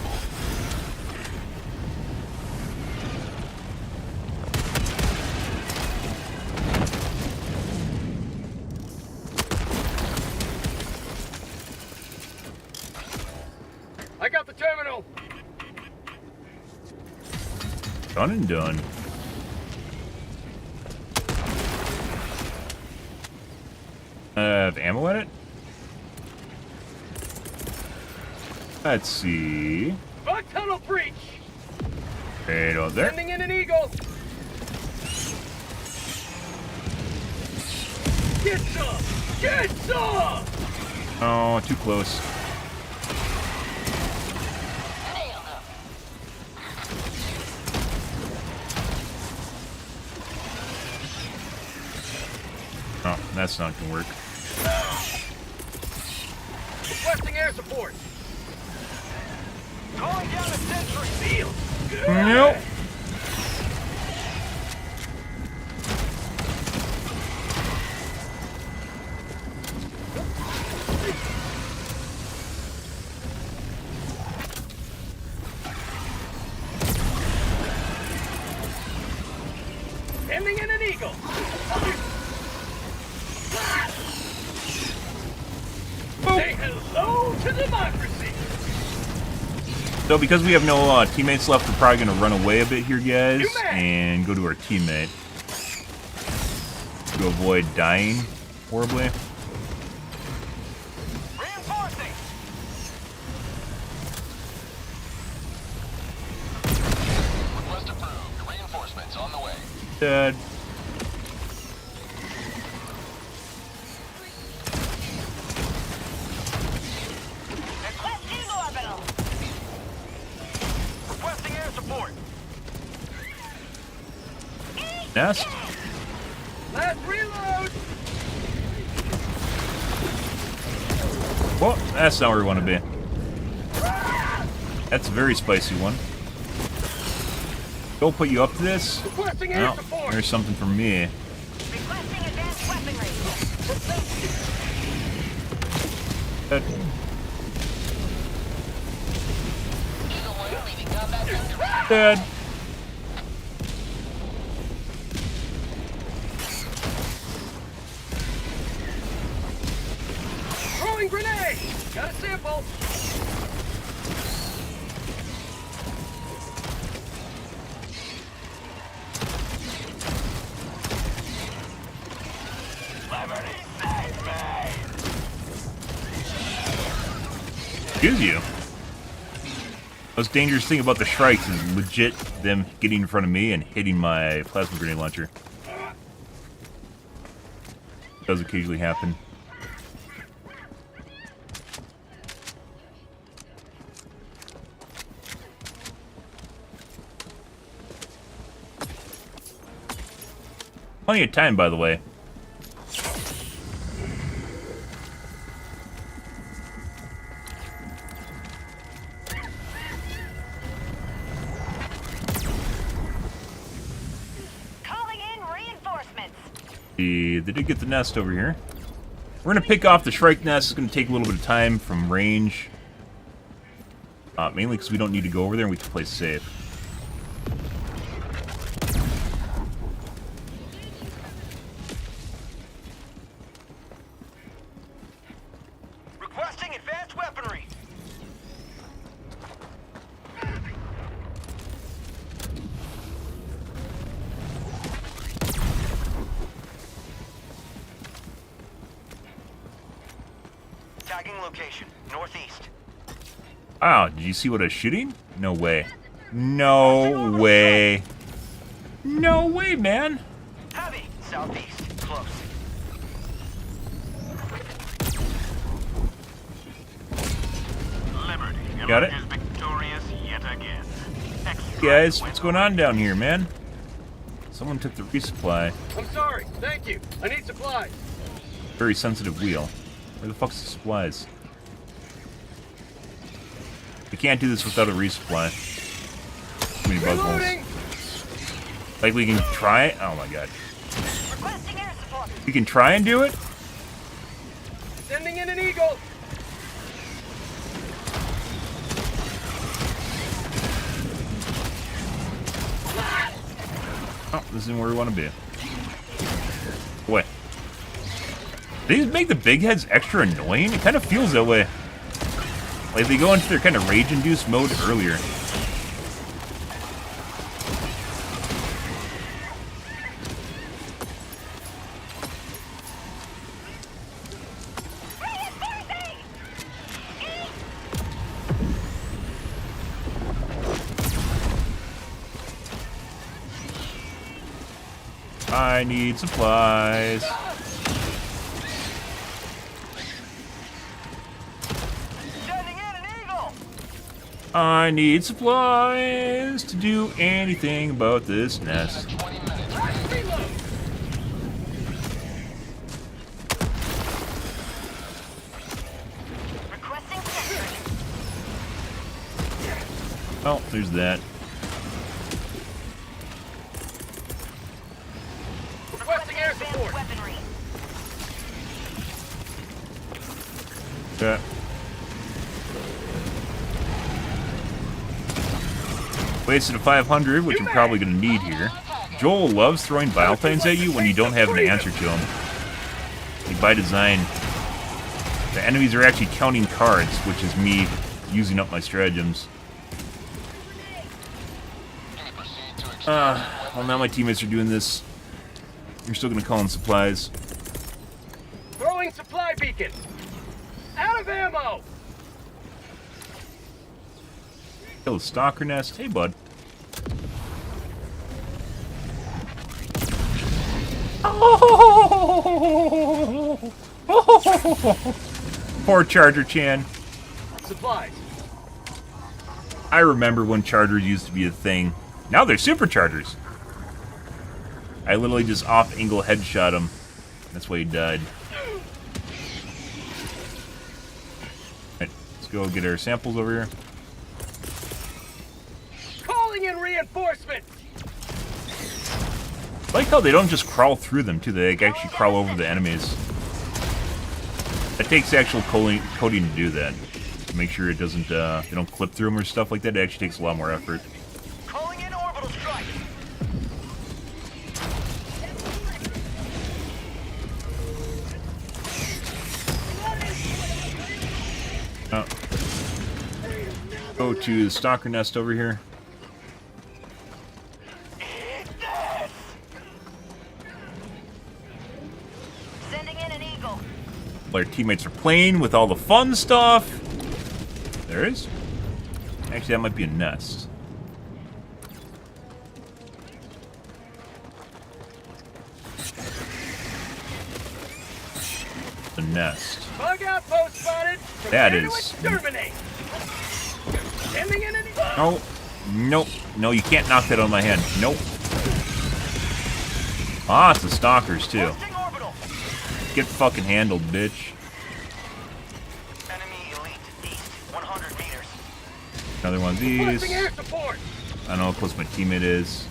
I got the terminal. Done and done. Have ammo in it? Let's see. Bug tunnel breach. Right over there. Sending in an eagle. Get some. Get some. Oh, too close. Oh, that's not gonna work. Requesting air support. Calling down a sentry. Feels good. Nope. Sending in an eagle. Say hello to democracy. So because we have no teammates left, we're probably gonna run away a bit here, guys, and go to our teammate to avoid dying horribly. Reinforcing. Request approved. Reinforcements on the way. Dead. Requesting orbital. Requesting air support. Nest. Last reload. Well, that's not where we want to be. That's a very spicy one. Go put you up to this. Requesting air No, support. there's something for me. Requesting advanced weaponry. Dead. Eagle 1 leading combat sector. Dead. Throwing grenade. Got a sample. Excuse you. Most dangerous thing about the Shrikes is legit them getting in front of me and hitting my plasma grenade launcher. Does occasionally happen. Plenty of time, by the way. They did get the nest over here. We're gonna pick off the Shrike nest. It's gonna take a little bit of time from range. Mainly because we don't need to go over there and we can play safe. Requesting advanced weaponry. Tagging location, northeast. Wow, did you see what I was shooting? No way. No way. No way, man. Heavy, southeast, close. Liberty Got it? emerges victorious yet again. Guys, what's going on down here, man? Someone took the resupply. I'm sorry. Thank you. I need supplies. Very sensitive wheel. Where the fuck's the supplies? We can't do this without a resupply. Too many bug holes. Reloading. Like we can try it? Oh my god. Requesting air support. We can try and do it? Sending in an eagle. Oh, this isn't where we want to be. Wait. They make the big heads extra annoying? It kind of feels that way. Like they go into their kind of rage-induced mode earlier. I need supplies. Sending in an eagle. I need supplies to do anything about this nest. 20 minutes. Reload. Requesting sentry. Oh, there's that. Requesting air Advanced support. weaponry. Okay. Wasted a 500, which I'm probably going to need here. Joel loves throwing biotines at you when you don't have an answer to them. Like by design, the enemies are actually counting cards, which is me using up my stratagems. Well, now my teammates are doing this. You're still going to call in supplies. Throwing supply beacon. Out of ammo. Kill the stalker nest. Hey, bud. Poor Charger Chan. Supplies. I remember when chargers used to be a thing. Now they're superchargers. I literally just off-angle headshot him. That's why he died. Alright, let's go get our samples over here. Calling in reinforcements. I like how they don't just crawl through them, too. They actually crawl over the enemies. It takes actual coding to do that. To make sure it doesn't, they don't clip through them or stuff like that. It actually takes a lot more effort. Calling in orbital strike. Oh. Go to the stalker nest over here. Sending in an eagle. While our teammates are playing with all the fun stuff. There is. Actually, that might be a nest. The nest. Bug outpost spotted. That Prepare to is- exterminate. Sending in an eagle. No. Nope. No, you can't knock that on my head. Nope. Ah, it's the stalkers, too. Requesting orbital. Get fucking handled, bitch. Enemy elite east, 100 meters. Another one of these. Requesting air support. I don't know how close my teammate is.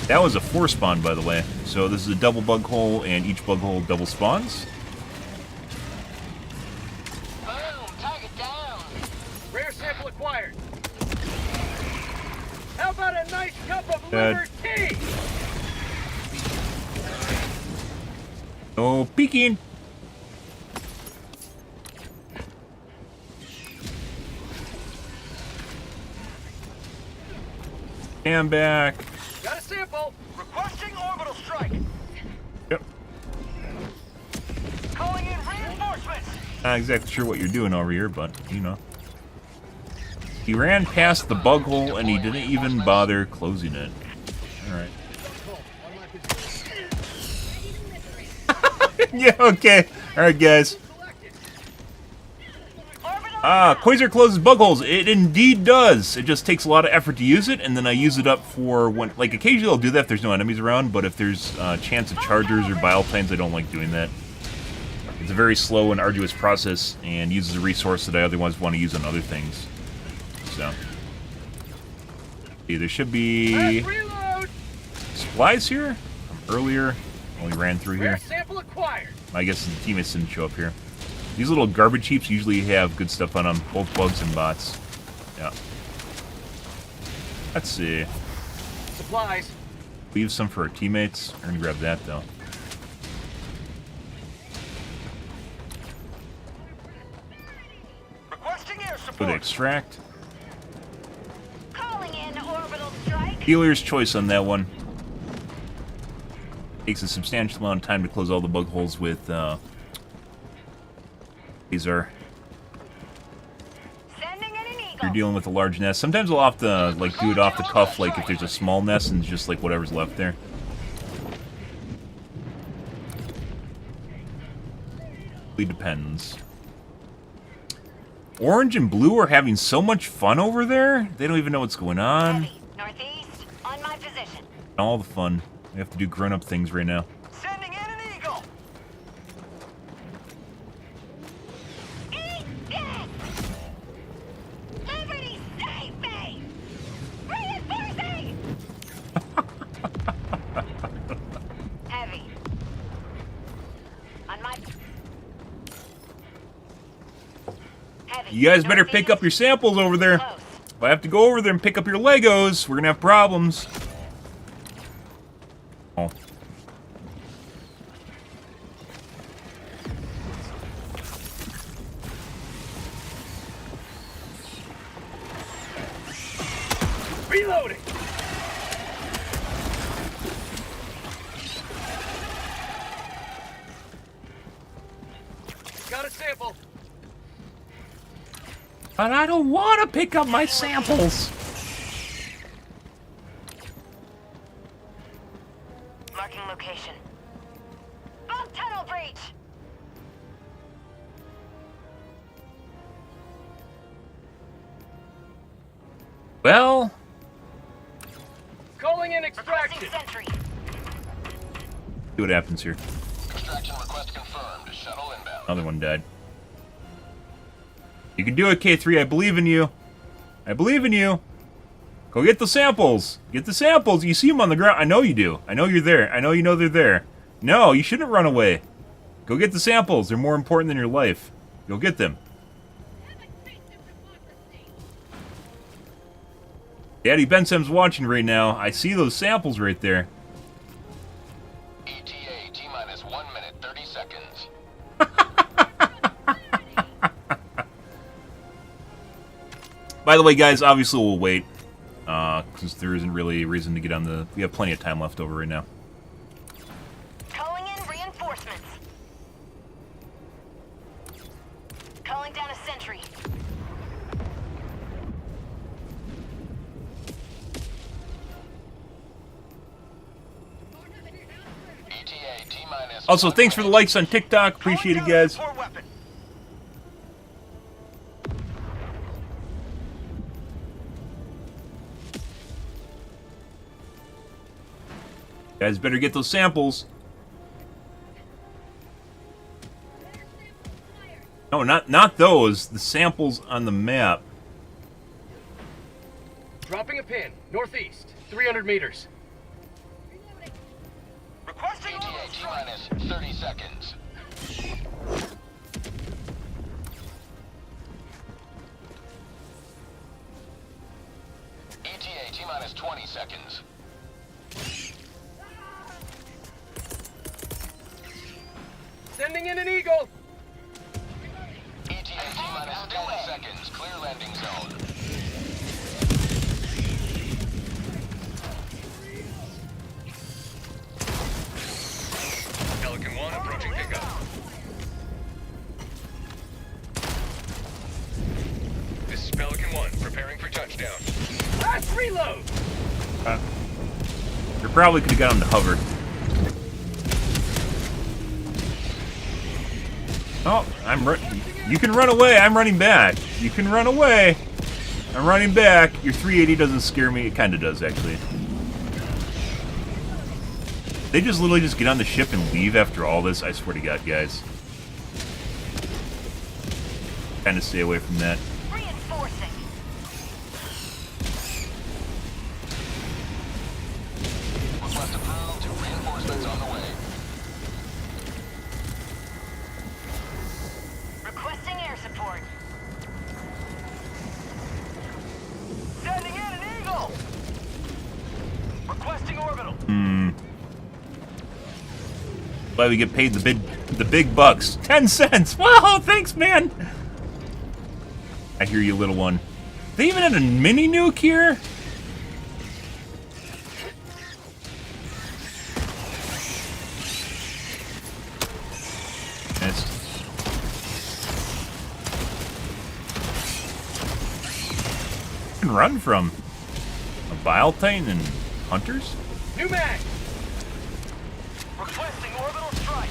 That was a 4 spawn, by the way. So this is a double bug hole, and each bug hole double spawns. Boom! Target down! Rare sample acquired. How about a nice cup of Good. liver tea? No peeking. Stand back. Got a sample. Requesting orbital strike. Yep. Calling in reinforcements. Not exactly sure what you're doing over here, but you know. He ran past the bug hole and he didn't even bother closing it. Alright. Yeah, okay. Alright, guys. Quasar closes bug holes. It indeed does. It just takes a lot of effort to use it, and then I use it up for when, like, occasionally I'll do that if there's no enemies around, but if there's a chance of chargers or bile planes, I don't like doing that. It's a very slow and arduous process, and uses a resource that I otherwise want to use on other things. So. Okay, there should be Reload. supplies here from earlier when we ran through Rare here. sample acquired. I guess the teammates didn't show up here. These little garbage heaps usually have good stuff on them, both bugs and bots. Yeah. Let's see. Supplies. Leave some for our teammates. We're gonna grab that though. Requesting air Go to support. extract. Calling in orbital strike. Dealer's choice on that one. Takes a substantial amount of time to close all the bug holes with these are. Sending in an eagle. You're dealing with a large nest. Sometimes I'll have to like do it off the cuff, like if there's a small nest and just like whatever's left there. Really depends. Orange and blue are having so much fun over there. They don't even know what's going on. Heavy. Northeast. On my position. All the fun. We have to do grown-up things right now. Sending in an eagle. Eat this! Liberty save me! Reinforcing! Heavy. On my... Heavy. You guys better pick up your samples over there. Close. If I have to go over there and pick up your Legos, we're gonna have problems. Oh. Reloading. Got a sample. But I don't want to pick up my samples. Marking location. Bug tunnel breach! Well, Calling in Requesting extraction. sentry. see what happens here. Extraction request confirmed. Shuttle inbound. Another one died. You can do it, K3. I believe in you. I believe in you. Go get the samples. Get the samples. You see them on the ground. I know you do. I know you're there. I know you know they're there. No, you shouldn't run away. Go get the samples. They're more important than your life. Go get them. Daddy Bensem's watching right now. I see those samples right there. ETA T-minus 1 minute 30 seconds. By the way, guys, obviously we'll wait. Because there isn't really a reason to get on the... We have plenty of time left over right now. Calling in reinforcements. Calling down a sentry. ETA T-minus... Also, thanks for the likes on TikTok. Appreciate it, guys. Calling down a support weapon. Guys better get those samples. No, not those. The samples on the map. Dropping a pin. Northeast. 300 meters. 30 seconds. ETA T-minus 20 seconds. Sending in an eagle. ETA T-minus 10 seconds. Clear landing zone. Pelican 1 approaching pickup. This is Pelican 1 preparing for touchdown. Last reload. You probably could have got him to hover. Oh, you can run away. I'm running back. You can run away. I'm running back. Your 380 doesn't scare me. It kind of does, actually. They just literally just get on the ship and leave after all this. I swear to God, guys. Kind of stay away from that. Reinforcing. Request approved. Reinforcements on the way. Requesting air support. Sending in an eagle. Requesting orbital. Glad we get paid the big bucks. 10 cents. Wow, thanks, man. I hear you, little one. They even had a mini nuke here? Missed. You can run from a Bile Titan and hunters? New mag. Requesting orbital strike.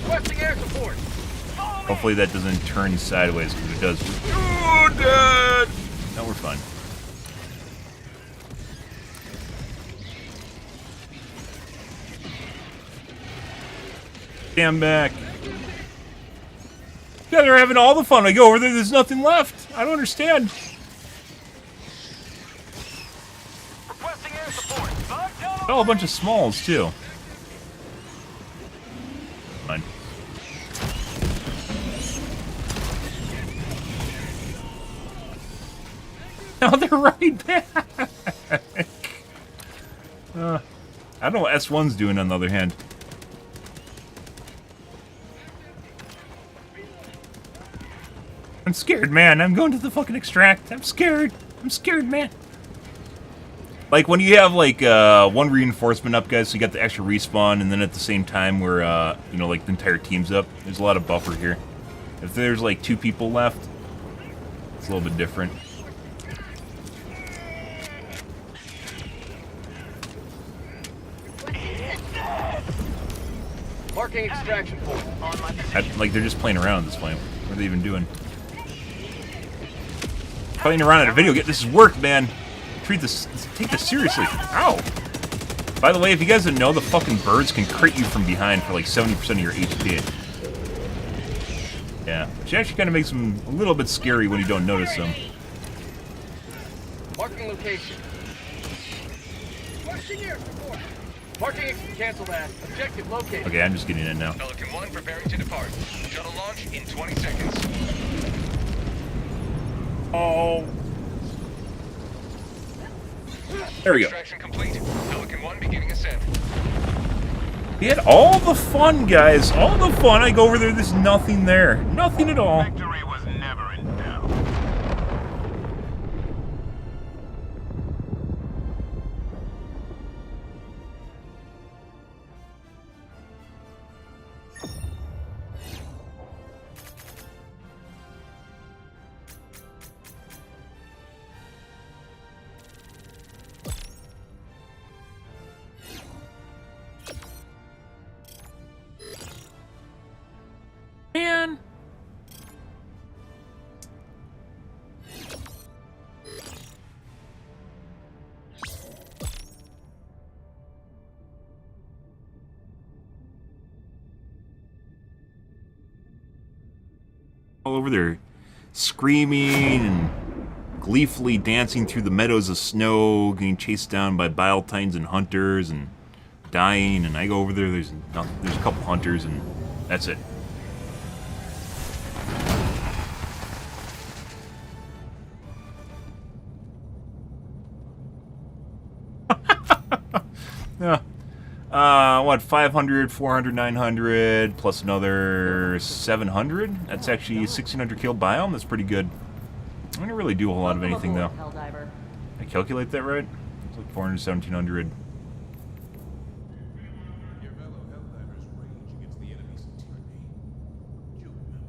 Requesting air support. Follow me. Hopefully that doesn't turn sideways, because it does. Oh, Dad! No, we're fine. Stand back. Yeah, they're having all the fun. I go over there, there's nothing left. I don't understand. Requesting air support. Oh, a bunch of smalls, too. Fine. Now they're right back. I don't know what S1's doing, on the other hand. I'm scared, man. I'm going to the fucking extract. I'm scared. I'm scared, man. Like, when you have, like, one reinforcement up, guys, so you got the extra respawn, and then at the same time where, you know, like, the entire team's up, there's a lot of buffer here. If there's, like, 2 people left, it's a little bit different. Marking extraction point. On my Like, they're just playing around at this point. What are they even doing? Playing around at a video game. This is work, man. Take this seriously. Ow! By the way, if you guys didn't know, the fucking birds can crit you from behind for like 70% of your HP. Yeah, which actually kind of makes them a little bit scary when you don't notice them. Marking location. Requesting air support. Marking cancel that. Objective located. Okay, I'm just getting in now. Pelican 1 preparing to depart. Shuttle launch in 20 seconds. Oh. There we go. Extraction complete. Pelican 1 beginning ascent. We had all the fun, guys. All the fun. I go over there, there's nothing there. Nothing at all. Victory was never in doubt. Man. All over there, screaming and gleefully dancing through the meadows of snow, getting chased down by Bile Titans and hunters, and dying, and I go over there. There's nothing, there's a couple hunters, and that's it. Yeah. What, 500, 400, 900, plus another 700? That's actually 1,600 kill biome. That's pretty good. I don't really do a whole lot of anything, though. I calculate that right? It's like 400, 1,700. Your fellow Helldivers rage against the enemy's tyranny. Kill them.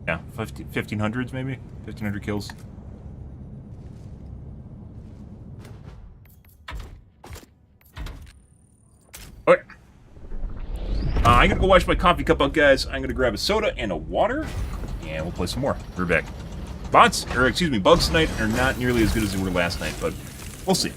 Yeah, 1,500s maybe? 1,500 kills. Okay. I'm gonna go wash my coffee cup out, guys. I'm gonna grab a soda and a water, and we'll play some more. We're back. Bugs tonight are not nearly as good as they were last night, but we'll see.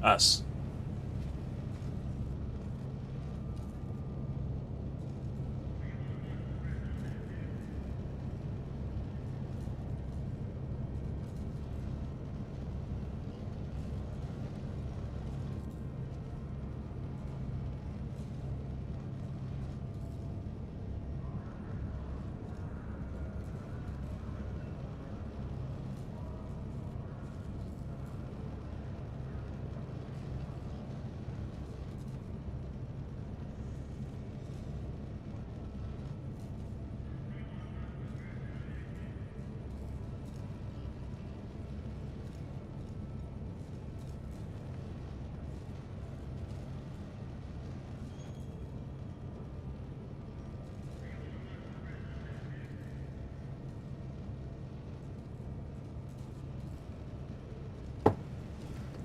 Us.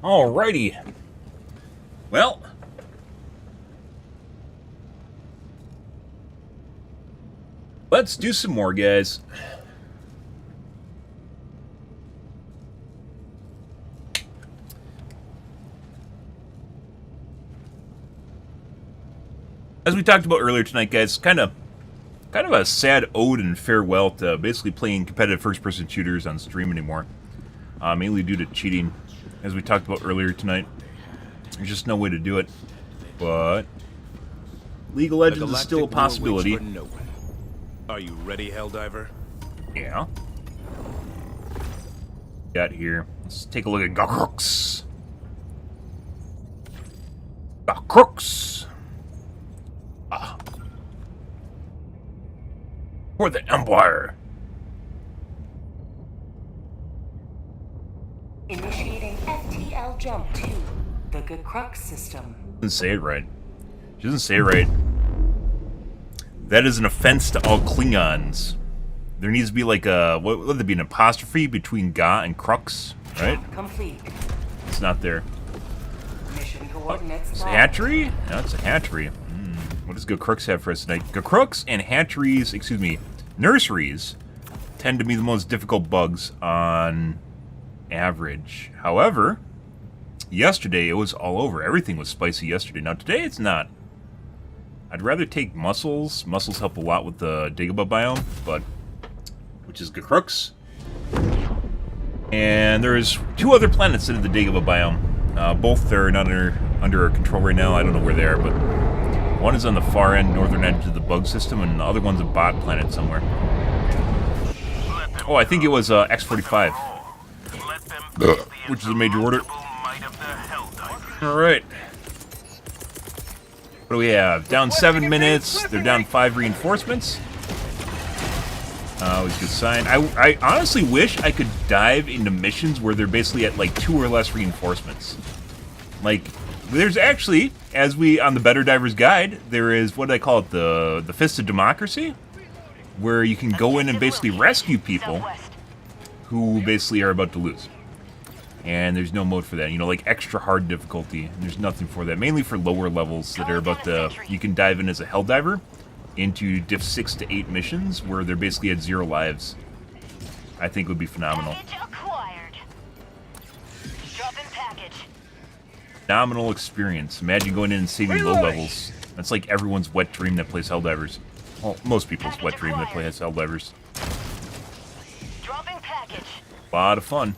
Alrighty. Well, let's do some more, guys. As we talked about earlier tonight, guys, kind of a sad ode and farewell to basically playing competitive first-person shooters on stream anymore, mainly due to cheating. As we talked about earlier tonight, there's just no way to do it. But League of Legends is still a possibility. Are you ready, Helldiver? Yeah. Got here. Let's take a look at Crooks. Crooks. For the Empire. Initiating FTL jump to the Crux system. Doesn't say it right. She doesn't say it right. That is an offense to all Klingons. There needs to be like a, what would there be, an apostrophe between Ga and Crux, right? Complete. It's not there. Mission coordinates It's a locked. hatchery? No, it's a hatchery. What does Crooks have for us tonight? Crooks and hatcheries, excuse me, nurseries tend to be the most difficult bugs on average. However, yesterday it was all over. Everything was spicy yesterday. Now today it's not. I'd rather take mussels. Mussels help a lot with the Dagobah biome, which is Crooks. And there's 2 other planets in the Dagobah biome. Both are not under our control right now. I don't know where they are, but one is on the far end, northern edge of the bug system, and the other one's a bot planet somewhere. Oh, I think it was X-45, which is a major order. Alright. What do we have? Down 7 minutes. They're down 5 reinforcements. Always a good sign. I honestly wish I could dive into missions where they're basically at like 2 or less reinforcements. Like, there's actually, as we on the Better Divers Guide, there is, what do they call it, the Fist of Democracy, where you can go in and basically rescue people who basically are about to lose. And there's no mode for that, you know, like extra hard difficulty. There's nothing for that. Mainly for lower levels that are about to, you can dive in as a hell diver into diff 6 to 8 missions where they're basically at 0 lives. I think would be phenomenal. Phenomenal experience. Imagine going in and saving low levels. That's like everyone's wet dream that plays Helldivers. Well, most people's wet dream that plays Helldivers. A lot of fun.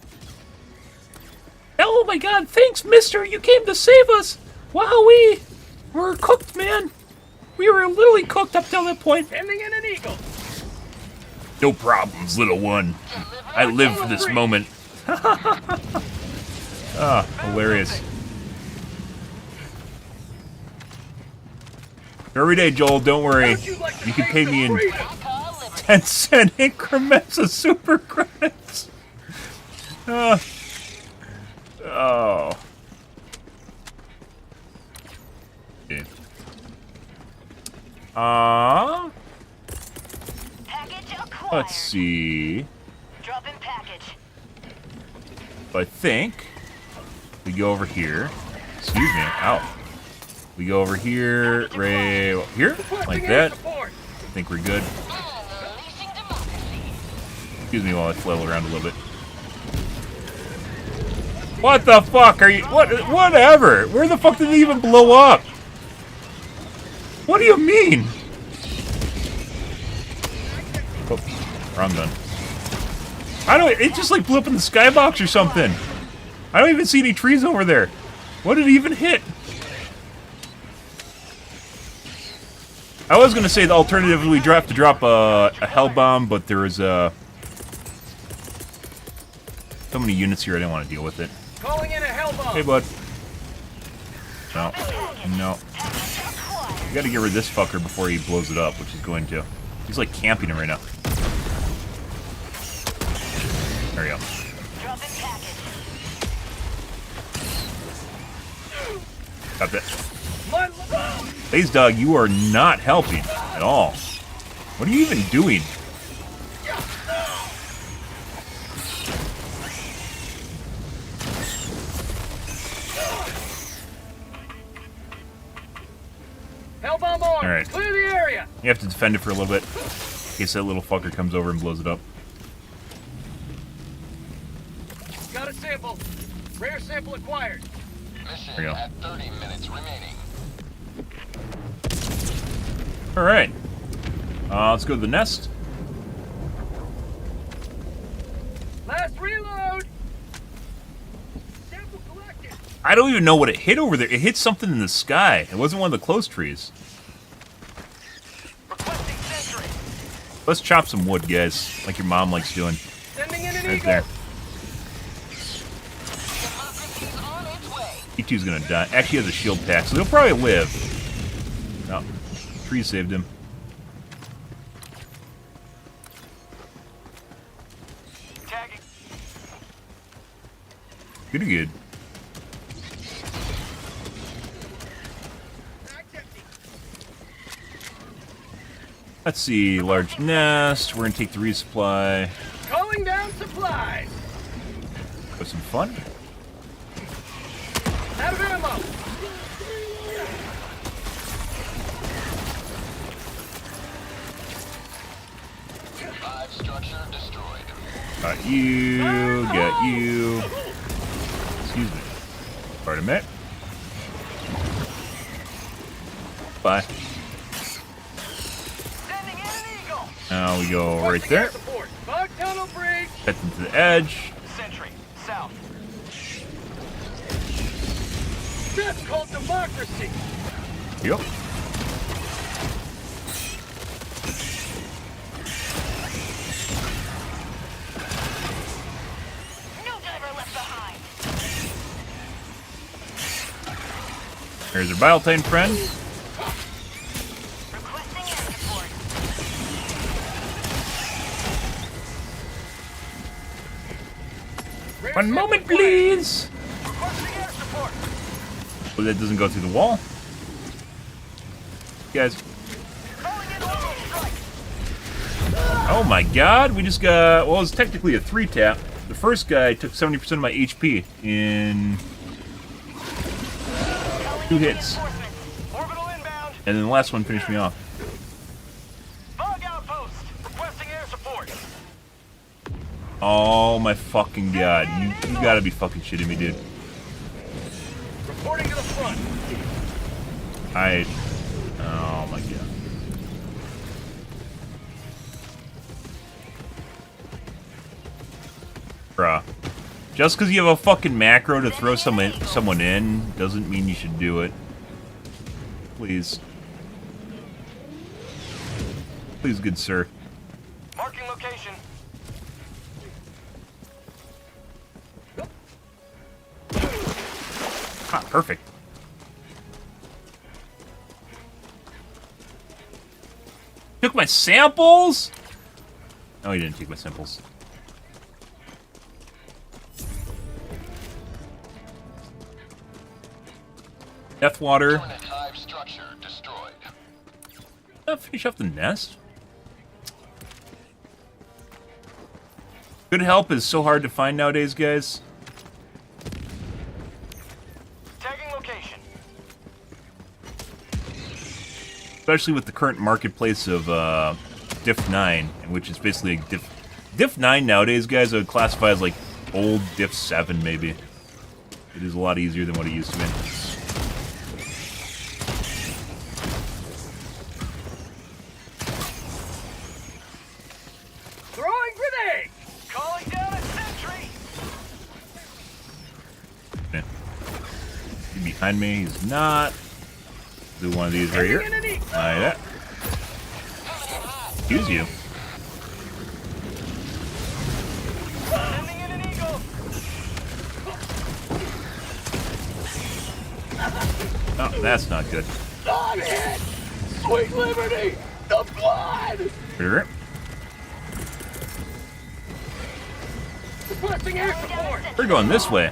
Oh my god, thanks, mister! You came to save us! Wow, we were cooked, man! We were literally cooked up till that point. Sending in an eagle. No problems, little one. I live for this moment. Ah, hilarious. Every day, Joel, don't worry. You can pay me in 10-cent increments of super credits. Oh. Okay. Let's see. Drop in package. I think we go over here. Excuse me. Ow. We go over here, right here, like that. I think we're good. Excuse me while I flail around a little bit. What the fuck are you? Whatever. Where the fuck did it even blow up? What do you mean? Oh, wrong gun. I don't. It just like blew up in the skybox or something. I don't even see any trees over there. What did it even hit? I was gonna say the alternative we have to drop a hell bomb, but there is so many units here. I didn't want to deal with it. Calling in a hell bomb. Hey, bud. No, no. You gotta get rid of this fucker before he blows it up, which he's going to. He's like camping it right now. There we go. Got that. Blaze Dog, you are not helping at all. What are you even doing? Hellbomb on. All right. Clear the area. You have to defend it for a little bit in case that little fucker comes over and blows it up. Got a sample. Rare sample acquired. Mission at 30 minutes remaining. Alright. Let's go to the nest. Last reload. Sample collected. I don't even know what it hit over there. It hit something in the sky. It wasn't one of the close trees. Requesting sentry. Let's chop some wood, guys, like your mom likes doing. Sending in an Right eagle. there. E2's gonna die. Actually, he has a shield pack, so he'll probably live. No. Tree saved him. Tagging. Pretty good. Let's see. Large nest. We're gonna take the resupply. Calling down supplies. Have some fun. ammo! 5 structure destroyed. Got you. Got you. Excuse me. Pardon me. Bye. Sending in an eagle! Now we go right there. Support. Bug tunnel breach! Head to the edge. Sentry, south. That's called democracy! Yep. No diver left behind. There's our Biotine friend. Requesting air support. One moment, please. Requesting air support! Oh, that doesn't go through the wall. Guys. Calling in auto strike! Oh my god, we just got, well, it's technically a 3-tap. The first guy took 70% of my HP in 2 hits. Orbital inbound! And then the last one finished me off. Bug outpost! Requesting air support! Oh my fucking god. You gotta be fucking shitting me, dude. Reporting to the front! Oh my god. Bruh. Just because you have a fucking macro to throw someone in doesn't mean you should do it. Please. Please, good sir. Marking location. Ah, perfect. Took my samples? No, he didn't take my samples. Death water. Hornet hive structure destroyed. Finish off the nest. Good help is so hard to find nowadays, guys. Tagging location. Especially with the current marketplace of Diff 9, which is basically like Diff 9 nowadays, guys, I would classify as like old Diff 7, maybe. It is a lot easier than what it used to be. Throwing grenade! Calling down a sentry! Okay. He's behind me, he's not. Do one of these right here. Like that. Excuse you. Sending in an eagle! Oh, that's not good. I'm hit! Sweet liberty! The blood! Here. Requesting air support! We're going this way.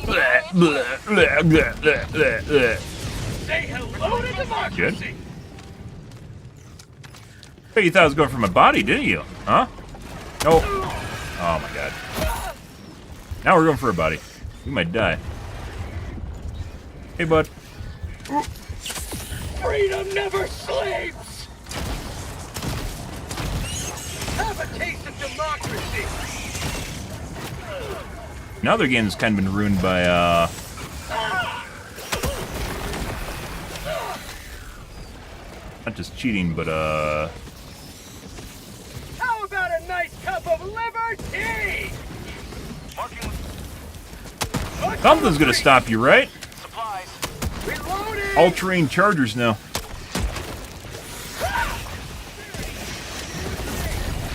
Blah, blah, blah, blah, blah, blah, blah. Say hello to democracy! Hey, you thought I was going for my body, didn't you? Huh? Nope. Oh my god. Now we're going for a body. We might die. Hey, bud. Freedom never sleeps! Have a taste of democracy! Now their game's kind of been ruined by, not just cheating, but, How about a nice cup of liberty? something's gonna stop you, right? Supplies. Reloading! All-terrain chargers now.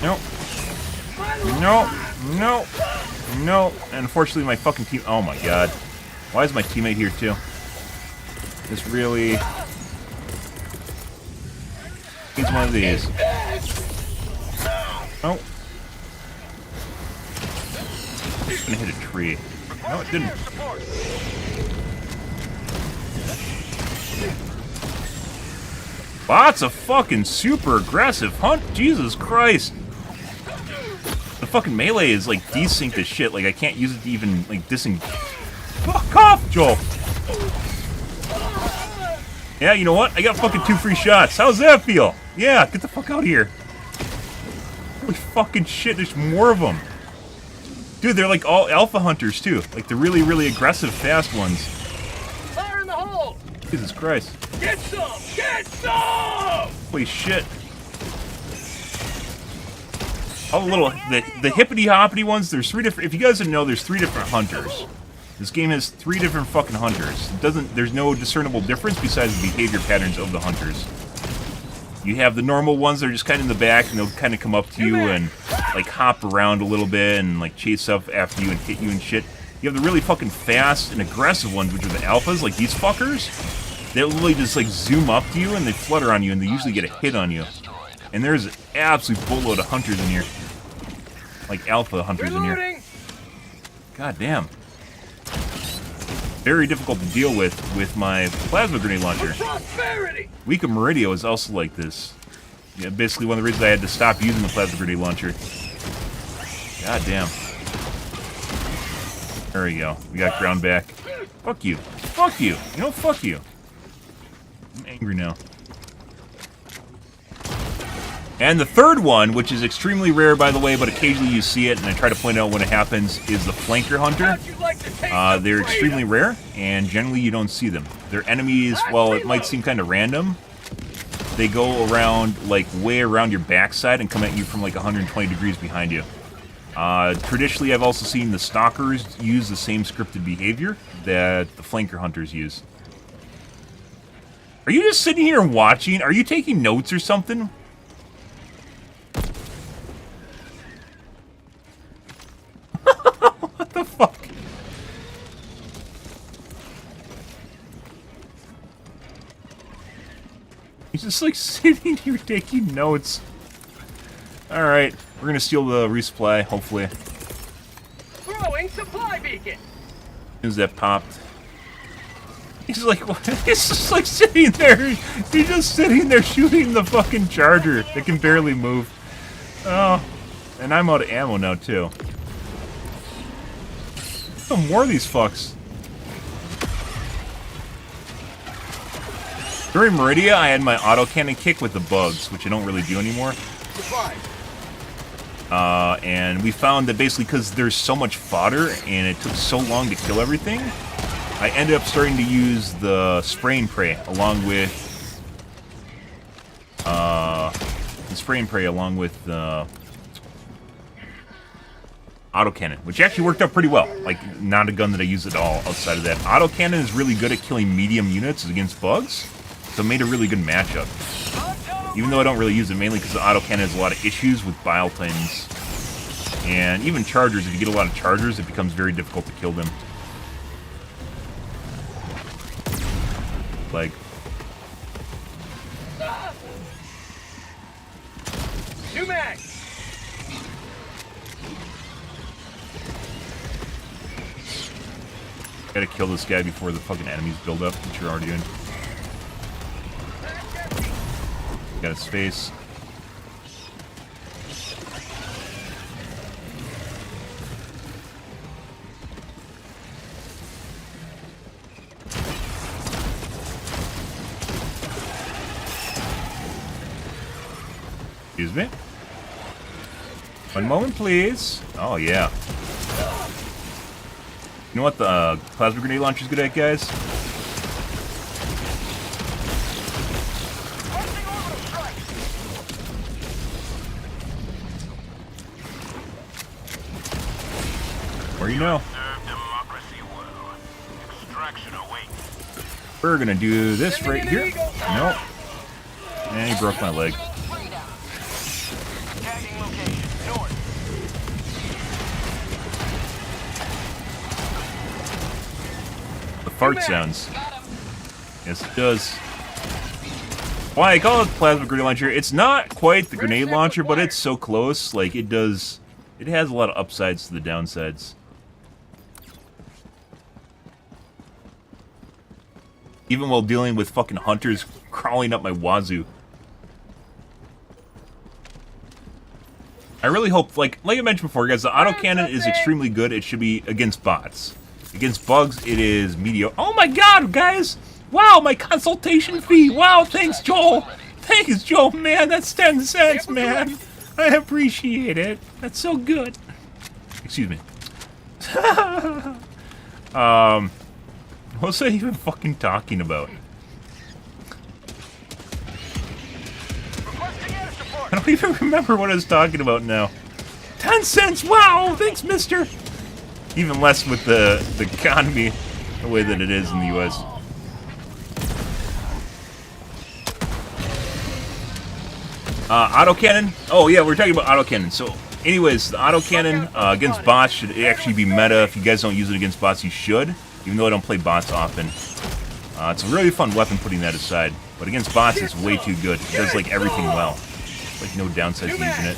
Nope. Nope. Nope. Nope. And unfortunately, my fucking team. Oh my god. Why is my teammate here too? This really. He's one of these. Oh. It's gonna hit a tree. No, it didn't. Wow, that's a fucking super aggressive hunt. Jesus Christ. The fucking melee is like desynced as shit. Like I can't use it to even like disengage. Fuck off, Joel. Yeah, you know what? I got fucking 2 free shots. How's that feel? Yeah, get the fuck out of here. Holy fucking shit, there's more of them. Dude, they're like all alpha hunters, too. Like the really, really aggressive, fast ones. Fire in the hole! Jesus Christ. Get some! Get some! Holy shit. All the little, the hippity-hoppity ones, there's 3 different, if you guys didn't know, there's 3 different hunters. This game has 3 different fucking hunters. There's no discernible difference besides the behavior patterns of the hunters. You have the normal ones that are just kind of in the back, and they'll kind of come up to you and, like, hop around a little bit and, like, chase up after you and hit you and shit. You have the really fucking fast and aggressive ones, which are the alphas, like these fuckers. They'll literally just, like, zoom up to you, and they flutter on you, and they usually get a hit on you. And there's an absolute boatload of hunters in here. Like, alpha hunters in here. God damn. Very difficult to deal with my plasma grenade launcher. Week of Meridio is also like this. Yeah, basically one of the reasons I had to stop using the plasma grenade launcher. God damn. There we go. We got ground back. Fuck you. Fuck you. You know, fuck you. I'm angry now. And the third one, which is extremely rare, by the way, but occasionally you see it, and I try to point out when it happens, is the flanker hunter. They're extremely rare, and generally you don't see them. Their enemies, well, it might seem kind of random. They go around, like, way around your backside and come at you from, like, 120 degrees behind you. Traditionally, I've also seen the stalkers use the same scripted behavior that the flanker hunters use. Are you just sitting here and watching? Are you taking notes or something? What the fuck? He's just like sitting here taking notes. Alright, we're gonna steal the resupply, hopefully. Throwing supply beacon! As soon as that popped. He's like, what? He's just like sitting there. He's just sitting there shooting the fucking charger that can barely move. Oh, and I'm out of ammo now, too. Some more of these fucks. During Meridia, I had my autocannon kick with the bugs, which I don't really do anymore. And we found that basically because there's so much fodder and it took so long to kill everything, I ended up starting to use the spray and pray along with the autocannon, which actually worked out pretty well. Like, not a gun that I use at all outside of that. Autocannon is really good at killing medium units against bugs, so it made a really good matchup. Even though I don't really use it, mainly because the autocannon has a lot of issues with bile tins. And even chargers, if you get a lot of chargers, it becomes very difficult to kill them. Like... Two mags! Gotta kill this guy before the fucking enemies build up, which you're already doing. Got his face. Excuse me? One moment, please. Oh, yeah. You know what the plasma grenade launcher's good at, guys? Where you know? We're gonna do this right here. Nope. And he broke my leg. The fart sounds. Yes, it does. Why I call it plasma grenade launcher? It's not quite the grenade launcher, but it's so close. Like, it does. It has a lot of upsides to the downsides. Even while dealing with fucking hunters crawling up my wazoo. I really hope, like I mentioned before, guys, the autocannon is extremely good. It should be against bots. Against bugs, it is mediocre. Oh my god, guys! Wow, my consultation fee. Wow, thanks, Joel. Thanks, Joel, man. That's 10 cents, man. I appreciate it. That's so good. Excuse me. What was I even fucking talking about? I don't even remember what I was talking about now. 10 cents! Wow! Thanks, mister! Even less with the economy the way that it is in the U.S. Autocannon? Oh, yeah, we're talking about autocannon. So, anyways, the autocannon against bots should actually be meta. If you guys don't use it against bots, you should. Even though I don't play bots often. It's a really fun weapon putting that aside. But against bots, it's way too good. It does, like, everything well. Like, no downside to using it.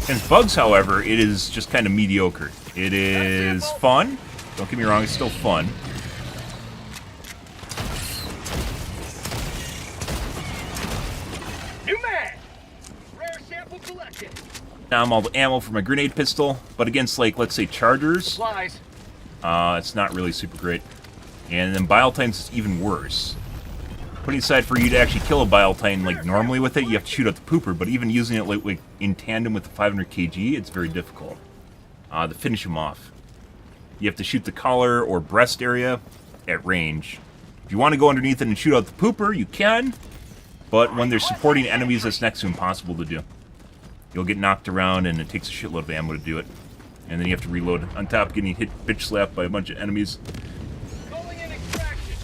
Against bugs, however, it is just kind of mediocre. It is fun. Don't get me wrong, it's still fun. New mag! Rare sample collected. Now I'm all the ammo for my grenade pistol, but against, like, let's say chargers, Supplies. it's not really super great. And then Bile Titans is even worse. Putting aside for you to actually kill a Bile Titan, like, normally with it, you have to shoot out the pooper, but even using it, like in tandem with the 500 kg, it's very difficult to finish him off. You have to shoot the collar or breast area at range. If you want to go underneath it and shoot out the pooper, you can, but when there's supporting enemies, that's next to impossible to do. You'll get knocked around, and it takes a shitload of ammo to do it. And then you have to reload, on top of getting hit, bitch slapped by a bunch of enemies. Calling in extraction.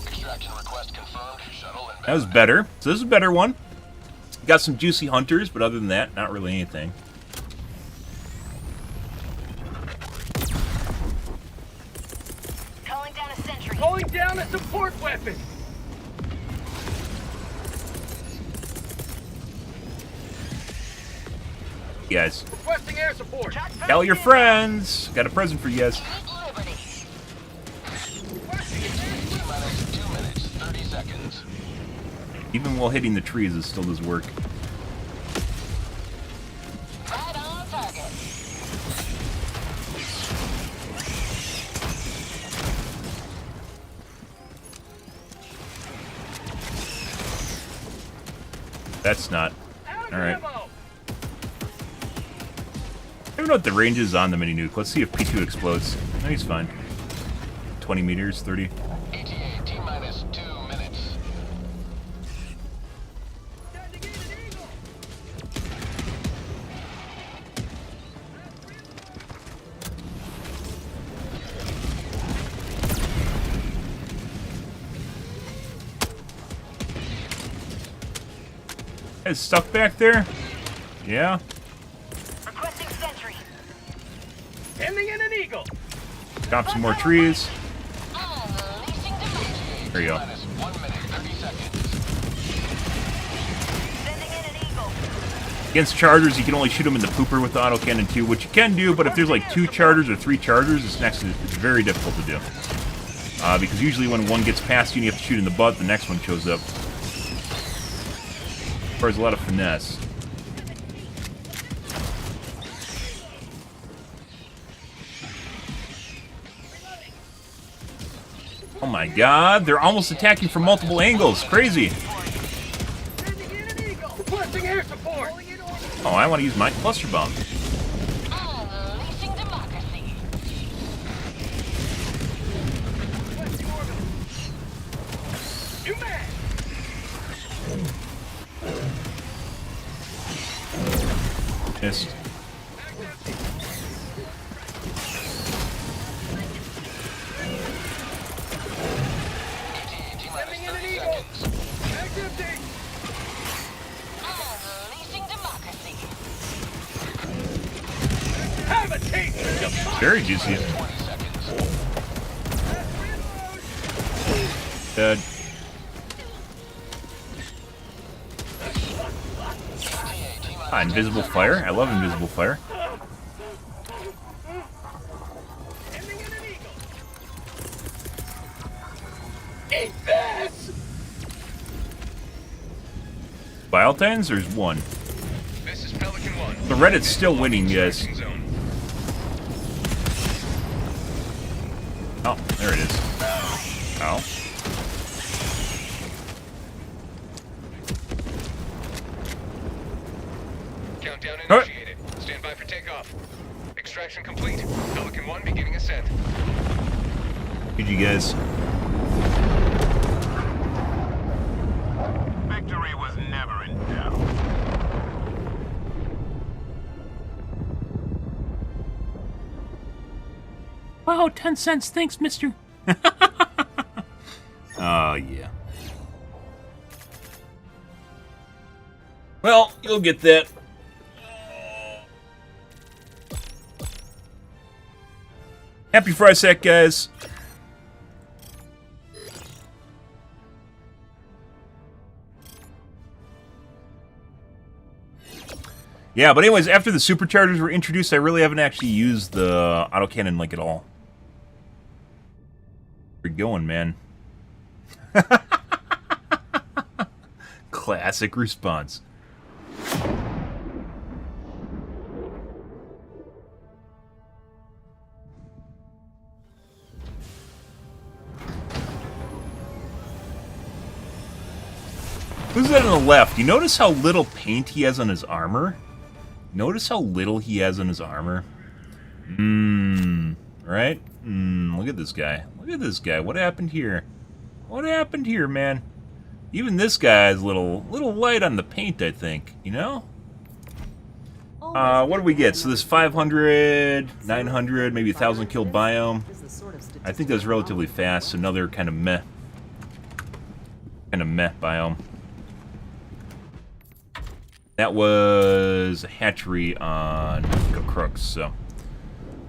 Extraction request confirmed. Shuttle inbound. That was better. So this is a better one. Got some juicy hunters, but other than that, not really anything. Calling down a sentry. Calling down a support weapon. You guys, Requesting air support. tell your friends. Got a present for you guys. T-minus 2 minutes, 30 seconds. Even while hitting the trees, it still does work. Right on target. That's not. Out of All right. ammo. I don't know what the range is on the mini nuke. Let's see if P2 explodes. No, he's fine. 20 meters, 30. ETA T-minus 2 minutes. Guys stuck back there? Yeah. Requesting sentry. Sending in an eagle. Chop some more trees. Unleashing demolition. There you go. Minus 1 minute, 30 seconds. Sending in an eagle. Against chargers, you can only shoot them in the pooper with the autocannon too, which you can do, but if there's like 2 chargers or 3 chargers, it's very difficult to do. Because usually when one gets past you and you have to shoot in the butt, the next one shows up. Requires a lot of finesse. Oh my god, they're almost attacking from multiple angles. Crazy. Sending in an eagle. Requesting air support. Oh, I want to use my cluster bomb. Unleashing democracy. New mag. Missed. ETA T-minus 30 seconds. Mag's empty. Unleashing democracy. Have a taste of democracy. Very juicy. 20 seconds. Dead. Ah, invisible fire. I love invisible fire. Sending in an eagle. Eat this. Bile Titans, there's one. This is Pelican The Reddit's still winning, guys. Extraction zone. Oh, there it is. Ow. Countdown All right. initiated. Stand by for takeoff. Extraction complete. Pelican 1 beginning ascent. GG, guys. Victory was never in doubt. Wow, 10 cents. Thanks, mister. Oh, yeah. Well, you'll get that. Happy Friday, guys. Yeah, but anyways, after the superchargers were introduced, I really haven't actually used the autocannon like at all. We're going, man. Classic response. Who's that on the left? You notice how little paint he has on his armor? Notice how little he has on his armor? Right? Look at this guy. Look at this guy. What happened here? What happened here, man? Even this guy is a little light on the paint, I think. You know? What do we get? So this 500, 900, maybe 1,000 kill biome. I think that's relatively fast. Another kind of meh biome. That was a hatchery on Crooks, so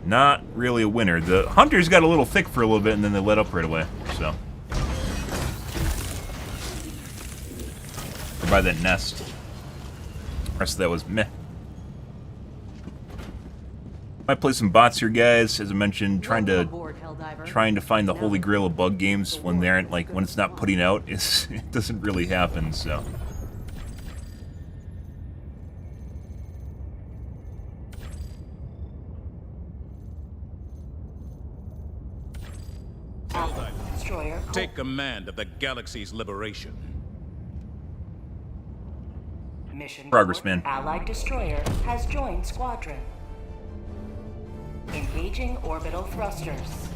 not really a winner. The hunters got a little thick for a little bit, and then they let up right away. So, or by that nest. The rest of that was meh. Might play some bots here, guys. As I mentioned, trying to find the holy grail of bug games when they aren't when it's not putting out. It doesn't really happen. So. Take command of the galaxy's liberation. Mission Progress, report. man. Allied destroyer has joined squadron. Engaging orbital thrusters.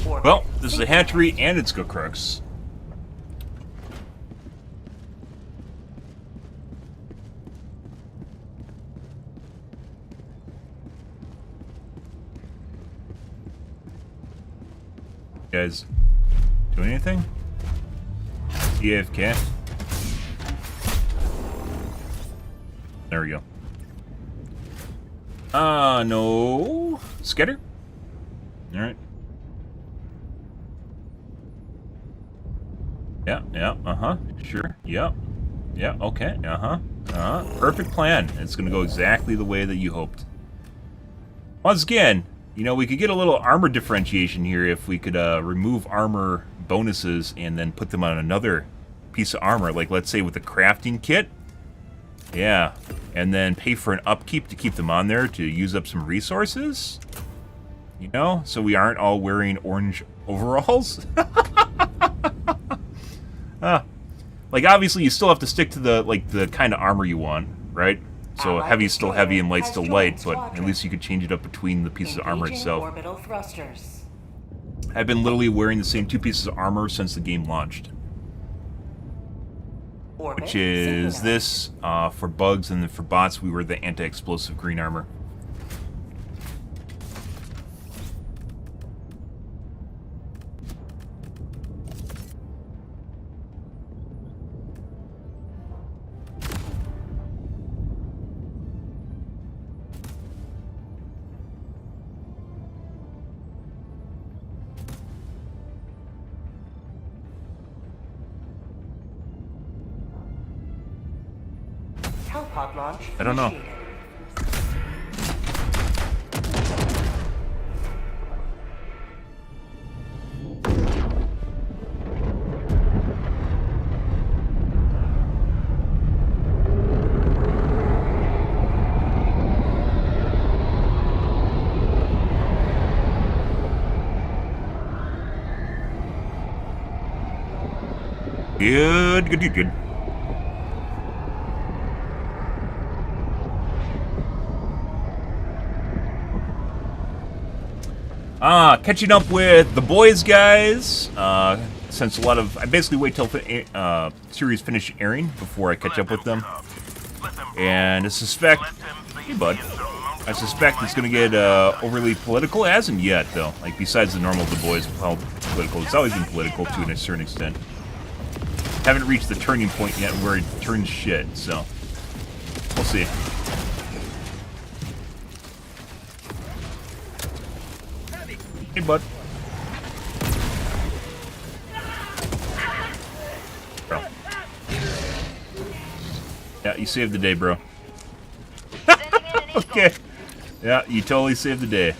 Well, this is a hatchery and it's Crooks. Guys, doing anything? EFK. There we go. No. Skitter? Alright. Yeah, sure, yeah, okay, perfect plan. It's gonna go exactly the way that you hoped. Once again, you know, we could get a little armor differentiation here if we could remove armor bonuses and then put them on another piece of armor. Like, let's say with the crafting kit. Yeah. And then pay for an upkeep to keep them on there to use up some resources. You know? So we aren't all wearing orange overalls. Like, obviously, you still have to stick to the kind of armor you want, right? So heavy is still heavy and light still light, but at least you could change it up between the pieces of armor itself. Orbital thrusters. I've been literally wearing the same two pieces of armor since the game launched. Which is this, for bugs, and then for bots, we were the anti-explosive green armor. Pod launch I don't know. initiated. Good, good, good, good. Catching up with the boys, guys. Since a lot of... I basically wait till series finish airing before I catch up with them. And I suspect... Hey, bud. I suspect it's going to get overly political. It hasn't yet, though. Like, besides the normal The Boys, how political. It's always been political to a certain extent. Haven't reached the turning point yet where it turns shit, so... We'll see. Hey, bud. Bro. Yeah, you saved the day, bro. Okay. Yeah, you totally saved the day.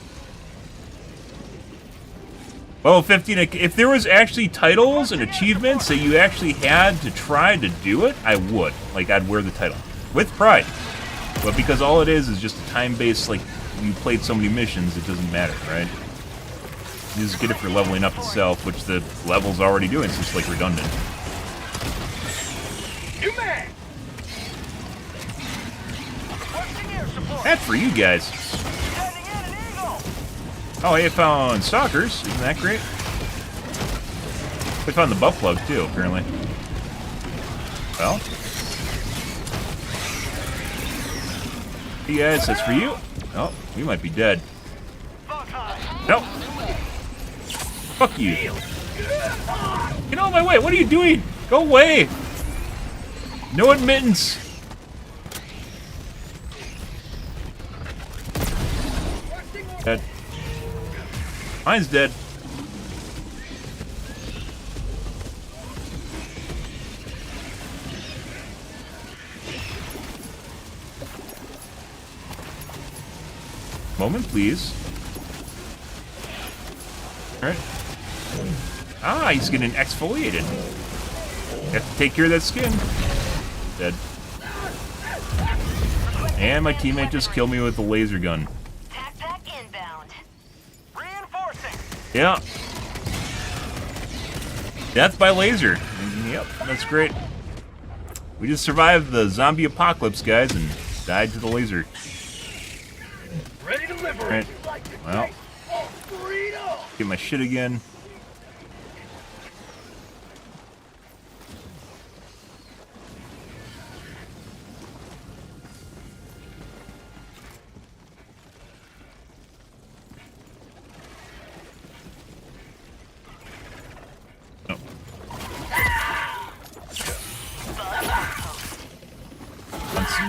Well, 15, if there was actually titles and achievements that you actually had to try to do it, I would. Like, I'd wear the title. With pride. But because all it is just a time-based, like, you played so many missions, it doesn't matter, right? You just get it for leveling up itself, which the level's already doing, so it's, like, redundant. That's for you guys. Oh, hey, I found stalkers. Isn't that great? We found the buff plug, too, apparently. Well. Hey, guys, that's for you. Oh, we might be dead. Nope. Fuck you. Get out of my way. What are you doing? Go away. No admittance. Dead. Mine's dead. Moment, please. Alright. Ah, he's getting exfoliated. Have to take care of that skin. Dead. And my teammate just killed me with a laser gun. Yeah. Death by laser. Yep, that's great. We just survived the zombie apocalypse, guys, and died to the laser. Ready to liberate. Right. Well. Get my shit again.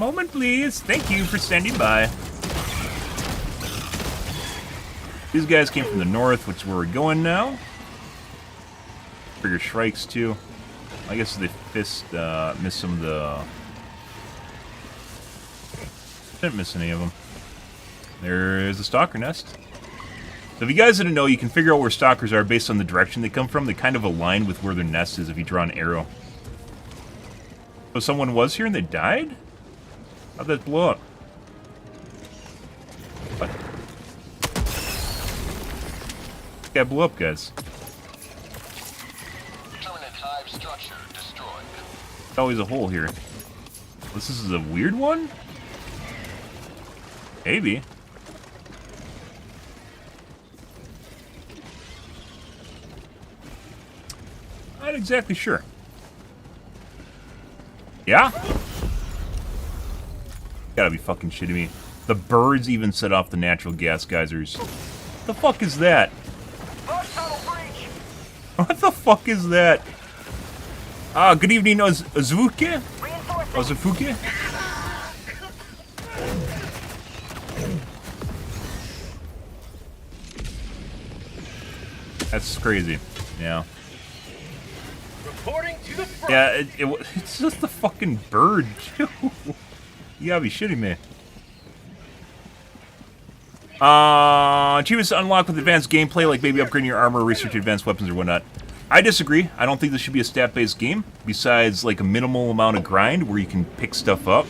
Moment, please. Thank you for standing by. These guys came from the north, which is where we're going now. Bigger shrikes, too. I guess they missed some of the... Didn't miss any of them. There's a stalker nest. So if you guys didn't know, you can figure out where stalkers are based on the direction they come from. They kind of align with where their nest is if you draw an arrow. So someone was here and they died? How'd that blow up? What? Yeah, it blew up, guys. Permanent hive structure destroyed. There's always a hole here. This is a weird one? Maybe. Not exactly sure. Yeah? Gotta be fucking shitting me. The birds even set off the natural gas geysers. The fuck is that? What the fuck is that? Good evening, Ozuke? Ozufuke? That's crazy. Yeah. Reporting to the front. Yeah, it's just a fucking bird, too. You gotta be shitting me. Achievements to unlock with advanced gameplay, like maybe upgrading your armor, research advanced weapons, or whatnot. I disagree. I don't think this should be a stat-based game, besides like a minimal amount of grind where you can pick stuff up.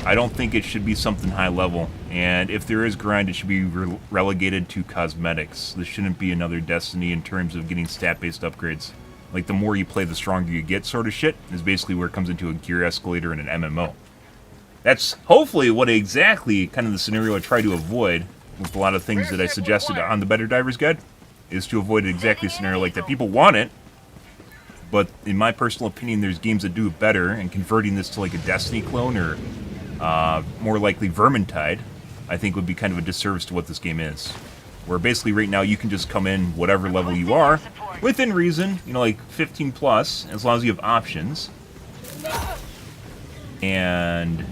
I don't think it should be something high level. And if there is grind, it should be relegated to cosmetics. This shouldn't be another Destiny in terms of getting stat-based upgrades. like the more you play, the stronger you get, sort of shit, is basically where it comes into a gear escalator in an MMO. That's hopefully what exactly kind of the scenario I try to avoid with a lot of things that I suggested on the Better Divers Guide, is to avoid exactly a scenario like that. People want it, but in my personal opinion, there's games that do it better, and converting this to like a Destiny clone or more likely Vermintide, I think would be kind of a disservice to what this game is. Where basically right now you can just come in whatever level you are, within reason, you know, like 15 plus, as long as you have options. And...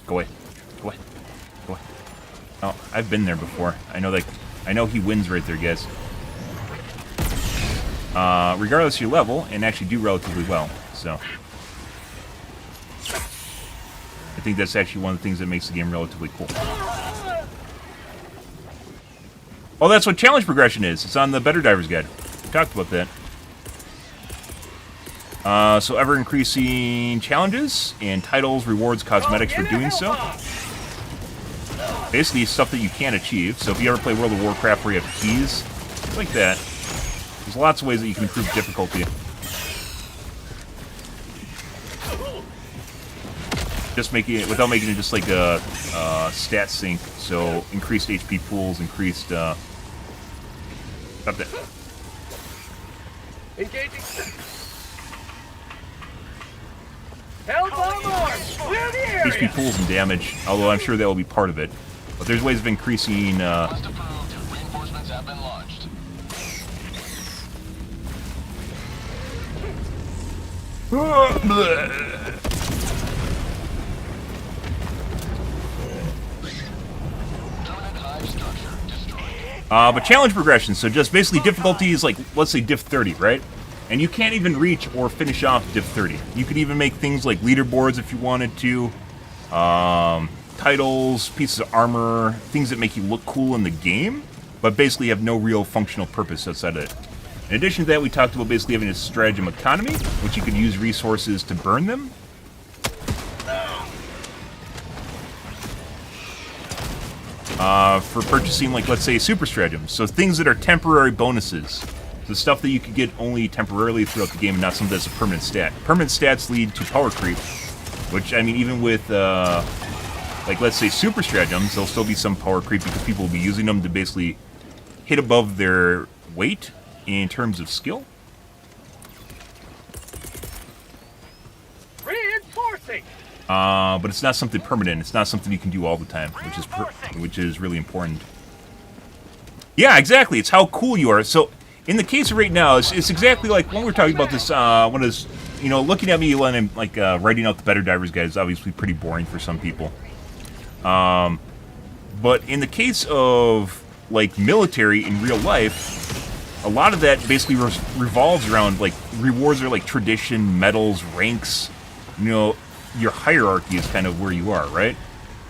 Go away. Go away. Go away. Oh, I've been there before. I know he wins right there, guys. Regardless of your level, and actually do relatively well, so... I think that's actually one of the things that makes the game relatively cool. Oh, that's what challenge progression is. It's on the Better Divers Guide. We talked about that. So ever-increasing challenges and titles, rewards, cosmetics for doing so. Basically, stuff that you can't achieve. So if you ever play World of Warcraft where you have keys, like that, there's lots of ways that you can improve difficulty. Just making it, without making it just like a stat sink. So increased HP pools, increased... Stop that. Engaging. Hell's on board! Clear the area! HP pools and damage, although I'm sure that will be part of it. But there's ways of increasing... Request approved. Reinforcements have been launched. Permanent hive structure destroyed. But challenge progression, so just basically difficulty is like, let's say diff 30, right? And you can't even reach or finish off diff 30. You could even make things like leaderboards if you wanted to, titles, pieces of armor, things that make you look cool in the game, but basically have no real functional purpose outside of it. In addition to that, we talked about basically having a stratagem economy, which you could use resources to burn them. For purchasing, like, let's say, super stratagems. So things that are temporary bonuses. The stuff that you could get only temporarily throughout the game and not something that's a permanent stat. Permanent stats lead to power creep, which, I mean, even with, like, let's say, super stratagems, there'll still be some power creep because people will be using them to basically hit above their weight in terms of skill. Reinforcing! But it's not something permanent. It's not something you can do all the time, which is really important. Yeah, exactly. It's how cool you are. So, in the case of right now, it's exactly like when we were talking about this. When is, you know, looking at me when I'm like writing out the Better Divers Guide is obviously pretty boring for some people. But in the case of like military in real life, a lot of that basically revolves around like rewards are like tradition, medals, ranks. You know, your hierarchy is kind of where you are, right?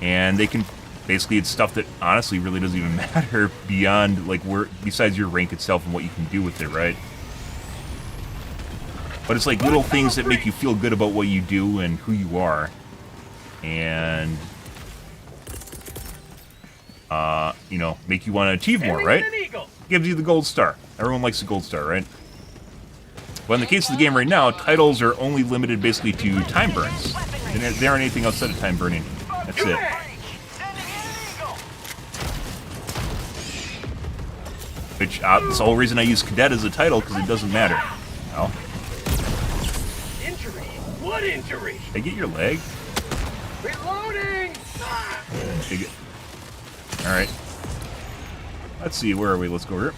And they can basically, it's stuff that honestly really doesn't even matter beyond like where, besides your rank itself and what you can do with it, right? But it's like little things that make you feel good about what you do and who you are, and you know, make you want to achieve more, right? Gives you the gold star. Everyone likes the gold star, right? But in the case of the game right now, titles are only limited basically to time burns. There aren't anything outside of time burning. That's it. Which, that's the whole reason I use Cadet as a title, because it doesn't matter. Well. Injury? What injury? Did I get your leg? Reloading! Alright. Let's see, where are we? Let's go here.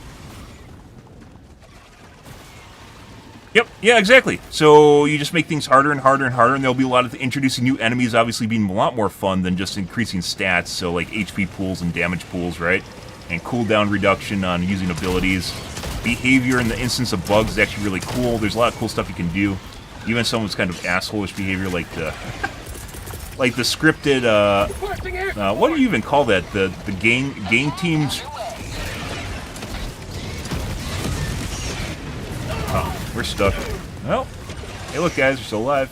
Yep, yeah, exactly. So you just make things harder and harder and harder, and there'll be a lot of introducing new enemies, obviously being a lot more fun than just increasing stats, so like HP pools and damage pools, right? And cooldown reduction on using abilities. Behavior in the instance of bugs is actually really cool. There's a lot of cool stuff you can do. Even someone's kind of asshole-ish behavior, like the like the scripted what do you even call that? The gang teams. Oh, we're stuck. Well, hey, look, guys, we're still alive.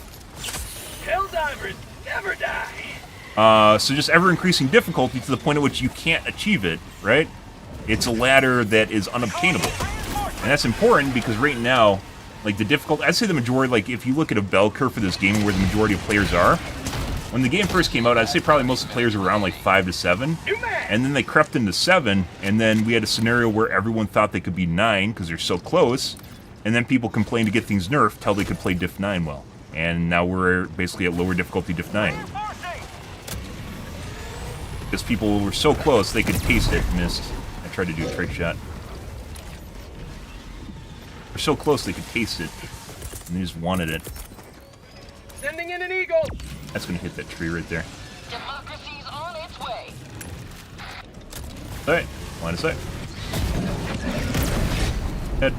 Helldivers never die. So just ever-increasing difficulty to the point at which you can't achieve it, right? It's a ladder that is unobtainable. And that's important because right now, like the difficult, I'd say the majority, like if you look at a bell curve for this game where the majority of players are, when the game first came out, I'd say probably most of the players were around like 5 to 7. And then they crept into 7, and then we had a scenario where everyone thought they could be 9 because they're so close, and then people complained to get things nerfed till they could play Diff 9 well. And now we're basically at lower difficulty Diff 9. Because people were so close, they could taste it. Missed. I tried to do a trick shot. They're so close, they could taste it. And they just wanted it. Sending in an eagle. That's going to hit that tree right there. Democracy's on its way. Alright, line of sight. Head.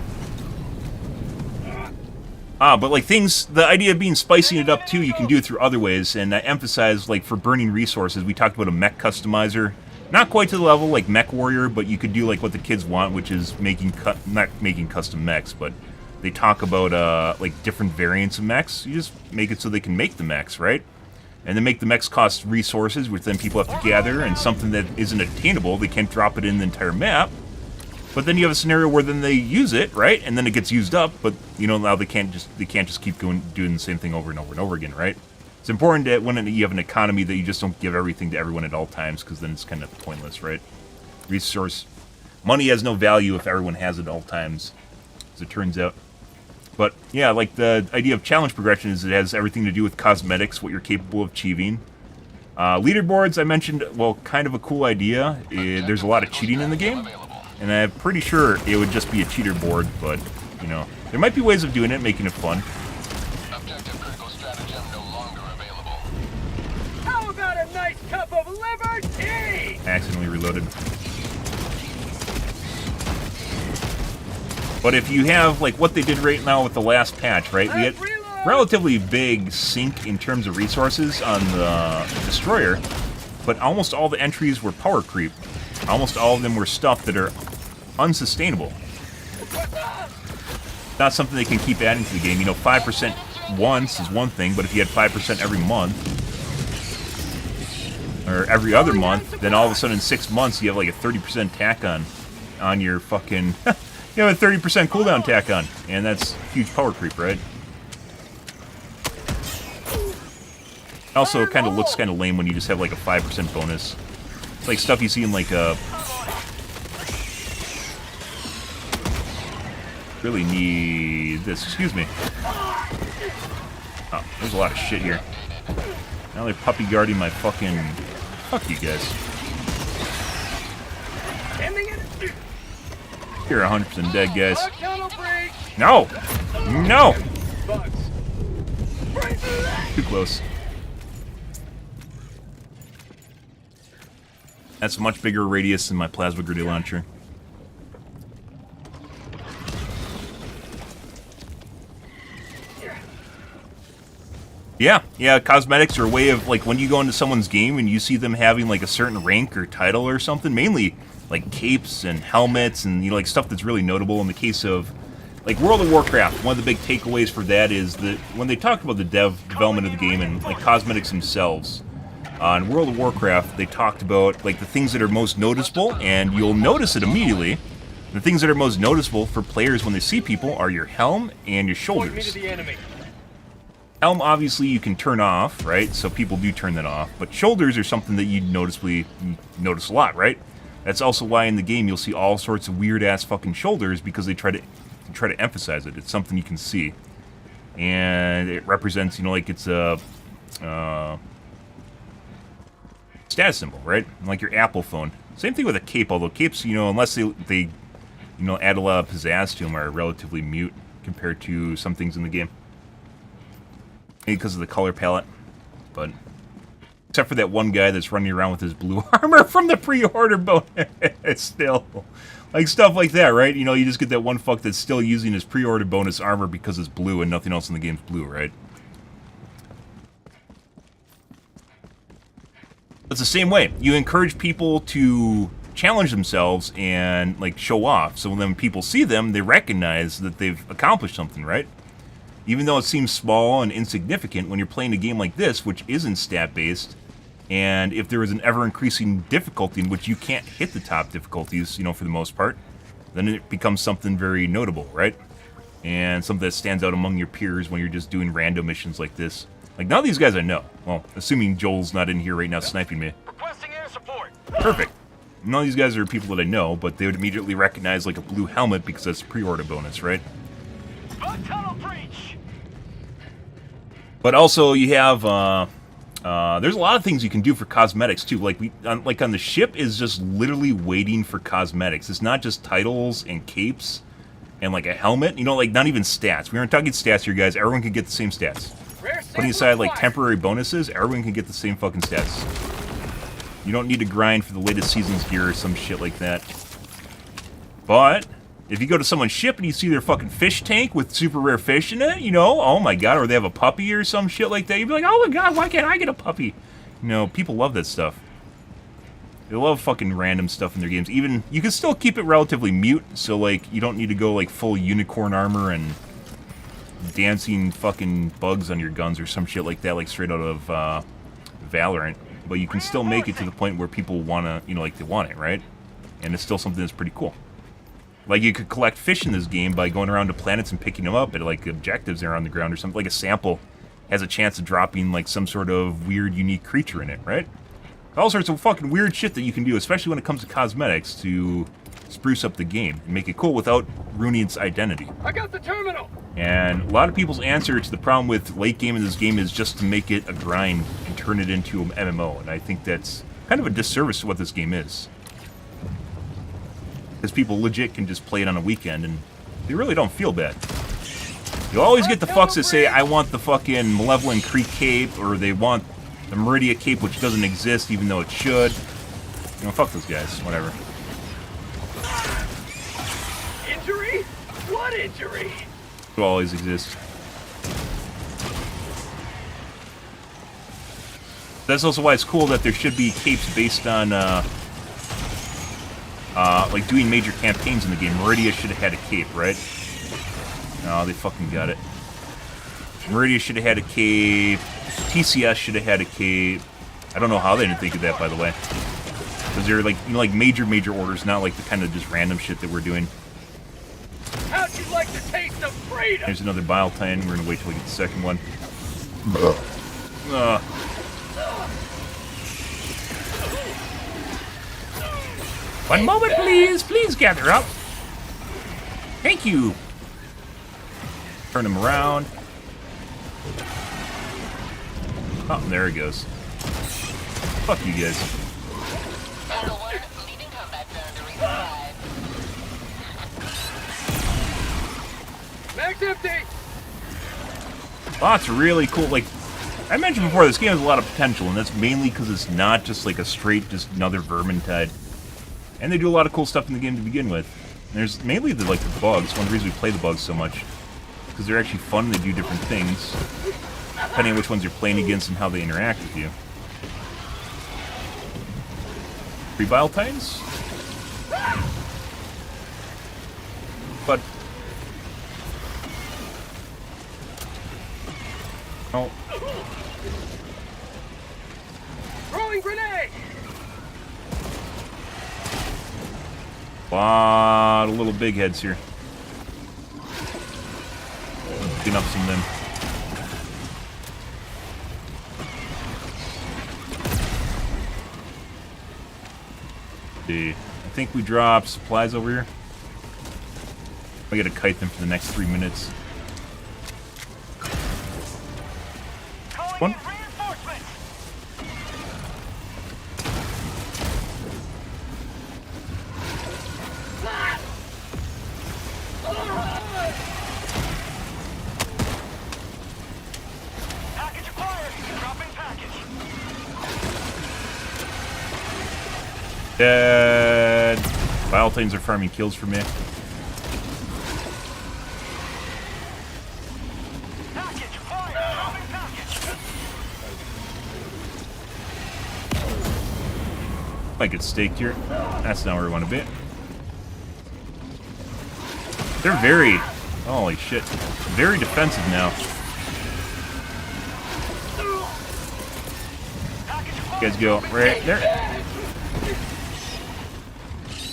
But like things, the idea of being spicing it up too, you can do it through other ways, and I emphasize, like for burning resources, we talked about a mech customizer. Not quite to the level like Mech Warrior, but you could do like what the kids want, which is not making custom mechs, but they talk about like different variants of mechs. You just make it so they can make the mechs, right? And then make the mechs cost resources, which then people have to gather, and something that isn't attainable, they can't drop it in the entire map. But then you have a scenario where then they use it, right? And then it gets used up, but you know now they can't just keep doing the same thing over and over and over again, right? It's important that when you have an economy that you just don't give everything to everyone at all times, because then it's kind of pointless, right? Money has no value if everyone has it at all times, as it turns out. But yeah, like the idea of challenge progression is it has everything to do with cosmetics, what you're capable of achieving. Leaderboards, I mentioned, well, kind of a cool idea. There's a lot of cheating in the game, and I'm pretty sure it would just be a cheater board, but, you know, there might be ways of doing it, making it fun. Objective critical stratagem no longer available. How about a nice cup of liver tea? Accidentally reloaded. But if you have, like, what they did right now with the last patch, right? We had relatively big sink in terms of resources on the Destroyer, but almost all the entries were power creep. Almost all of them were stuff that are unsustainable. Not something they can keep adding to the game. You know, 5% once is one thing, but if you had 5% every month, or every other month, then all of a sudden in 6 months you have like a 30% tack on your fucking... you have a 30% cooldown tack on, and that's huge power creep, right? Also, it kind of looks kind of lame when you just have like a 5% bonus. It's like stuff you see in like a... Really need this. Excuse me. Oh, there's a lot of shit here. Now they're puppy guarding my fucking... Fuck you guys. You're 100% dead, guys. No! No! Too close. That's a much bigger radius than my plasma grenade launcher. Yeah, cosmetics are a way of, like, when you go into someone's game and you see them having, like, a certain rank or title or something, mainly, like, capes and helmets and, you know, like, stuff that's really notable in the case of, like, World of Warcraft. One of the big takeaways for that is that when they talked about the development of the game and, like, cosmetics themselves, in World of Warcraft, they talked about, like, the things that are most noticeable, and you'll notice it immediately. The things that are most noticeable for players when they see people are your helm and your shoulders. Helm, obviously, you can turn off, right? So people do turn that off. But shoulders are something that you notice a lot, right? That's also why in the game you'll see all sorts of weird-ass fucking shoulders, because they try to emphasize it. It's something you can see. And it represents, you know, like it's a... status symbol, right? Like your Apple phone. Same thing with a cape, although capes, you know, unless they you know, add a lot of pizzazz to them, are relatively mute compared to some things in the game. Maybe because of the color palette, but except for that one guy that's running around with his blue armor from the pre-order bonus. Still, like stuff like that, right? You know, you just get that one fuck that's still using his pre-order bonus armor because it's blue and nothing else in the game's blue, right? It's the same way. You encourage people to challenge themselves and, like, show off. So when people see them, they recognize that they've accomplished something, right? Even though it seems small and insignificant, when you're playing a game like this, which isn't stat-based, And if there is an ever-increasing difficulty in which you can't hit the top difficulties, you know, for the most part, then it becomes something very notable, right? And something that stands out among your peers when you're just doing random missions like this. Like, none of these guys I know. Well, assuming Joel's not in here right now sniping me. Requesting air support. Perfect. None of these guys are people that I know, but they would immediately recognize, like, a blue helmet because that's a pre-order bonus, right? Bug tunnel breach. But also, you have, there's a lot of things you can do for cosmetics, too. Like, on the ship is just literally waiting for cosmetics. It's not just titles and capes and, like, a helmet. You know, like, not even stats. We aren't talking stats here, guys. Everyone can get the same stats. Putting aside, like, temporary bonuses, everyone can get the same fucking stats. You don't need to grind for the latest season's gear or some shit like that. But if you go to someone's ship and you see their fucking fish tank with super rare fish in it, you know, oh my god, or they have a puppy or some shit like that, you'd be like, oh my god, why can't I get a puppy? You know, people love that stuff. They love fucking random stuff in their games. Even, you can still keep it relatively mute, so, like, you don't need to go, like, full unicorn armor and dancing fucking bugs on your guns or some shit like that, like straight out of Valorant. But you can still make it to the point where people want to, you know, like, they want it, right? And it's still something that's pretty cool. Like, you could collect fish in this game by going around to planets and picking them up at, like, objectives there on the ground or something. Like, a sample has a chance of dropping, like, some sort of weird, unique creature in it, right? All sorts of fucking weird shit that you can do, especially when it comes to cosmetics, to spruce up the game and make it cool without ruining its identity. I got the terminal. And a lot of people's answer to the problem with late game in this game is just to make it a grind and turn it into an MMO. And I think that's kind of a disservice to what this game is. Because people legit can just play it on a weekend and they really don't feel bad. You'll always get the fucks that say, I want the fucking Malevolent Creek cape, or they want the Meridia cape, which doesn't exist even though it should. You know, fuck those guys, whatever. Injury? What injury? It always exists. That's also why it's cool that there should be capes based on, like, doing major campaigns in the game. Meridia should have had a cape, right? No, they fucking got it. Meridia should have had a cape. TCS should have had a cape. I don't know how they didn't think of that, by the way. Because they're, like, you know, like, major orders, not like the kind of just random shit that we're doing. How'd you like the taste of freedom? There's another bile tin. We're gonna wait till we get the second one. One moment, please. Please gather up. Thank you. Turn him around. Oh, there he goes. Fuck you guys. Max empty. Lots of really cool, like, I mentioned before, this game has a lot of potential, and that's mainly because it's not just like a straight, just another Vermintide. And they do a lot of cool stuff in the game to begin with. And there's mainly the, like, the bugs. One of the reasons we play the bugs so much, because they're actually fun and they do different things, depending on which ones you're playing against and how they interact with you. 3 Bile Titans? But... oh. Throwing grenade. Lot of little big heads here. Picking up some of them. See, I think we dropped supplies over here. I gotta kite them for the next 3 minutes. One. Package acquired. Dropping package. Dead. Bile Titans are farming kills for me. Package acquired. Dropping package. Might get staked here. That's not where we want to be. They're very... holy shit. Very defensive now. Package acquired. You guys go right there.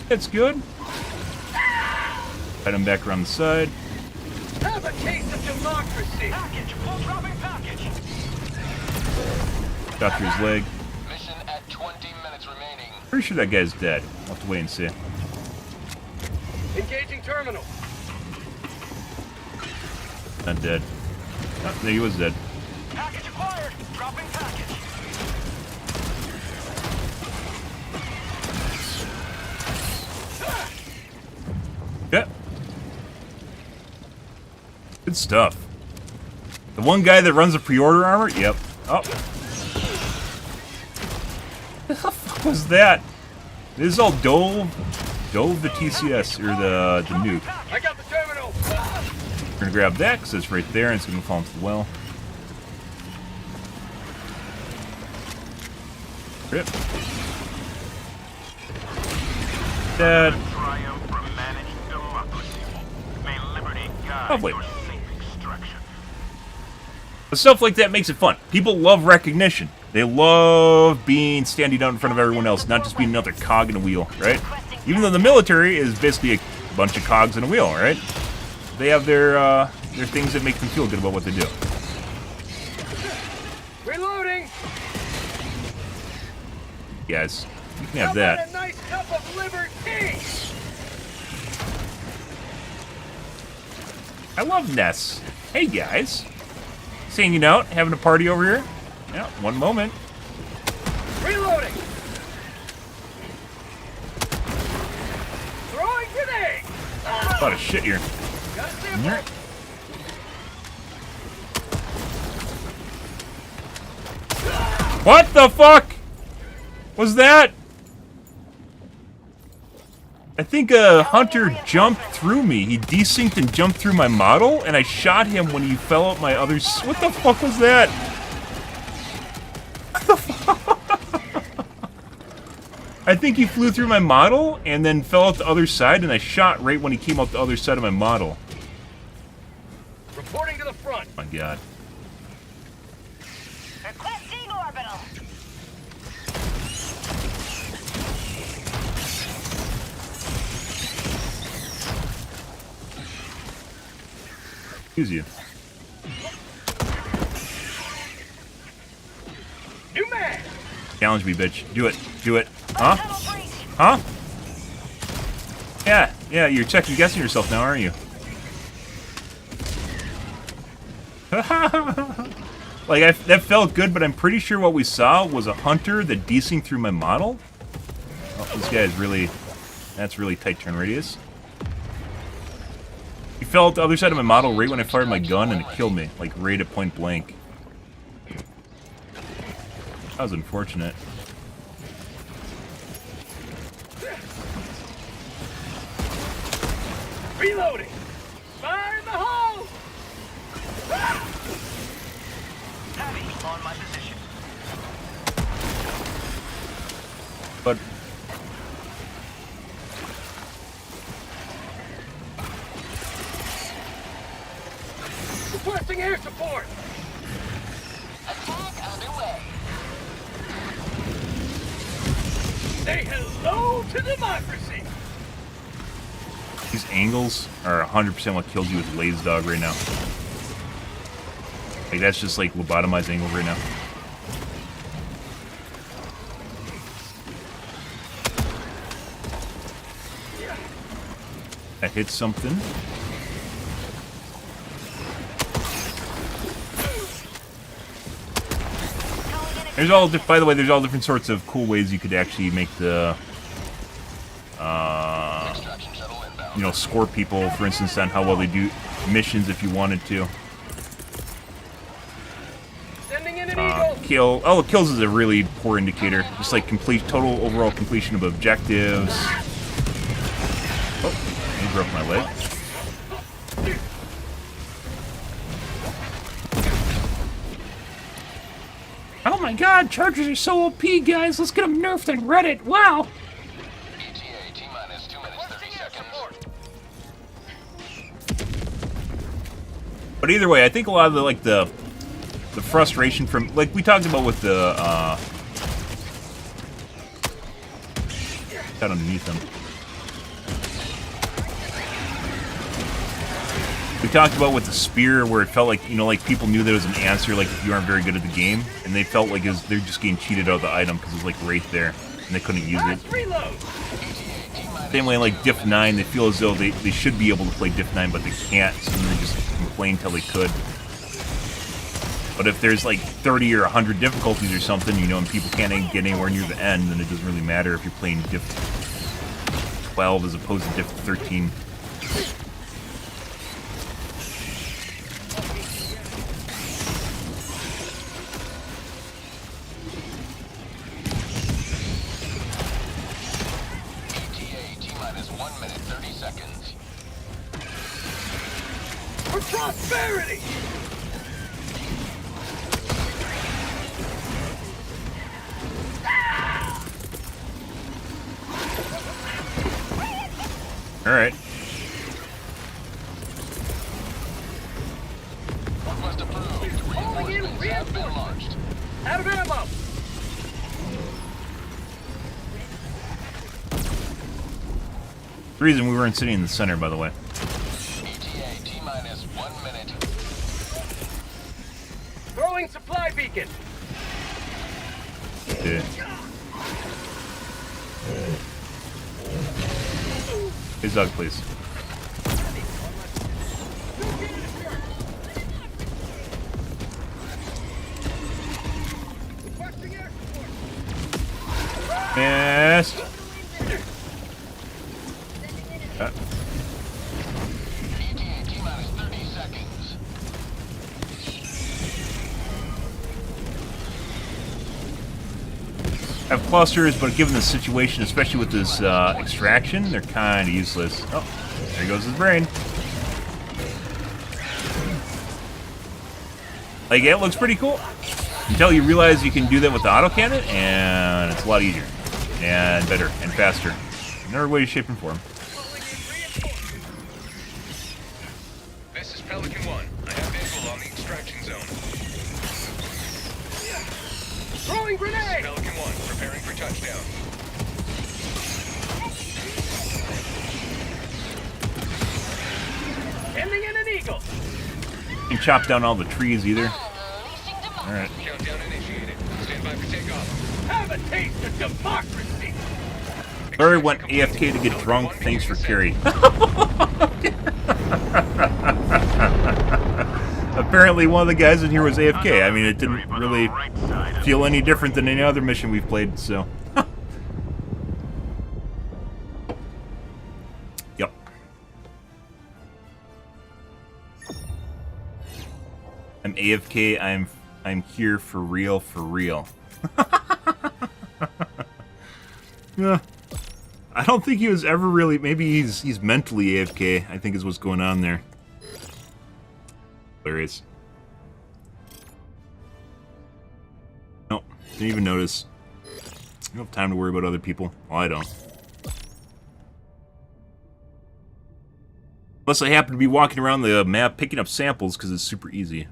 That's good. Head him back around the side. Have a taste of democracy. Package, full dropping package. Shot through his leg. Mission at 20 minutes remaining. Pretty sure that guy's dead. I'll have to wait and see. Engaging terminal. Not dead. Oh, no, he was dead. Package acquired. Dropping package. Yeah. Good stuff. The one guy that runs the pre-order armor? Yep. Oh. What the fuck was that? This is all Dove the TCS, or the nuke. I got the terminal. We're gonna grab that, because it's right there, and it's gonna fall into the well. Rip. Dead. Triumph from managed democracy. May liberty guide Lovely. your safe extraction. But stuff like that makes it fun. People love recognition. They love standing out in front of everyone else, not just being another cog in a wheel, right? Even though the military is basically a bunch of cogs in a wheel, right? They have their things that make them feel good about what they do. Reloading. Guys, you can have How that. about a nice cup of liberty? I love Ness. Hey guys. Just hanging out, having a party over here. Yeah, one moment. Reloading. Throwing grenade. A lot of shit here. Got a sample. What the fuck was that? I think a hunter jumped through me. He desynced and jumped through my model, and I shot him when he fell out my other... What the fuck was that? What the fuck? I think he flew through my model, and then fell out the other side, and I shot right when he came out the other side of my model. Reporting to the front. Oh my god. Requesting orbital. Excuse you. New man. Challenge me, bitch. Do it. Do it. Huh? Huh? Yeah, you're second guessing yourself now, aren't you? Like, that felt good, but I'm pretty sure what we saw was a hunter that desynced through my model. Oh, this guy is really... That's really tight turn radius. He fell at the other side of my model right when I fired my gun, and it killed me, like, right at point blank. That was unfortunate. Reloading. Fire in the hole. Heavy on my position. But... Requesting air support. Attack underway. Say hello to democracy. These angles are 100% what kills you with Lazy Dog right now. Like, that's just like lobotomized angle right now. I hit something. There's all, by the way, there's all different sorts of cool ways you could actually make the, you know, score people, for instance, on how well they do missions if you wanted to. Sending in an eagle. Kill. Oh, kills is a really poor indicator. Just like total overall completion of objectives. Oh, he broke my leg. Oh my god, Chargers are so OP, guys. Let's get them nerfed on Reddit. Wow. ETA T-minus 2 minutes 30 seconds. But either way, I think a lot of the frustration from, like we talked about with the Cut underneath them. We talked about with the spear where it felt like, you know, like people knew there was an answer, like if you aren't very good at the game, and they felt like they're just getting cheated out of the item because it was like right there, and they couldn't use it. Same way like Diff 9, they feel as though they should be able to play Diff 9, but they can't, so then they just complain till they could. But if there's like 30 or 100 difficulties or something, you know, and people can't get anywhere near the end, then it doesn't really matter if you're playing Diff 12 as opposed to Diff 13. ETA T-minus 1 minute, 30 seconds. For prosperity! Alright. Request approved. Reinforcements have been launched. Out of ammo! The reason we weren't sitting in the center, by the way. ETA T-minus 1 minute. Throwing supply beacon! Yeah. Hey, Zug, please. Yes. ETA T-minus 30 seconds. Have clusters, but given the situation, especially with this extraction, they're kind of useless. Oh, there goes his brain. Like, it looks pretty cool. Until you realize you can do that with the autocannon, and it's a lot easier. And better, and faster. In every way, shape, and form. This is Pelican 1. I have visual on the extraction zone. Throwing grenade! Pelican 1, preparing for touchdown. Sending in an eagle! You can chop down all the trees either. Alright. Countdown initiated. Stand by for takeoff. Have a taste of democracy! Larry went AFK to get drunk. Thanks for carry. Apparently one of the guys in here was AFK. I mean, it didn't really feel any different than any other mission we've played, so. Yep. I'm AFK. I'm here for real, for real. Yeah. I don't think he was ever really. Maybe he's mentally AFK, I think is what's going on there. Hilarious. Nope, didn't even notice. You don't have time to worry about other people. Well, I don't. Unless I happen to be walking around the map picking up samples, because it's super easy.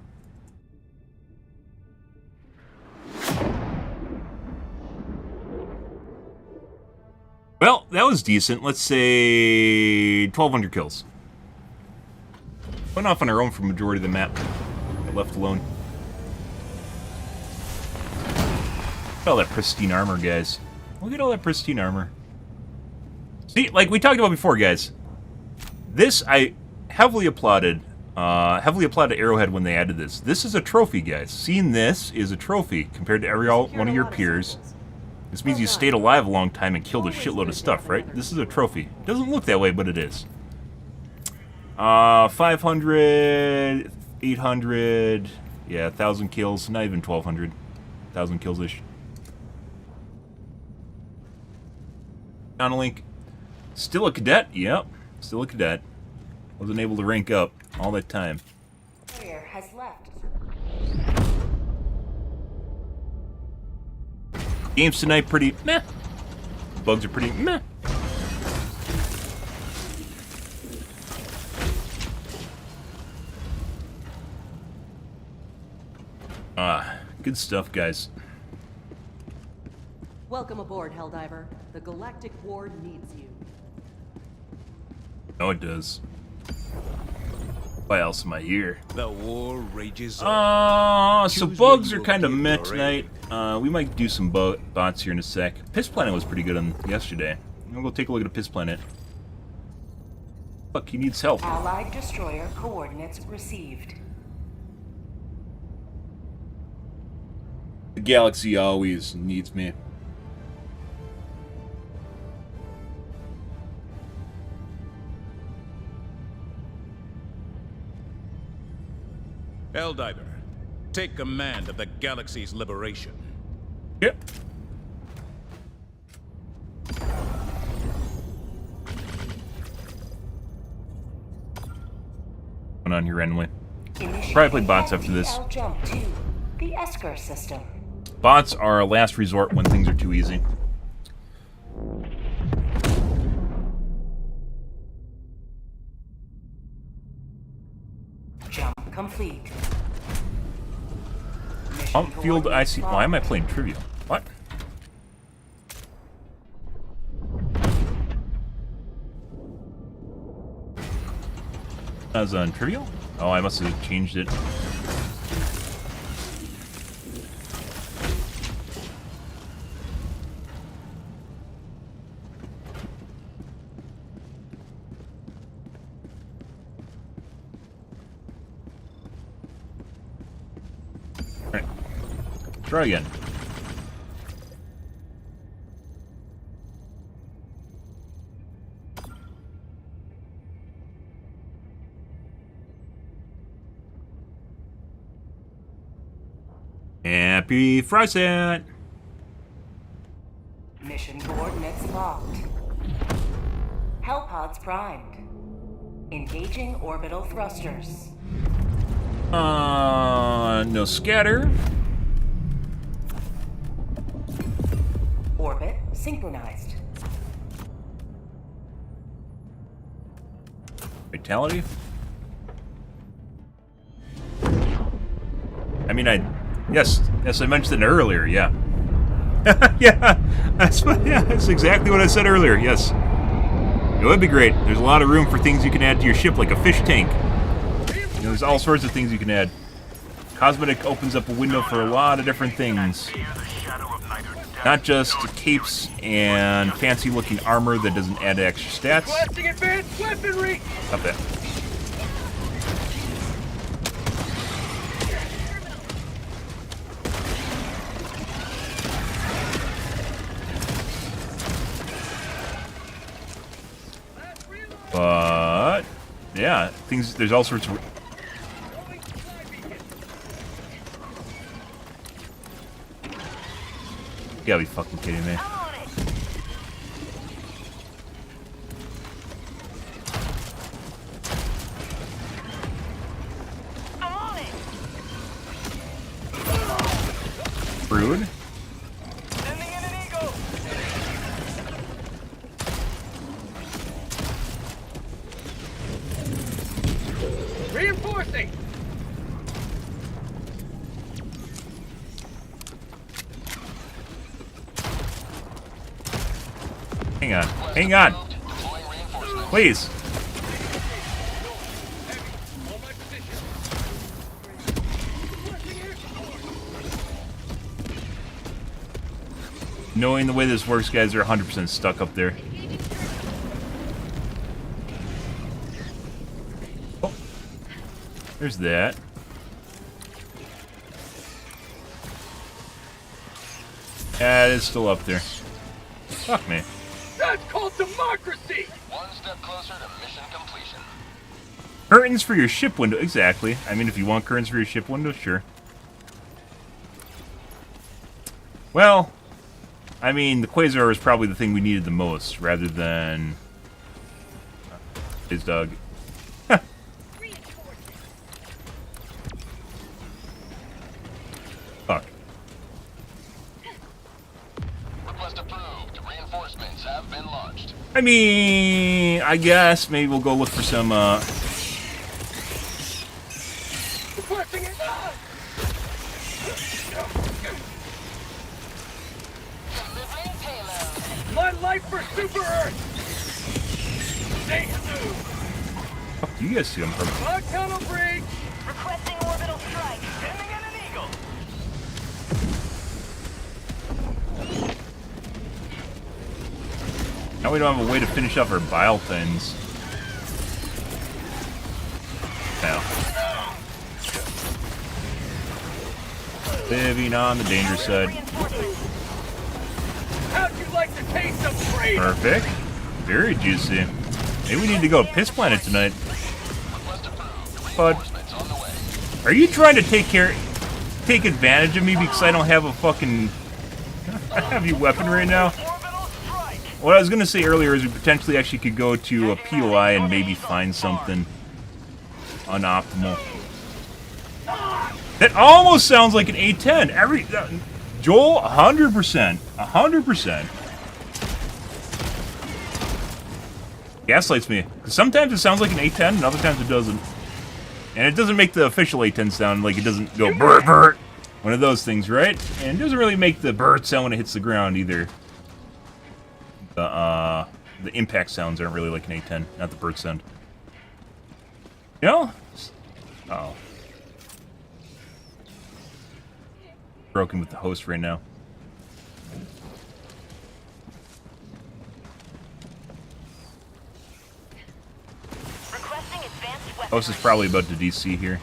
Well, that was decent. Let's say 1,200 kills. Went off on our own for the majority of the map. Got left alone. Look at all that pristine armor, guys. Look at all that pristine armor. See, like we talked about before, guys. This, I heavily applauded Arrowhead when they added this. This is a trophy, guys. Seeing this is a trophy compared to every one of your peers. This means you stayed alive a long time and killed a shitload of stuff, right? This is a trophy. It doesn't look that way, but it is. 500, 800, yeah, 1,000 kills. Not even 1,200. 1,000 kills-ish. Link. Still a cadet? Yep. Still a cadet. Wasn't able to rank up all that time. Carrier has left. Games tonight pretty meh. Bugs are pretty meh. Good stuff, guys. Welcome aboard, Helldiver. The Galactic War needs you. No, it does. Why else am I here? The war rages on. So Choose bugs where are you kind of will meh give your tonight. We might do some bots here in a sec. Piss Planet was pretty good on yesterday. We'll go take a look at a Piss Planet. Fuck, he needs help. Allied destroyer coordinates received. The galaxy always needs me. Helldiver, take command of the galaxy's liberation. Yep. Going on here randomly. Probably play bots after this. FTL jump to the Esker system. Bots are a last resort when things are too easy. Jump complete. Pump field IC. Why am I playing Trivial? What? I was on Trivial? Oh, I must have changed it. Alright. Try again. Happy Fryset! Mission coordinates locked. Hellpods primed. Engaging orbital thrusters. No scatter. Orbit synchronized. Fatality? I mean, yes, I mentioned it earlier, yeah. Yeah, that's exactly what I said earlier, yes. It would be great. There's a lot of room for things you can add to your ship, like a fish tank. You know, there's all sorts of things you can add. Cosmetic opens up a window for a lot of different things. Not just capes and fancy-looking armor that doesn't add extra stats. Requesting advanced weaponry! Stop that. But yeah, there's all sorts of. You gotta be fucking kidding me. Brood? Sending in an eagle! Reinforcing! Hang on. Please. On my position. Knowing the way this works, guys are 100% stuck up there. Oh. There's that. Yeah, it's still up there. Fuck me. That's called democracy! One step closer to mission completion. Curtains for your ship window. Exactly. I mean, if you want curtains for your ship window, sure. Well, I mean, the Quasar is probably the thing we needed the most, rather than his dog. Fuck. Request approved. Reinforcements have been launched. I mean, I guess maybe we'll go look for some, Requesting it! Delivering payload. My life for Super Earth! Stay smooth! Fuck, you guys see them from? Bug tunnel breach! Requesting orbital strike. Sending in an eagle. Now we don't have a way to finish off our bile things. Now. Living on the danger side. How'd you like the taste of freedom? Perfect. Very juicy. Maybe we need to go to Piss Planet tonight. But are you trying to take advantage of me because I don't have a fucking heavy weapon right now? What I was gonna say earlier is we potentially actually could go to a POI and maybe find something unoptimal. That almost sounds like an A10. Joel, 100%, 100%. Gaslights me. 'Cause sometimes it sounds like an A10, and other times it doesn't. And it doesn't make the official A10 sound like it doesn't go burt burt. One of those things, right? And it doesn't really make the burt sound when it hits the ground either. The impact sounds aren't really like an A10, not the burt sound. You know? Oh. Broken with the host right now. Requesting advanced weapon. Host is probably about to DC here.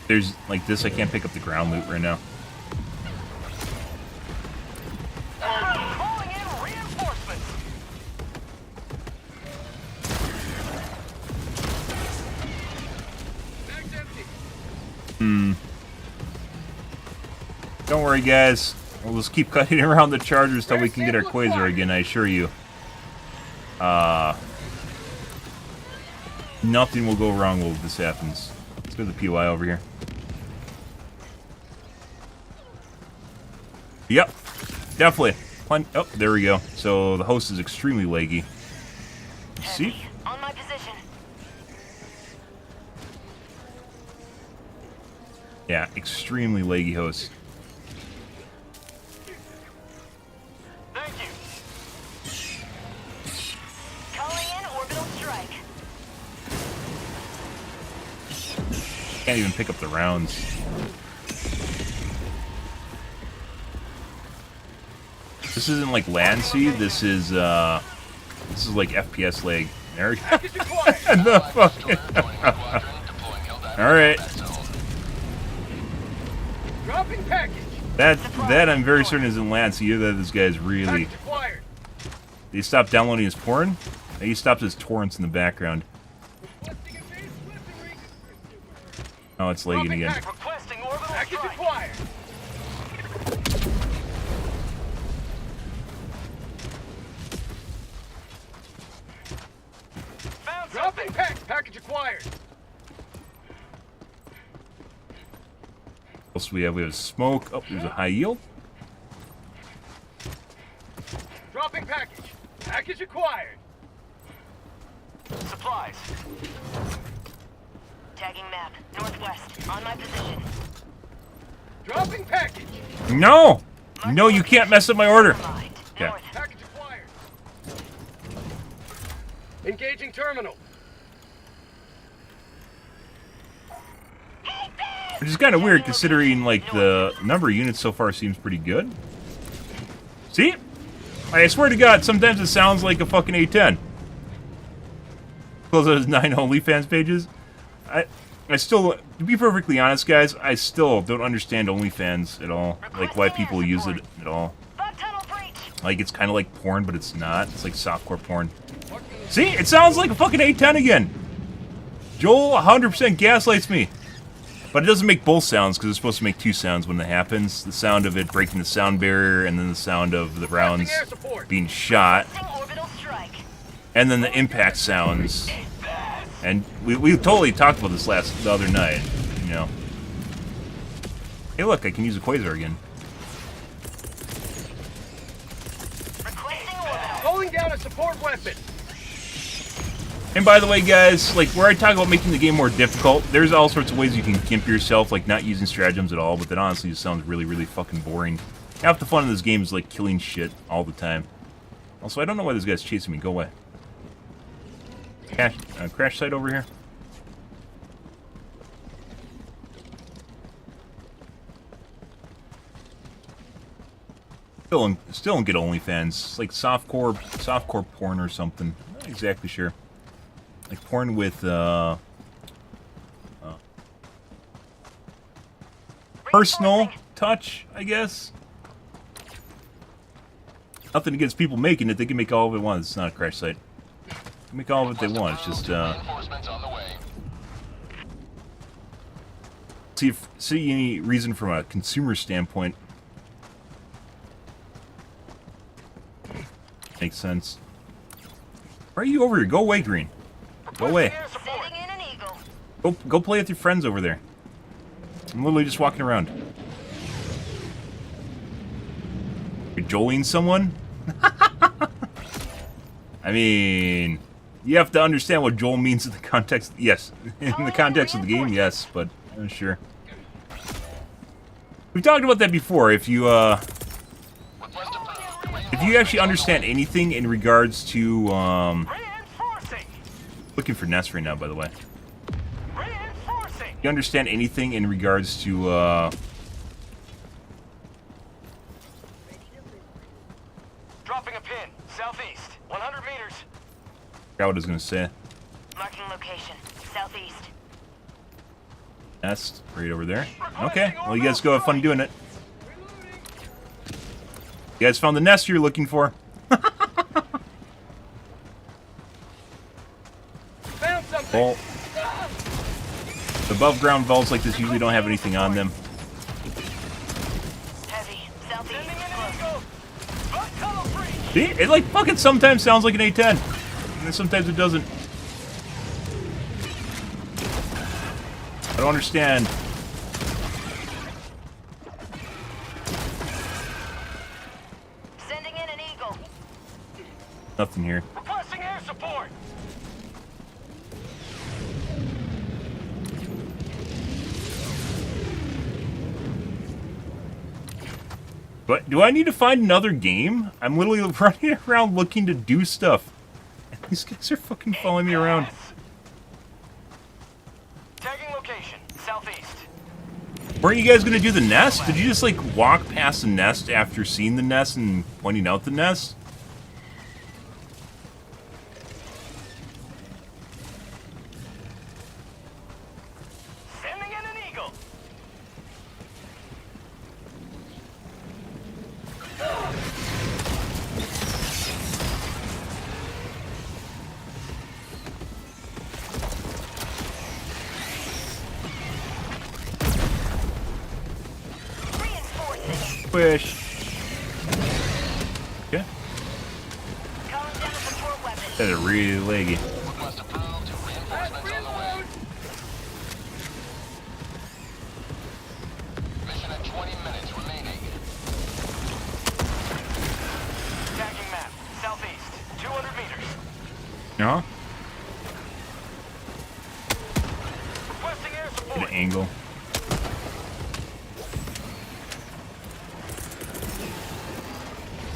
There's like this, I can't pick up the ground loot right now. Calling in reinforcements. Bag's empty. Don't worry, guys. We'll just keep cutting around the chargers till we can get our Quasar again, I assure you. Nothing will go wrong when this happens. Let's go to the POI over here. Yep, definitely. Oh, there we go. So the host is extremely laggy. See? On my position. Yeah, extremely laggy host. Thank you. Calling in orbital strike. Can't even pick up the rounds. This isn't like land sea. This is like FPS lag. There we go. The fucking. All right. Dropping package. That I'm very certain isn't land sea. Either this guy's really. Package acquired. Did he stop downloading his porn? He stopped his torrents in the background. Requesting advanced weaponry. Oh, it's lagging again. Requesting orbital Package strike. acquired. Found Dropping something. package acquired. What else do we have? We have smoke. Oh, there's a high yield. Dropping package. Package acquired. Supplies. Tagging map. Northwest. On my position. Dropping package. No! No, you can't mess up my order. Mind. Yeah. North. Package acquired. Engaging terminal. Which is kind of weird considering, like, the number of units so far seems pretty good. See? I swear to God, sometimes it sounds like a fucking A10. Close those 9 OnlyFans pages. I still, to be perfectly honest, guys, I still don't understand OnlyFans at all. Like, why people use it at all. Bug tunnel breach. Like, it's kind of like porn, but it's not. It's like softcore porn. See? It sounds like a fucking A10 again. Joel 100% gaslights me. But it doesn't make both sounds, because it's supposed to make 2 sounds when that happens. The sound of it breaking the sound barrier, and then the sound of the rounds Air support. being shot, Requesting orbital strike. and then the impact sounds. And we totally talked about this the other night, you know. Hey look, I can use a Quasar again. Requesting orbital. Calling down a support weapon. And by the way, guys, like, where I talk about making the game more difficult, there's all sorts of ways you can gimp yourself, like not using stratagems at all, but that honestly just sounds really, really fucking boring. Half the fun of this game is, like, killing shit all the time. Also, I don't know why this guy's chasing me. Go away. Crash site over here. Still don't get OnlyFans. It's like softcore porn or something. Not exactly sure. Like porn with personal touch, I guess. Nothing against people making it. They can make all of it once. It's not a crash site. They can make all of it they want. It's just see any reason from a consumer standpoint. Makes sense. Why are you over here? Go away, Green. Go away. Go play with your friends over there. I'm literally just walking around. You're joling someone? I mean, you have to understand what Joel means in the context. Yes, in the context of the game, yes, but sure. We've talked about that before. If you actually understand anything in regards to looking for nests right now, by the way. You understand anything in regards to Dropping a pin, southeast, 100 meters. forgot what I was gonna say. Marking location, southeast. Nest right over there. Okay, well you guys go have fun doing it. You guys found the nest you're looking for. Found something. Vault. Above ground vaults like this usually don't have anything on them. Heavy, southeast. See? It like fucking sometimes sounds like an A10. And then sometimes it doesn't. I don't understand. Sending in an eagle. Nothing here. Requesting air support. But do I need to find another game? I'm literally running around looking to do stuff. And these guys are fucking following me around. Tagging location, southeast. Weren't you guys gonna do the nest? Did you just like walk past the nest after seeing the nest and pointing out the nest? Sending in an eagle. Reinforcing. Push. Okay. Calling down a support weapon. That is really leggy. Request approved. Reinforcements on the way. Mission at 20 minutes remaining. Tagging map, southeast, 200 meters. Uh-huh. Requesting air Get support. an angle.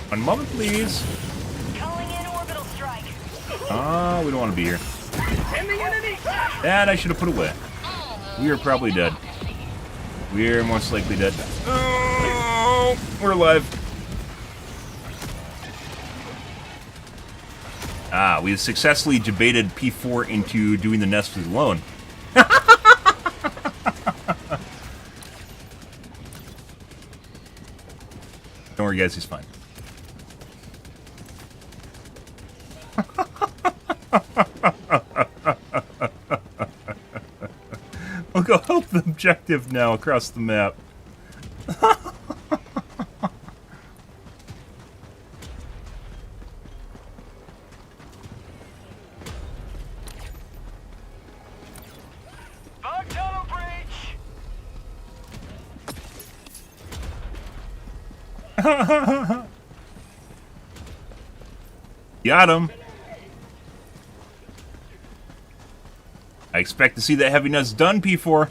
One moment, please. Calling in orbital strike. We don't want to be here. Sending in an eagle. That I should have put away. We are probably dead. We are most likely dead. Oh, we're alive. Ah, we have successfully debated P4 into doing the nest alone. Don't worry, guys, he's fine. We'll go help the objective now across the map. Bug tunnel breach. Got him. expect to see that heavy nuts done, P4.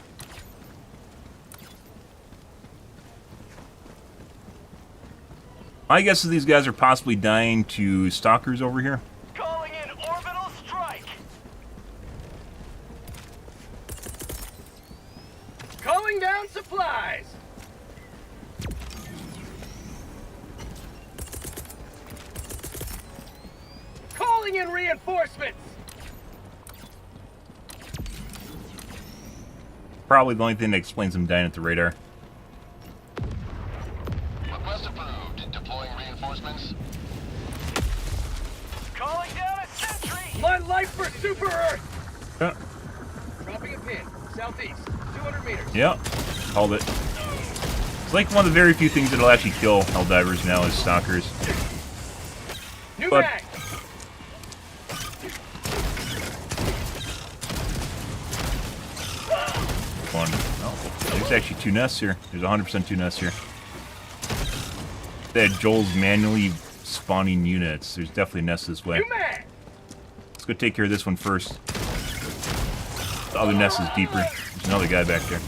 My guess is these guys are possibly dying to stalkers over here. Calling in orbital strike. Calling down supplies. Calling in reinforcements. Probably the only thing that explains them dying at the radar. Request approved. Deploying reinforcements. Calling down a sentry. My life for Super Earth. Yeah. Dropping a pin. Southeast. 200 meters. Yep. Called it. It's like one of the very few things that'll actually kill Helldivers now is stalkers. New But- mag. One. Oh, there's actually 2 nests here. There's 100% 2 nests here. They had Joel's manually spawning units. There's definitely a nest this way. New mag. Let's go take care of this one first. The other nest is deeper. There's another guy back there.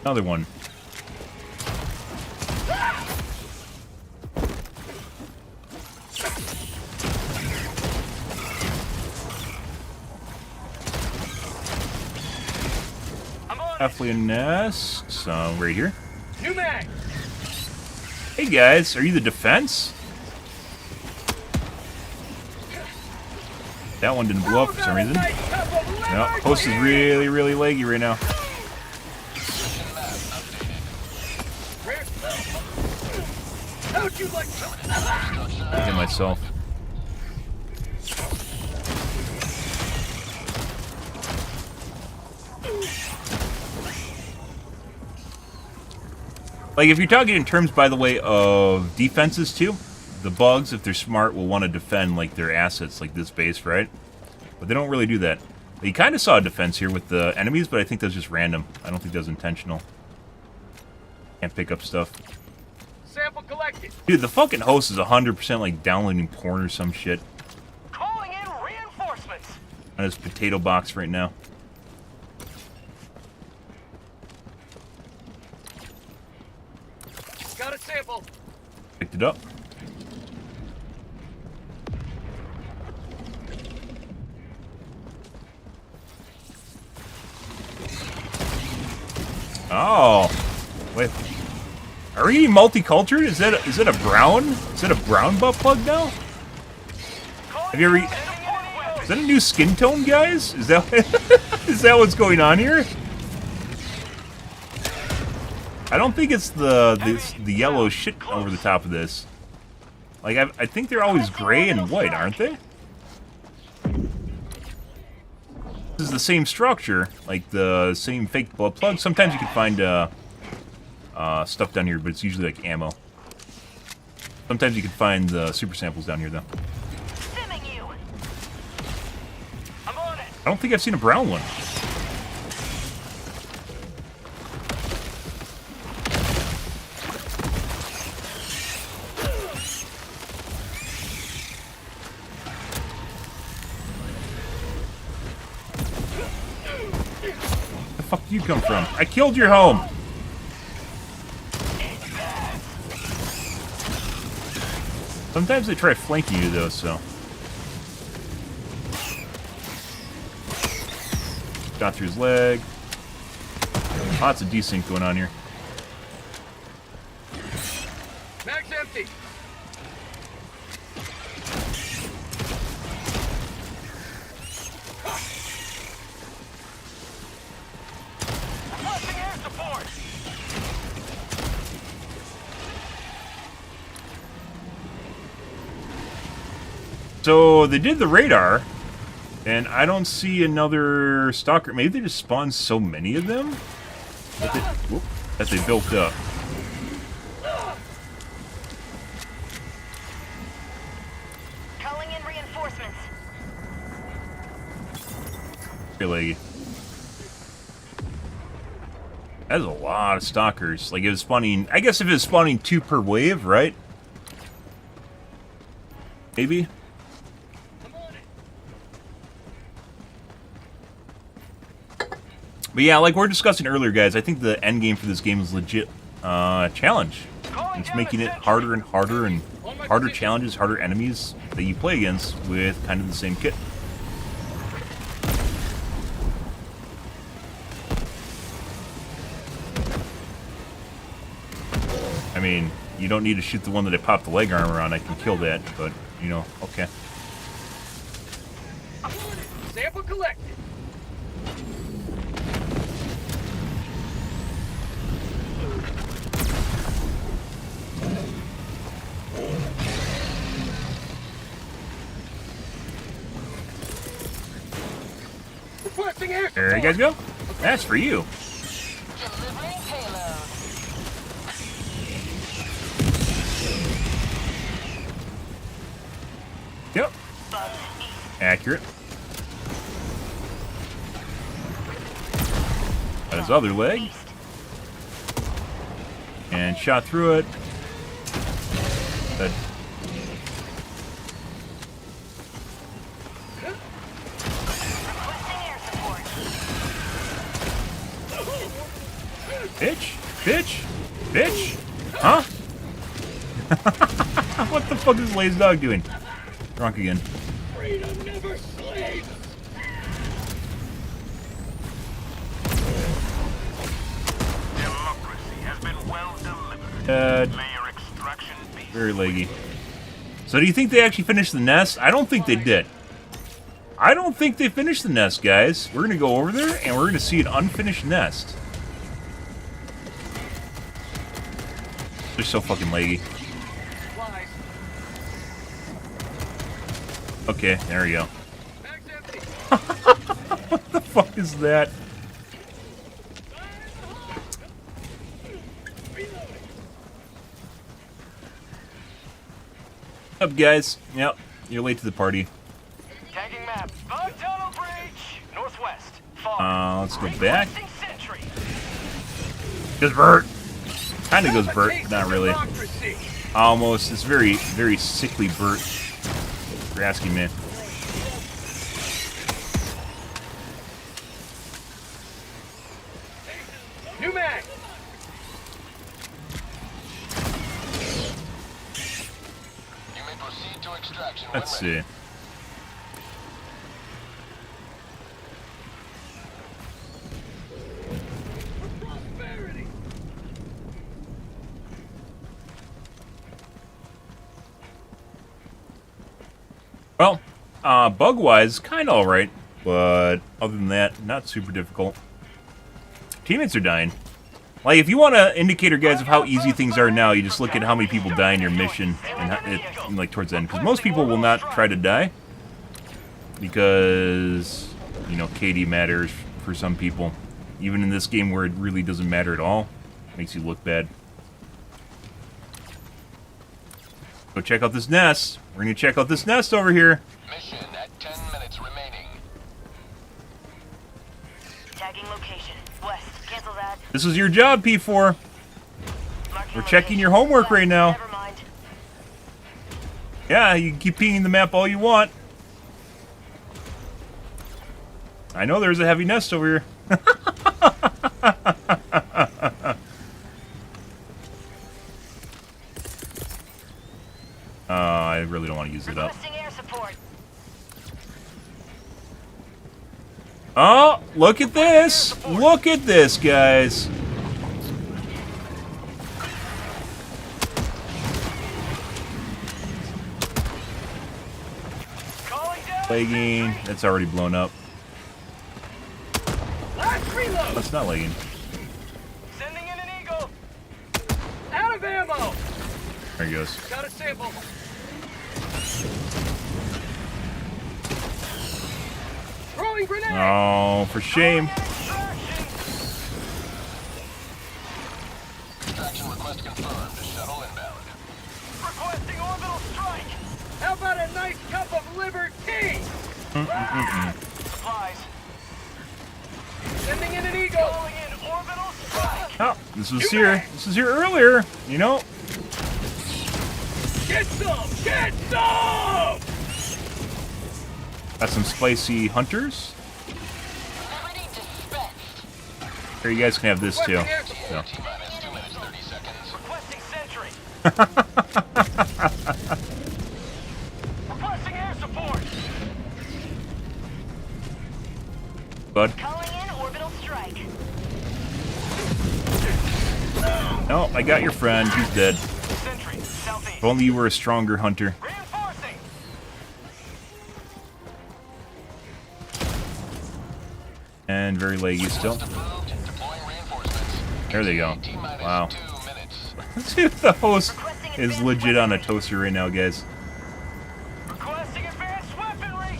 Another one. Definitely a nest. So, right here. New mag. Hey guys, are you the defense? That one didn't blow up for some reason. No, host is really, really laggy right now. How'd you like I hit myself. Like, if you're talking in terms, by the way, of defenses, too, the bugs, if they're smart, will want to defend, like, their assets, like this base, right? But they don't really do that. You kind of saw a defense here with the enemies, but I think that's just random. I don't think that's intentional. Can't pick up stuff. sample collected? Dude, the fucking host is 100%, like, downloading porn or some shit Calling in reinforcements. on his potato box right now. Got a sample. Picked it up. Oh, wait. Are we multicultural? Is that a brown? Is that a brown butt plug now? Have you ever? Is that a new skin tone, guys? Is that is that what's going on here? I don't think it's the yellow shit over the top of this. Like I think they're always gray and white, aren't they? This is the same structure, like the same fake blood plug. Sometimes you can find stuff down here, but it's usually like ammo. Sometimes you can find the super samples down here, though. Simming you. I'm on it. I don't think I've seen a brown one. Where the fuck did you come from? I killed your home! Sometimes they try flanking you, though, so... Shot through his leg. Lots of desync going on here. Mag's empty. Requesting air support. So, they did the radar, and I don't see another stalker. Maybe they just spawned so many of them that they built up. Calling in reinforcements. Really. That's a lot of stalkers. Like, it was spawning... I guess if it was spawning 2 per wave, right? Maybe? But yeah, like we were discussing earlier, guys, I think the end game for this game is legit challenge. It's making it harder and harder challenges, harder enemies that you play against with kind of the same kit. I mean, you don't need to shoot the one that I popped the leg armor on. I can kill that, but, you know, okay. Sample collected. Requesting air support. There you guys go. That's for you. Delivering payload. Yep. Accurate. Got his other leg. And shot through it. But Requesting air support. bitch, bitch, bitch. Huh? What the fuck is Lay's dog doing? Drunk again. Freedom never sleeps. Democracy has been well delivered. May your extraction be Very leggy. So do you think they actually finished the nest? I don't think they did. I don't think they finished the nest, guys. We're gonna go over there and we're gonna see an unfinished nest. They're so fucking leggy. Okay, there we go. What the fuck is that? Up, guys. Yep, you're late to the party. tagging map. 5 tunnel breach. Northwest. Far. Let's go back. Requesting sentry. Goes Bert. Kinda goes Bert, but not really. Democracy. Almost. It's very, very sickly Bert. If you're asking me. New mag. You may proceed to extraction when Let's ready. see. Prosperity. Well, bug-wise, kind of alright. But other than that, not super difficult. Teammates are dying. Like, if you want an indicator, guys, of how easy things are now, you just look at how many people die in your mission, and how, like, towards the end. Because most people will not try to die. Because, you know, KD matters for some people. Even in this game where it really doesn't matter at all. Makes you look bad. Go check out this nest. We're going to check out this nest over here. Mission at 10 minutes remaining. Tagging location. West. Cancel that. This is your job, P4. Marking We're checking your location. homework West. right now. Never mind. Yeah, you can keep pinging the map all you want. I know there's a heavy nest over here. I really don't want to use it up. Requesting air support. Oh, look at this! Look at this, guys! Calling down. Legging. It's already blown up. Last reload. That's not legging. Sending in an eagle. Out of ammo. There he goes. Got a sample. Throwing grenade. Oh, for shame. Extraction request confirmed. Shuttle inbound. Requesting orbital strike. How about a nice cup of liver tea? Supplies. Sending in an eagle. Calling in orbital strike. Oh, this was here. This was here earlier. You know. Get some! Get some! Got some spicy hunters. Liberty dispensed. Here, you guys can have this too. So. T-minus 2 minutes, 30 seconds. Requesting sentry. Requesting air support. Bud. Calling in orbital strike. No, I got your friend. He's dead. Sentry, southeast. If only you were a stronger hunter. Reinforcing. And very laggy still. Approved. Deploying reinforcements. There they go. T-minus Wow. 2 minutes. Let's see if the host is legit on a toaster right now, guys. Requesting advanced weaponry.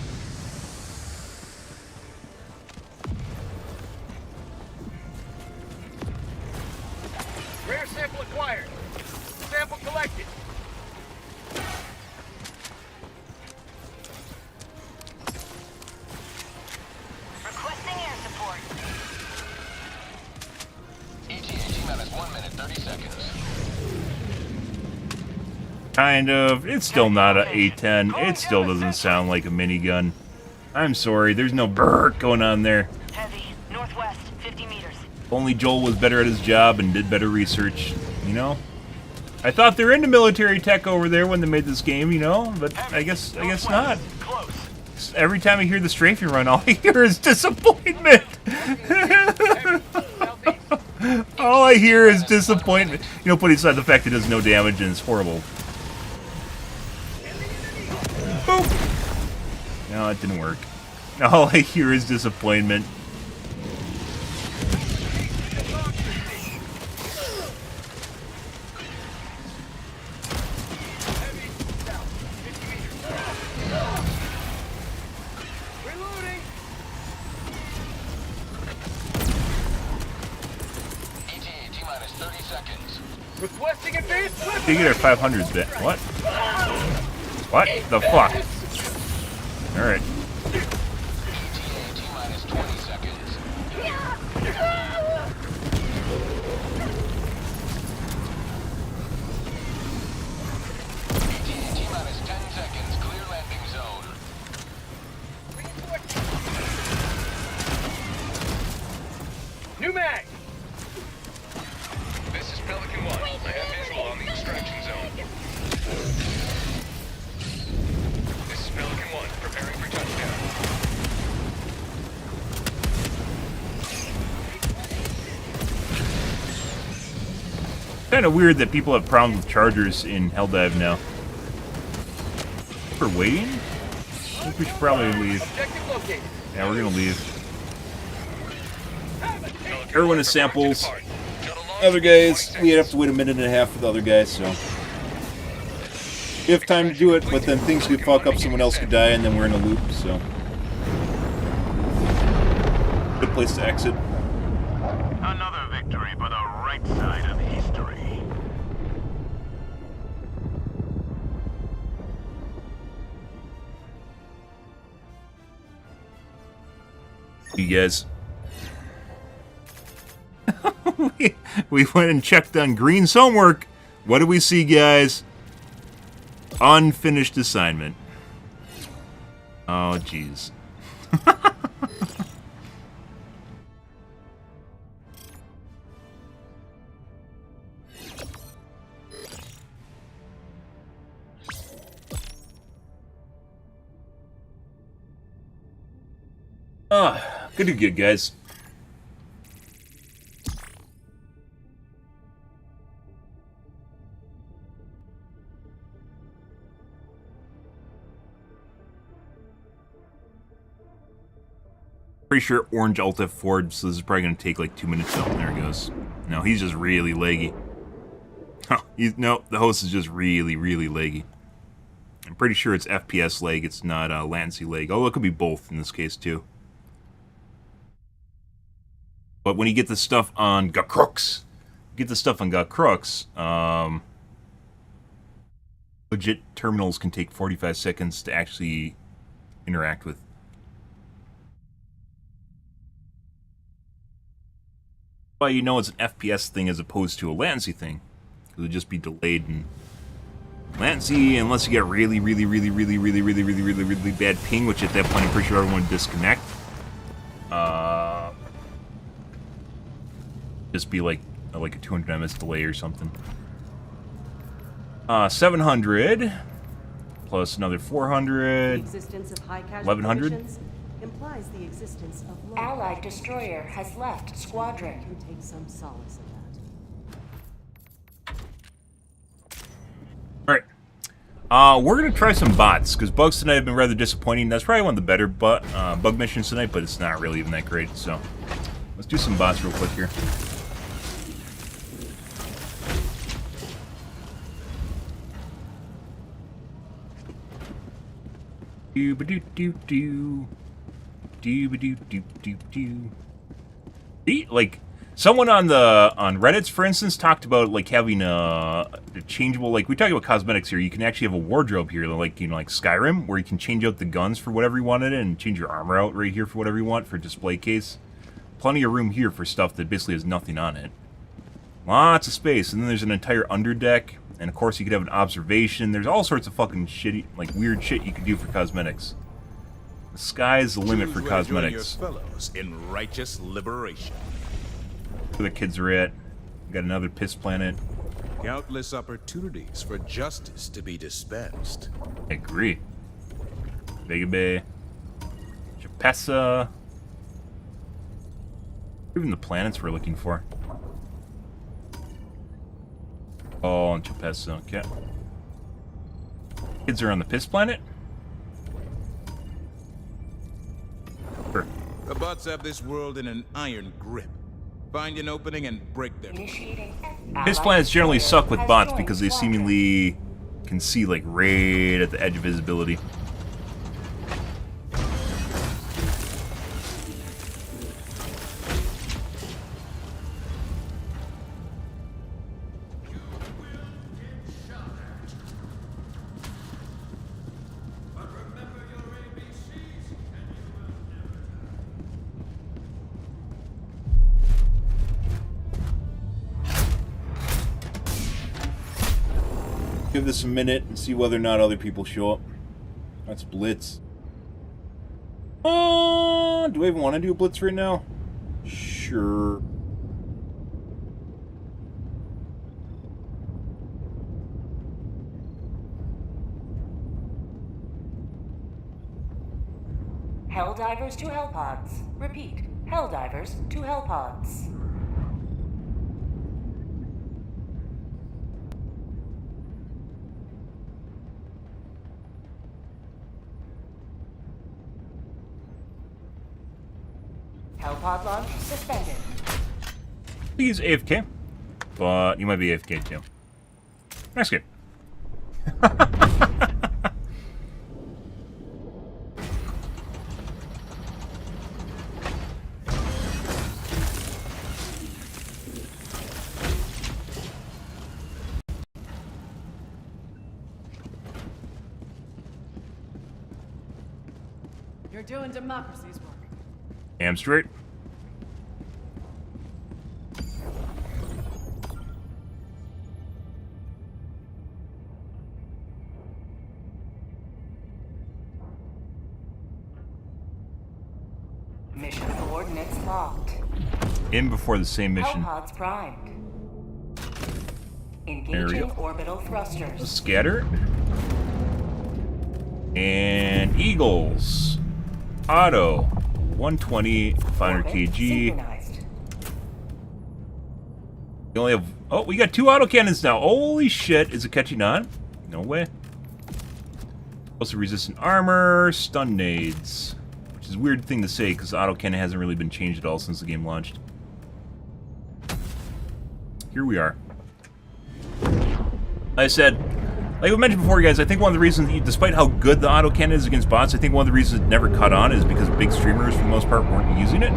Rare sample acquired. Sample collected. Requesting air support. ETA T-minus 1 minute, 30 seconds. Kind of. It's still not a A10. It still doesn't sound like a minigun. I'm sorry, there's no brrr going on there. Heavy. Northwest, 50 meters. If only Joel was better at his job and did better research, you know? I thought they were into military tech over there when they made this game, you know? But I guess not. Close. Every time I hear the strafing run, all I hear is disappointment. All I hear is disappointment. You know, putting aside the fact it does no damage and it's horrible. Boop. No, it didn't work. All I hear is disappointment. Reloading. ETA T-minus 30 seconds. Requesting advanced weaponry. You get our 500s bit. What? What the fuck? Alright. ETA T-minus 20 seconds. ETA T-minus 10 seconds. Clear landing zone. New mag. This is Pelican 1. I have visual on the extraction zone. This is Pelican 1, preparing for touchdown. Kind of weird that people have problems with chargers in Helldive now. We're waiting? I think we should probably leave. Objective located. Yeah, we're gonna leave. Everyone has samples. Other guys, we have to wait a minute and a half for the other guys, so. We have time to do it, but then things could fuck up, someone else could die, and then we're in a loop, so. Good place to exit. Another victory for the right side of history. You guys. we went and checked on Green's homework. What do we see, guys? Unfinished assignment. Oh, jeez. Good, guys. Pretty sure orange Alt F4, so this is probably going to take like 2 minutes. Oh, there he goes. No, he's just really laggy. Huh, no, the host is just really, really laggy. I'm pretty sure it's FPS lag, it's not latency lag. Although it could be both in this case, too. But when you get the stuff on Crooks, legit terminals can take 45 seconds to actually interact with. Well, you know it's an FPS thing as opposed to a latency thing. It would just be delayed and latency unless you get really bad ping, which at that point I'm pretty sure everyone would disconnect. Just be like a 200 ms delay or something. 700 plus another 400. The existence of high casualty 1100 missions implies the existence of low. Allied destroyer has left squadron. Can take some solace in that. Alright. We're going to try some bots, because bugs tonight have been rather disappointing. That's probably one of the better bug missions tonight, but it's not really even that great, so let's do some bots real quick here. Do-ba-do-do-do. Do-ba-do-do-do-do. Like, someone on Reddit, for instance, talked about like having a changeable, like we talk about cosmetics here. You can actually have a wardrobe here, like like Skyrim, where you can change out the guns for whatever you wanted and change your armor out right here for whatever you want for a display case. Plenty of room here for stuff that basically has nothing on it. Lots of space, and then there's an entire underdeck, and of course you could have an observation. There's all sorts of fucking shitty, like weird shit you could do for cosmetics. The sky's the limit for cosmetics. Your fellows in righteous liberation. Where the kids are at. We got another piss planet. Countless opportunities for justice to be dispensed. I agree. Vega Bay. Chapessa. Even the planets we're looking for. Oh, and Chapessa, okay. Kids are on the piss planet? Sure. The bots have this world in an iron grip. Find an opening and break their... Piss planets generally suck with bots because they seemingly can see like right at the edge of visibility. Give this a minute and see whether or not other people show up. That's Blitz. Do I even want to do a Blitz right now? Sure. Helldivers to Hellpods. Repeat. Helldivers to Hellpods. Hellpod launch suspended. He's AFK, but you might be AFK too. That's good. You're doing democracy's work. Damn straight. Mission coordinates locked. In before the same mission. Hellpods primed. There we Engaging go. orbital thrusters. Scatter. And Eagles. Auto. 120, 500 Orbit kg. synchronized. We only have... Oh, we got 2 autocannons now. Holy shit. Is it catching on? No way. Also resistant armor. Stun nades. Which is a weird thing to say because autocannon hasn't really been changed at all since the game launched. Here we are. Like I said, like we mentioned before, guys, I think one of the reasons, despite how good the autocannon is against bots, I think one of the reasons it never caught on is because big streamers, for the most part, weren't using it.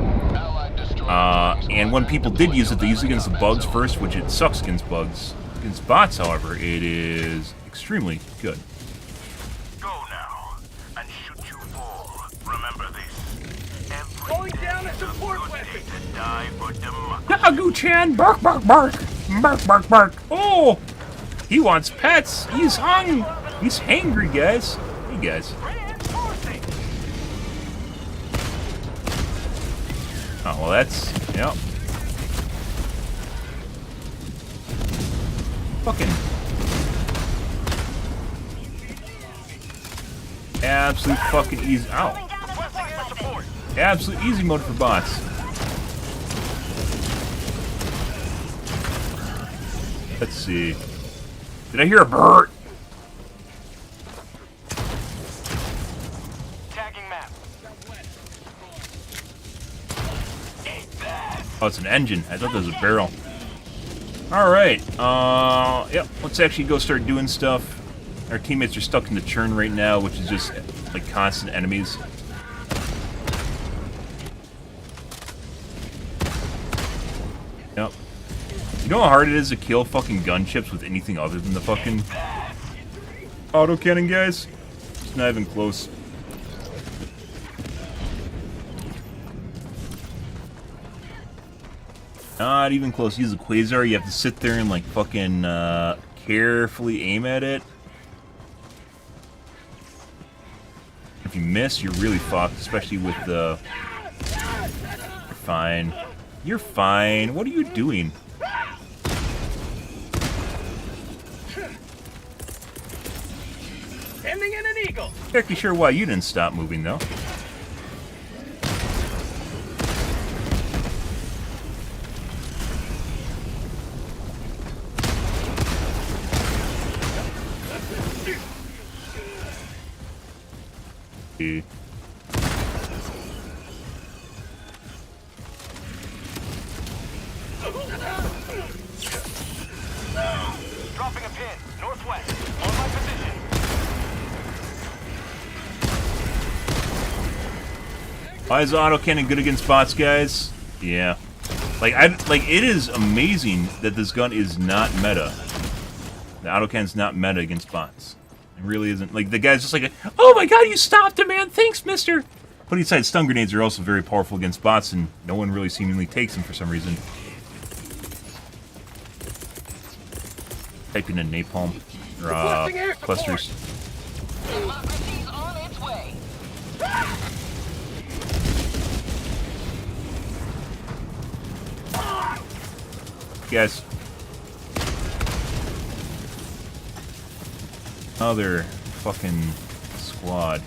And when people did use it, they used it against the bugs first, which it sucks against bugs. Against bots, however, it is extremely good. Go now, and shoot you fall. Remember this. Every Going down a day is support good weapon. day to die for democracy. Dagu-chan, bark, bark, bark. Bark, bark, bark. Oh! He wants pets. He's hungry. He's hangry, guys. Hey, guys. Oh, well, that's... Yep. Fucking... Absolute fucking easy... Ow. Absolute easy mode for bots. Let's see. Did I hear a bird? Tagging map. Oh, it's an engine. I thought that was a barrel. Alright. Yep. Let's actually go start doing stuff. Our teammates are stuck in the churn right now, which is just, like, constant enemies. Yep. You know how hard it is to kill fucking gunships with anything other than the fucking autocannon, guys? It's not even close. Not even close. Use a quasar. You have to sit there and, like, fucking carefully aim at it. If you miss, you're really fucked, especially with the... You're fine. You're fine. What are you doing? Ending in an eagle. Exactly sure why you didn't stop moving, though. Dropping a pin. Northwest. On my position. Why is autocannon good against bots, guys? Yeah. Like, it is amazing that this gun is not meta. The autocannon's not meta against bots. It really isn't. Like, the guy's just like, oh my god, you stopped him, man! Thanks, mister! Putting aside, stun grenades are also very powerful against bots, and no one really seemingly takes them for some reason. Typing in napalm. Or, clusters. Democracy's on its way. Guys. Other fucking squad.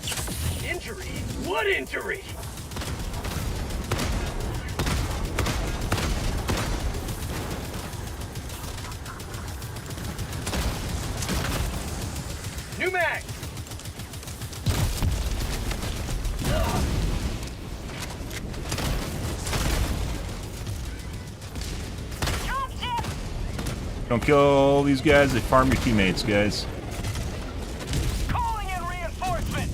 Injury? What injury? New mag. Don't kill these guys, they farm your teammates, guys. Calling in reinforcements.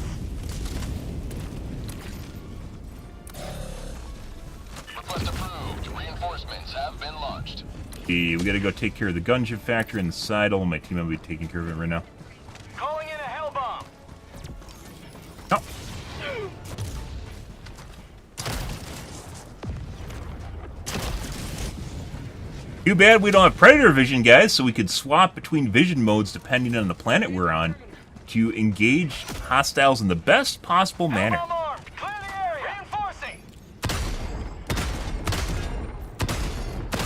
Request approved. Reinforcements have been launched. We gotta go take care of the gunship factory in the side. All of my teammates will be taking care of it right now. Calling in a hell bomb. Oh. Too bad we don't have predator vision, guys, so we could swap between vision modes depending on the planet we're on to engage hostiles in the best possible manner. Bomb armed. Clear the area. Reinforcing.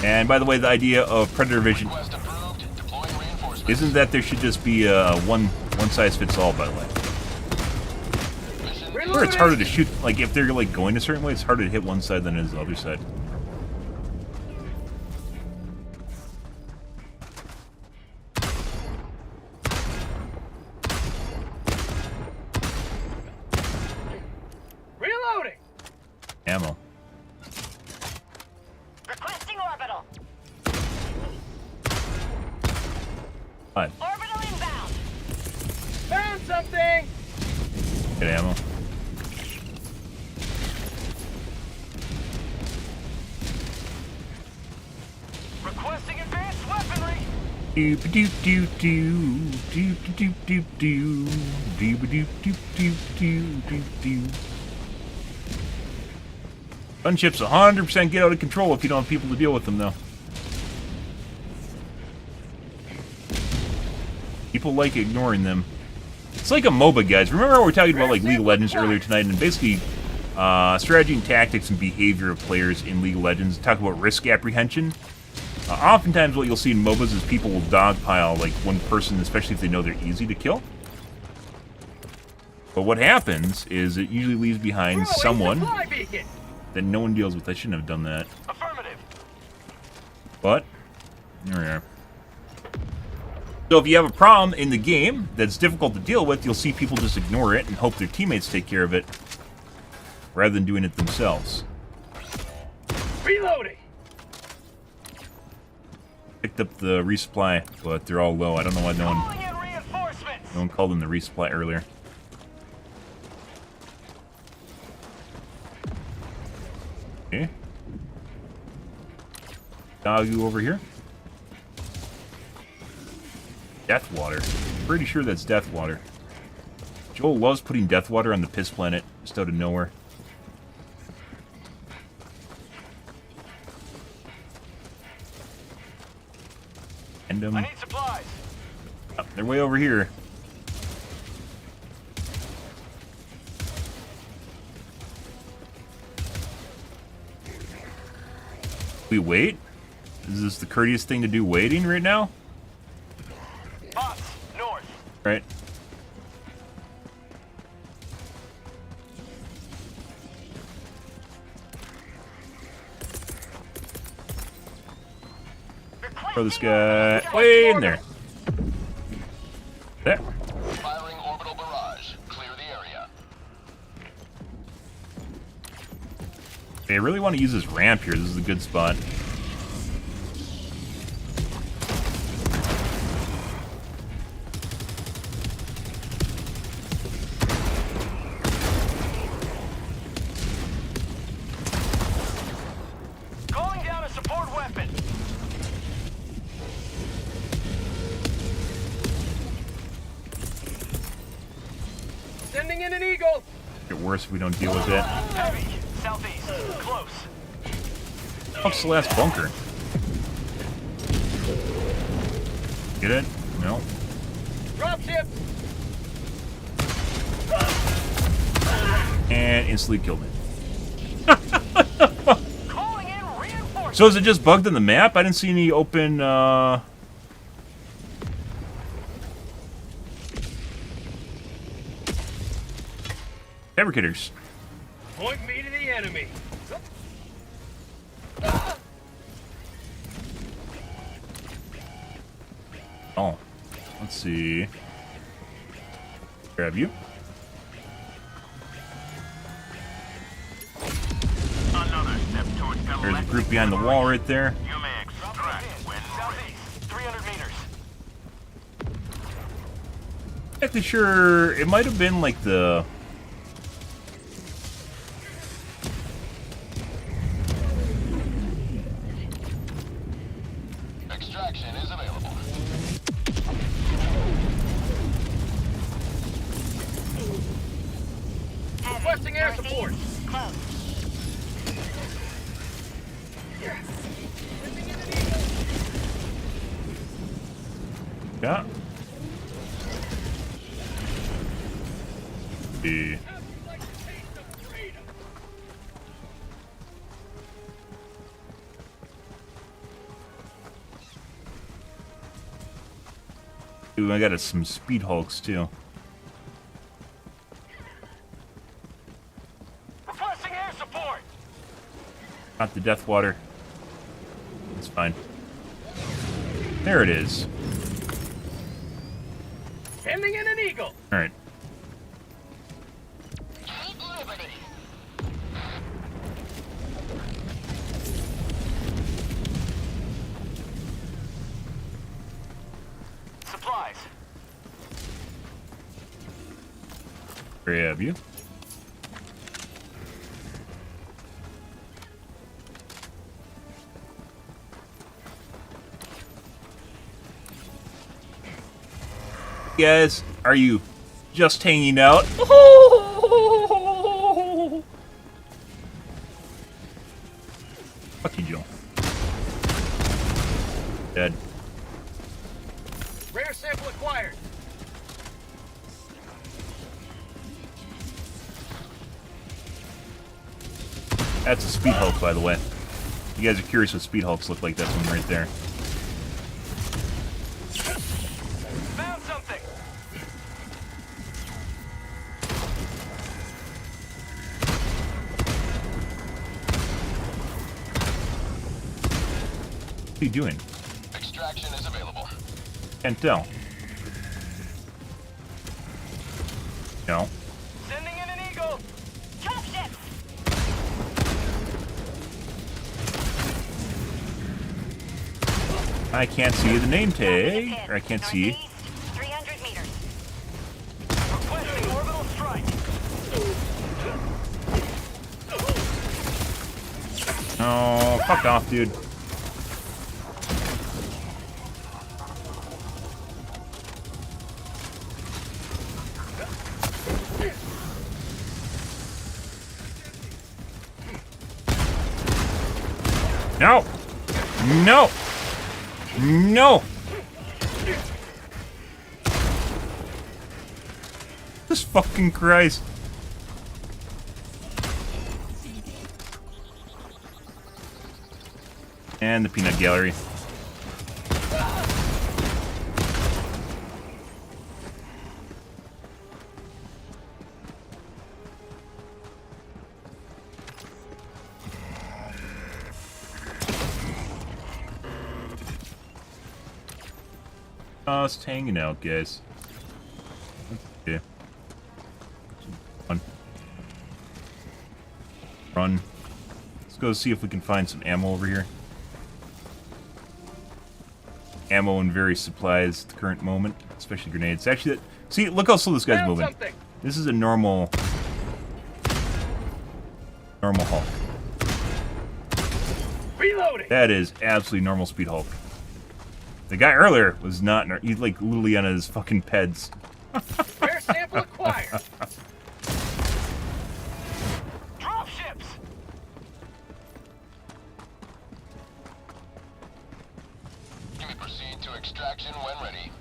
And by the way, the idea of predator vision Request approved. Deploying reinforcements. isn't that there should just be one size fits all, by the way. Mission Where it's harder to shoot, like if they're like going a certain way, it's harder to hit one side than it is the other side. Reloading. Ammo. Requesting orbital. Fine. Orbital inbound. Found something. Get ammo. Requesting advanced weaponry. Doop doop doop doo doop doop doop doo doop doop doop doop doo doop doo. Gunships 100% get out of control if you don't have people to deal with them, though. People like ignoring them. It's like a MOBA, guys. Remember how we were talking about like League of Legends earlier tonight, and basically strategy and tactics and behavior of players in League of Legends. Talk about risk apprehension. Oftentimes what you'll see in MOBAs is people will dogpile like one person, especially if they know they're easy to kill. But what happens is it usually leaves behind someone that no one deals with. I shouldn't have done that. Affirmative. But, there we are. So if you have a problem in the game that's difficult to deal with, you'll see people just ignore it and hope their teammates take care of it, rather than doing it themselves. Reloading. Picked up the resupply, but they're all low. I don't know why no one called them the resupply earlier. Okay. Doggo over here. Death water. Pretty sure that's death water. Joel loves putting death water on the piss planet just out of nowhere. And I need supplies. oh, they're way over here. We wait? Is this the courteous thing to do, waiting right now? Bots, north. Right. Throw this guy way in there. There. Firing orbital barrage. Clear the area. I really want to use this ramp here. This is a good spot. Calling down a support weapon. Sending in an eagle. Get worse if we don't deal with it. Heavy. Southeast. Close. What's the last bunker? Get it? No. Dropship. And instantly killed it. Calling in reinforcements. So is it just bugged in the map? I didn't see any open, fabricators. Point me to the enemy. Oh. Let's see. Grab you. Another step towards There's a group behind the wall right there. You may extract when ready. 300 meters. Exactly sure. It might have been like the. Extraction is available. Requesting air support. Close. Yeah. The. Ooh, I got some speed hulks too. Requesting air support. Not the death water. It's fine. There it is. Sending in an eagle. All right. Take liberty. Supplies. Grab you. Guys, are you just hanging out? Dead. Rare sample acquired. That's a Speed Hulk, by the way. You guys are curious what Speed Hulks look like, that's one right there. Found something. What are you doing? Extraction is available. Can't tell. No. Sending in an eagle. Dropship! I can't see the name tag. Or I can't see. Northeast, 300 meters. Requesting orbital strike. Oh, fuck off, dude. No! No! No! Jesus fucking Christ. And the peanut gallery. Just hanging out, guys. Okay. Run. Run. Let's go see if we can find some ammo over here. Ammo and various supplies at the current moment, especially grenades. Actually, see, look how slow this guy's moving. Something. This is a normal Hulk. Reloading. That is absolutely normal speed Hulk. The guy earlier was not. He's like literally on his fucking peds. Rare sample acquired. Dropships. You may proceed to extraction when ready.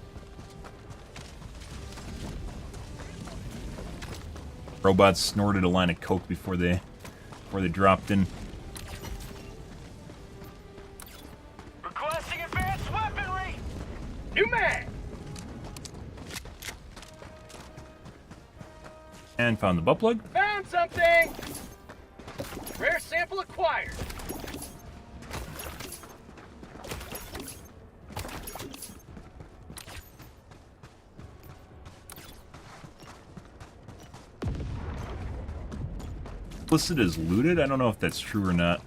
Robots snorted a line of coke before they dropped in. Requesting advanced weaponry. New mag. And found the butt plug. Found something. Rare sample acquired. Listed as looted? I don't know if that's true or not.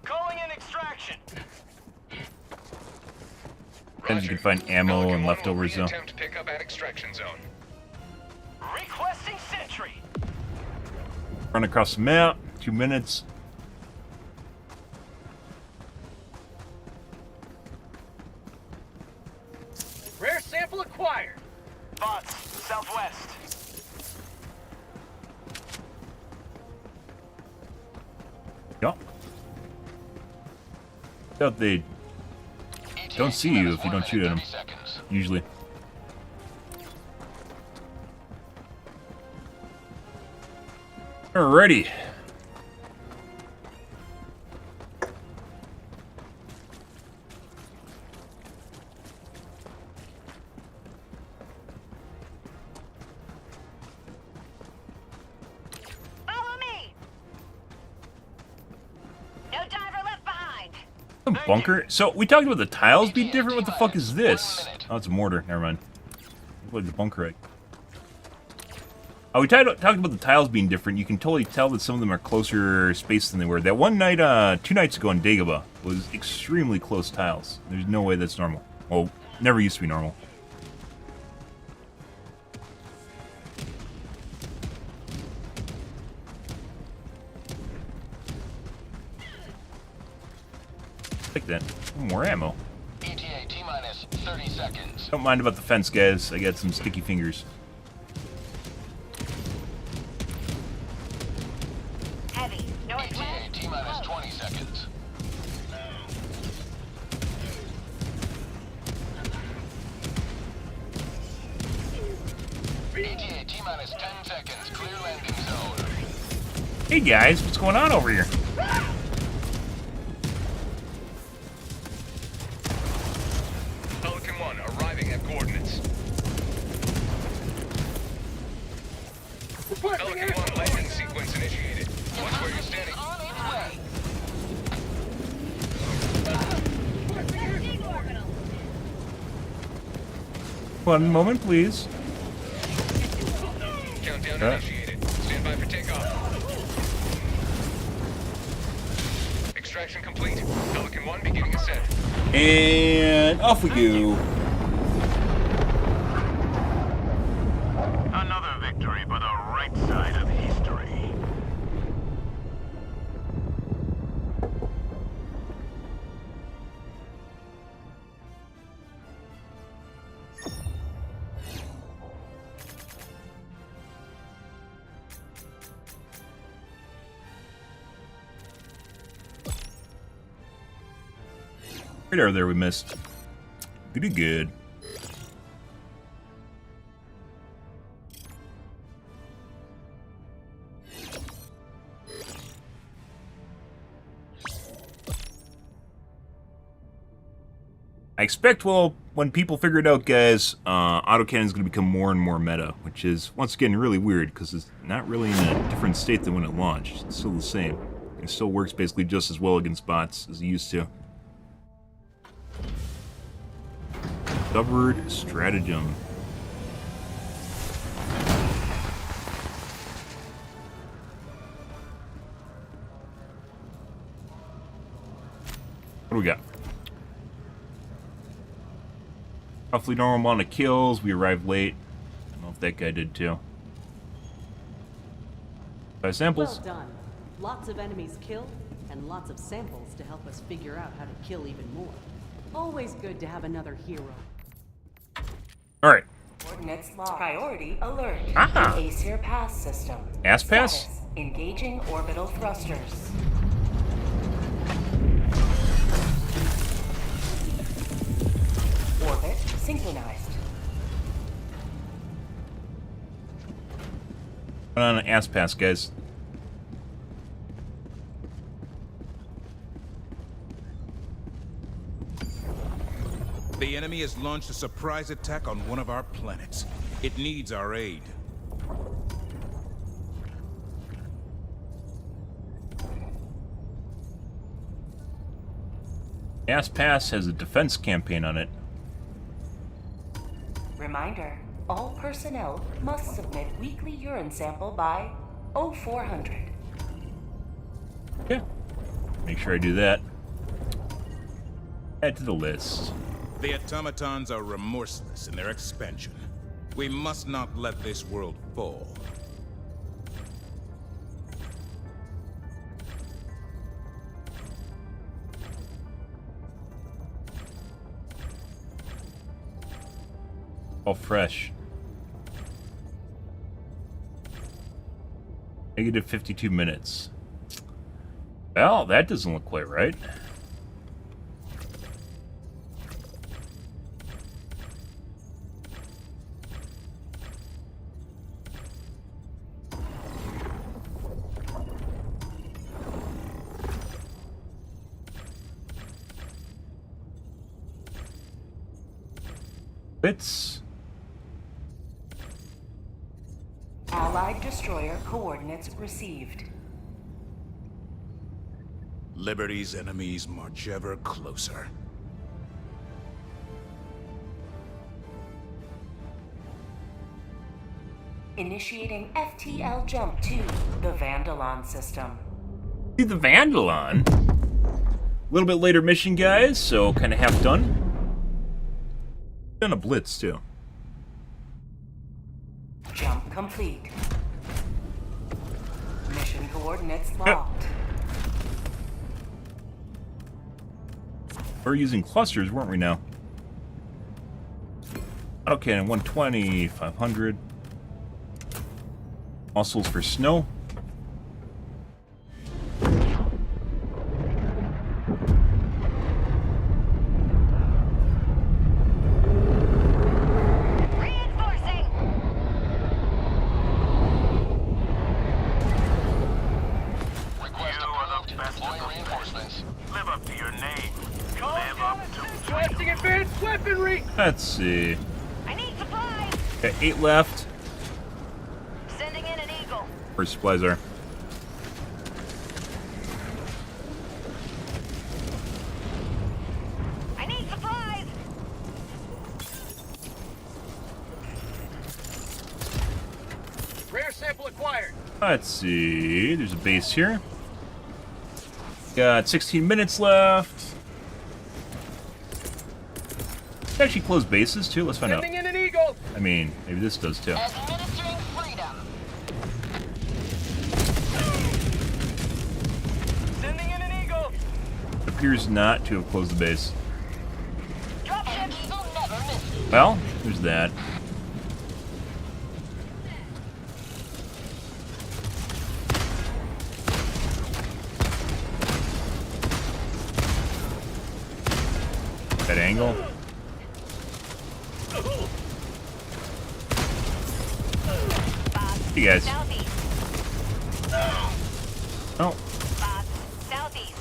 Calling in extraction. And you can find ammo and leftovers though. Attempt pickup at extraction zone. Requesting sentry. Run across the map. 2 minutes. Rare sample acquired. Bots, southwest. Yup. Doubt they don't see you if you don't shoot at them. Usually. Alrighty. Follow me! No diver left behind. A bunker? So, we talked about the tiles being different. What the fuck is this? Oh, it's a mortar. Never mind. Like the bunker egg. Oh, we talked about the tiles being different. You can totally tell that some of them are closer spaced than they were. That one night, 2 nights ago in Dagobah was extremely close tiles. There's no way that's normal. Well, never used to be normal. Like that. More ammo. ETA T-minus 30 seconds. Don't mind about the fence, guys. I got some sticky fingers. heavy. Northwest. ETA T-minus 20 seconds. ETA T-minus 10 seconds. Clear landing zone. Hey guys, what's going on over here? Pelican 1 arriving at coordinates. Pelican 1 landing sequence initiated. Watch where you're standing. On its way. One moment, please. Countdown initiated. Stand by for takeoff. Extraction complete. Pelican 1 beginning ascent. And off we go. Another victory for the right side of history. Radar there we missed. Pretty good. I expect, well, when people figure it out, guys, autocannon is going to become more and more meta, which is, once again, really weird, because it's not really in a different state than when it launched. It's still the same. It still works basically just as well against bots as it used to. Discovered stratagem. What do we got? Roughly normal amount of kills. We arrived late. I don't know if that guy did too. 5 samples. Well done. Lots of enemies killed, and lots of samples to help us figure out how to kill even more. Always good to have another hero. Alright. Coordinates lost. Priority alert. Ah. Aesir pass system. Ass pass? Status, engaging orbital thrusters. Orbit synchronized. Put on an ass pass, guys. The enemy has launched a surprise attack on one of our planets. It needs our aid. Ass pass has a defense campaign on it. Reminder, all personnel must submit weekly urine sample by 0400. Okay. Make sure I do that. Add to the list. The automatons are remorseless in their expansion. We must not let this world fall. All fresh. Negative 52 minutes. Well, that doesn't look quite right. Bits. Allied destroyer coordinates received. Liberty's enemies march ever closer. Initiating FTL jump to the Vandalon system. See the Vandalon. A little bit later mission, guys, so kind of half done. Done a blitz too. Jump complete. Mission coordinates locked. We're using clusters, weren't we now? Okay, 120, 500. Muscles for snow. Deploying reinforcements. Live up to your name. Live up to Requesting advanced weaponry! Let's see. I need supplies. Got 8 left. Sending in an eagle. Where's supplies are? I need supplies. Rare sample acquired. Let's see. There's a base here. Got 16 minutes left. Actually close bases too. Let's find out. Sending in an eagle! I mean, maybe this does too. Administering freedom. Sending in an eagle! Appears not to have closed the base. Dropships will never miss you. Well, there's that. That angle. Hey guys. Southeast. Oh, Bob. Southeast.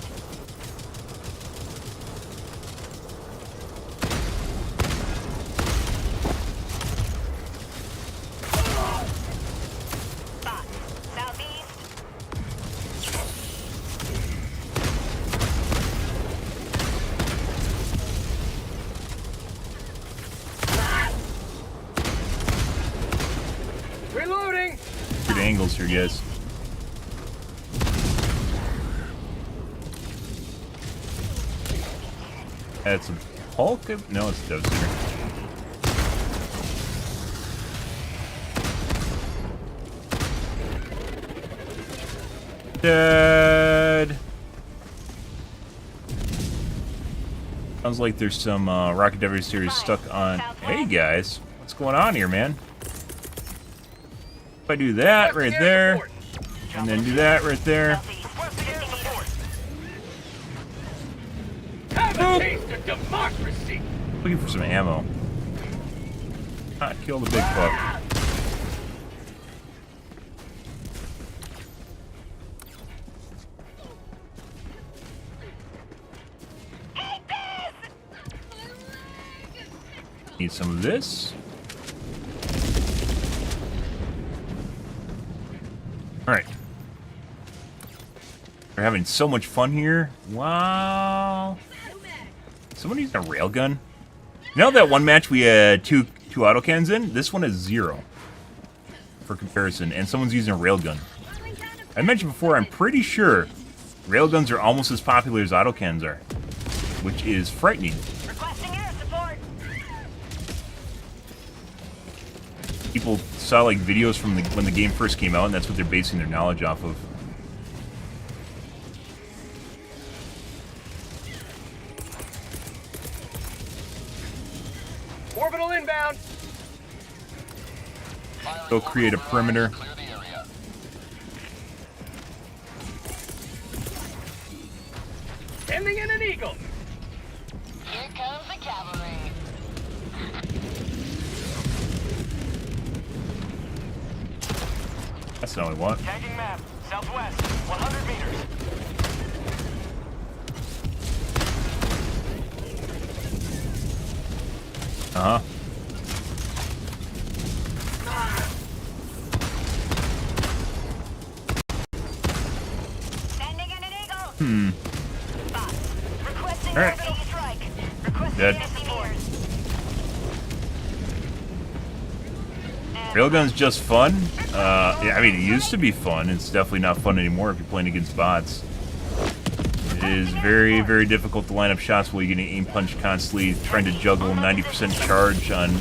Bob. Southeast. Reloading! good angles here, guys. That's a Hulk? No, it's a Devastator. Dead. Sounds like there's some Rocket Devastators stuck on. Hey guys, what's going on here, man? If I do that right there, and then do that right there. Have a taste of democracy! Looking for some ammo. Not kill the big fuck. Need some of this. Alright. We're having so much fun here. Wow. Someone using a railgun? You know that one match we had two autocans in? This one is 0. For comparison. And someone's using a railgun. I mentioned before, I'm pretty sure railguns are almost as popular as autocans are. Which is frightening. Requesting air support. People saw like videos from when the game first came out, and that's what they're basing their knowledge off of. Orbital inbound! Go create a perimeter. Clear the area. Sending in an eagle! Here comes the cavalry. That's not what we want. Tagging map, southwest, 100 meters. Uh-huh. Sending in an eagle. Bob. Requesting All right. orbital strike. Requesting Dead. 50 meters. And Railgun's just fun. Yeah, I mean, it used to be fun. It's definitely not fun anymore if you're playing against bots. It is very, very difficult to line up shots while you're getting aim punch constantly, trying to juggle 90% charge on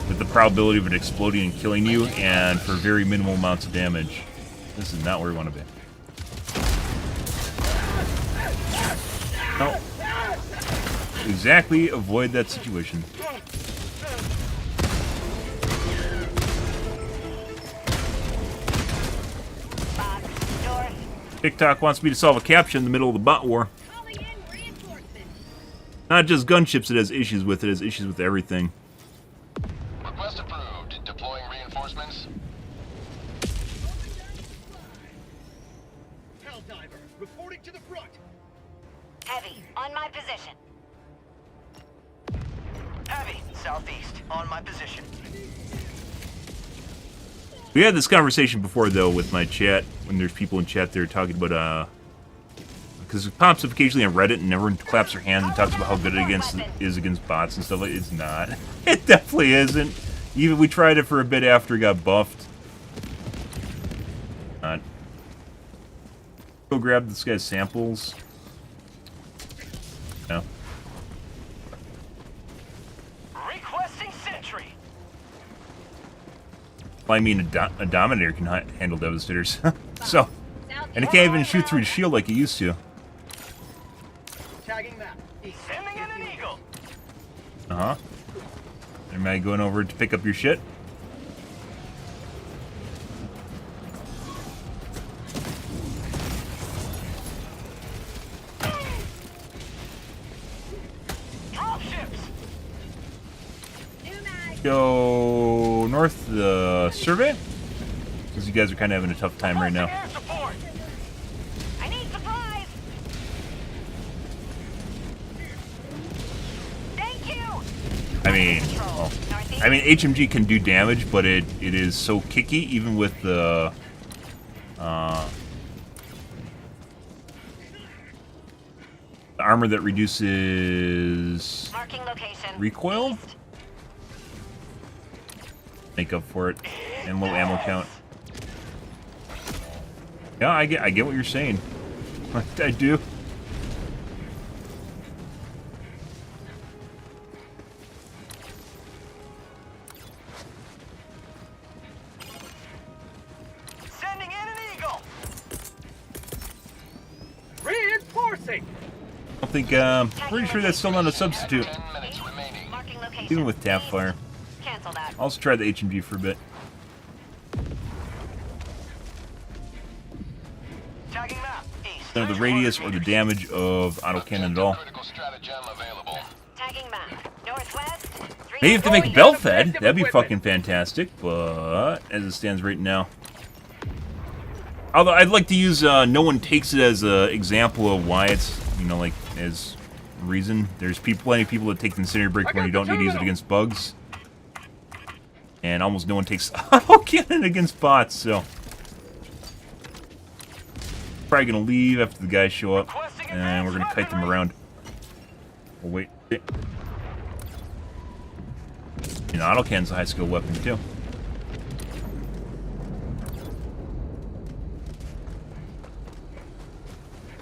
with the probability of it exploding and killing you, and for very minimal amounts of damage. This is not where we want to be. No. Exactly avoid that situation. Bob. North. TikTok wants me to solve a captcha in the middle of the bot war. Not just gunships it has issues with, it has issues with everything. Request approved. Deploying reinforcements. Helldiver, Reporting to the front. Heavy, on my position. Heavy, southeast, on my position. We had this conversation before, though, with my chat. When there's people in chat, they're talking about, because it pops up occasionally on Reddit, and everyone claps their hands and talks about how good it is against bots and stuff. Like, it's not. It definitely isn't. Even we tried it for a bit after it got buffed. Not. Go grab this guy's samples. No. Requesting sentry. Well, I mean, a Dominator can handle Devastators. So, and it can't even shoot through the shield like it used to. Tagging map. Sending in an eagle. Uh-huh. Am I going over to pick up your shit? Dropships. Go north the survey? Because you guys are kind of having a tough time right now. Air support. I need supplies. Thank you. I mean, well, I mean, HMG can do damage, but it is so kicky, even with the armor that reduces Marking location. recoil. East. Make up for it, and low ammo count. Yeah, I get what you're saying. I do. Sending in an eagle. Reinforcing. I think pretty sure that's still not a substitute, 10 minutes remaining. Marking location. even with tap fire. Cancel that. I'll also try the HMG for a bit. Tagging map. East. Know the radius or the damage of autocannon at all. Critical stratagem available. Tagging map. Northwest. Maybe if they make belt fed, that'd be fucking fantastic. But as it stands right now, although I'd like to use no one takes it as an example of why it's, you know, like as reason. There's plenty of people that take the incendiary break when you don't need to use it against bugs, and almost no one takes autocannon against bots. So probably gonna leave after the guys show up, and we're gonna kite them around. Oh wait. You know, autocannon's a high skill weapon too.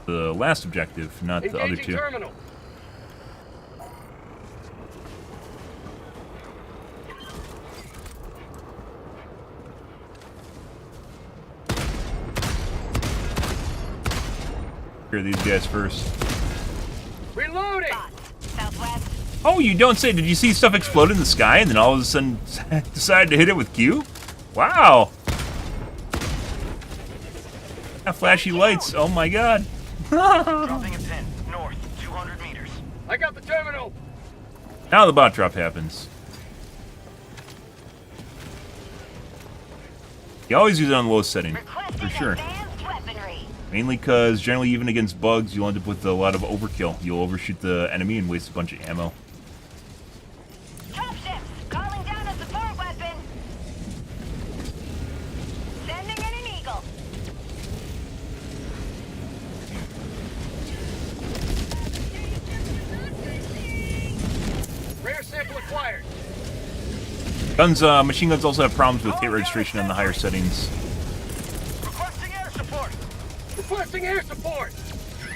The last objective, not the other Engaging two. terminal. Here, these guys first. Reloading. Southwest. Oh, you don't say. Did you see stuff explode in the sky and then all of a sudden decide to hit it with Q? Wow. Got flashy lights. Oh my god. Dropping a pin. North. 200 meters. I got the terminal. Now the bot drop happens. You always use it on low setting, for sure. Advanced weaponry. Mainly because generally even against bugs, you'll end up with a lot of overkill. You'll overshoot the enemy and waste a bunch of ammo. Dropships. Calling down a support weapon. Sending in an eagle. Rare sample acquired. Guns, machine guns also have problems with hit registration on the higher settings. Requesting air support. Requesting air support.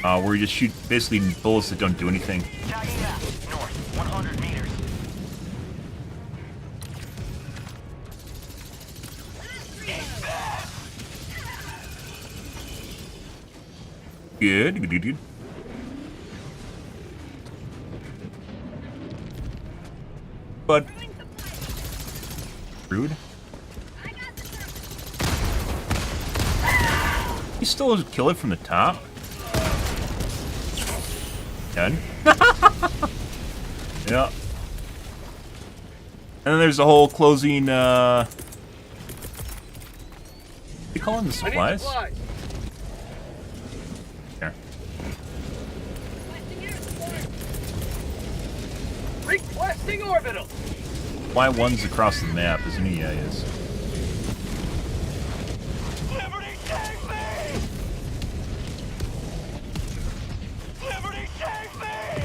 Where you just shoot basically bullets that don't do anything. Tagging map. North. 100 meters. Good. But rude. He still doesn't kill it from the top. Dead. Yeah. And then there's the whole closing. What do you call them, the I need supplies? supplies. Requesting orbital. Why one's across the map? As many yeah, is. Liberty, take me! Liberty, take me!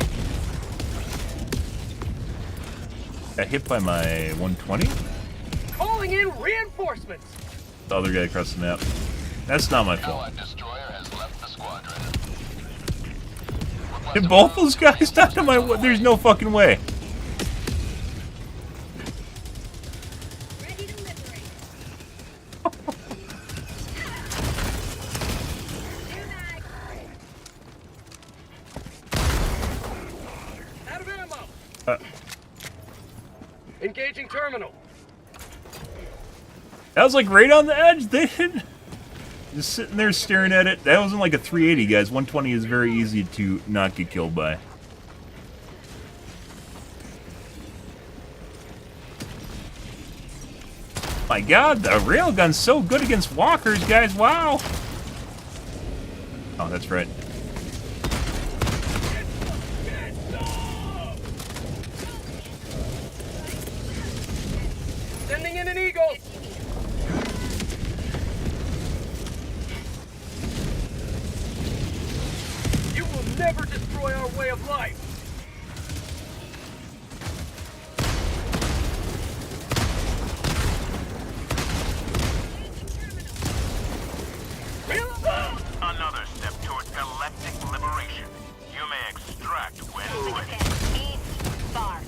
Got hit by my 120? Calling in reinforcements. The other guy across the map. That's not my fault. Allied destroyer has left the squadron. Did both those guys die to my... There's no fucking way. Ready to liberate. Out of ammo. Engaging terminal. That was like right on the edge. They didn't... Just sitting there staring at it. That wasn't like a 380, guys. 120 is very easy to not get killed by. My god, the railgun's so good against walkers, guys. Wow. Oh, that's right. Sending in an eagle. You will never destroy our way of life. Another step toward galactic liberation. You may extract when ready. East, far.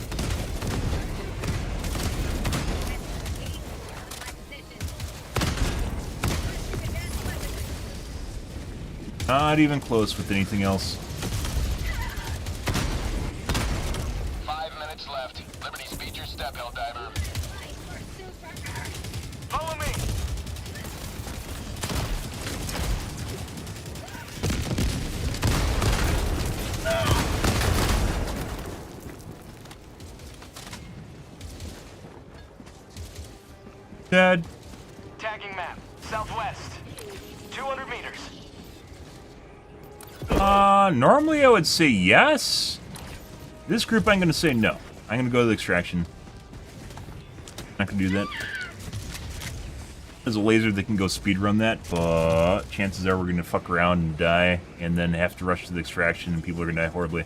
Not even close with anything else. 5 minutes left. Liberty speed your step, Helldiver. Follow me. Dead. Tagging map. Southwest. 200 meters. Normally I would say yes. This group I'm gonna say no. I'm gonna go to the extraction. Not gonna do that. There's a laser that can go speedrun that, but chances are we're gonna fuck around and die, and then have to rush to the extraction, and people are gonna die horribly.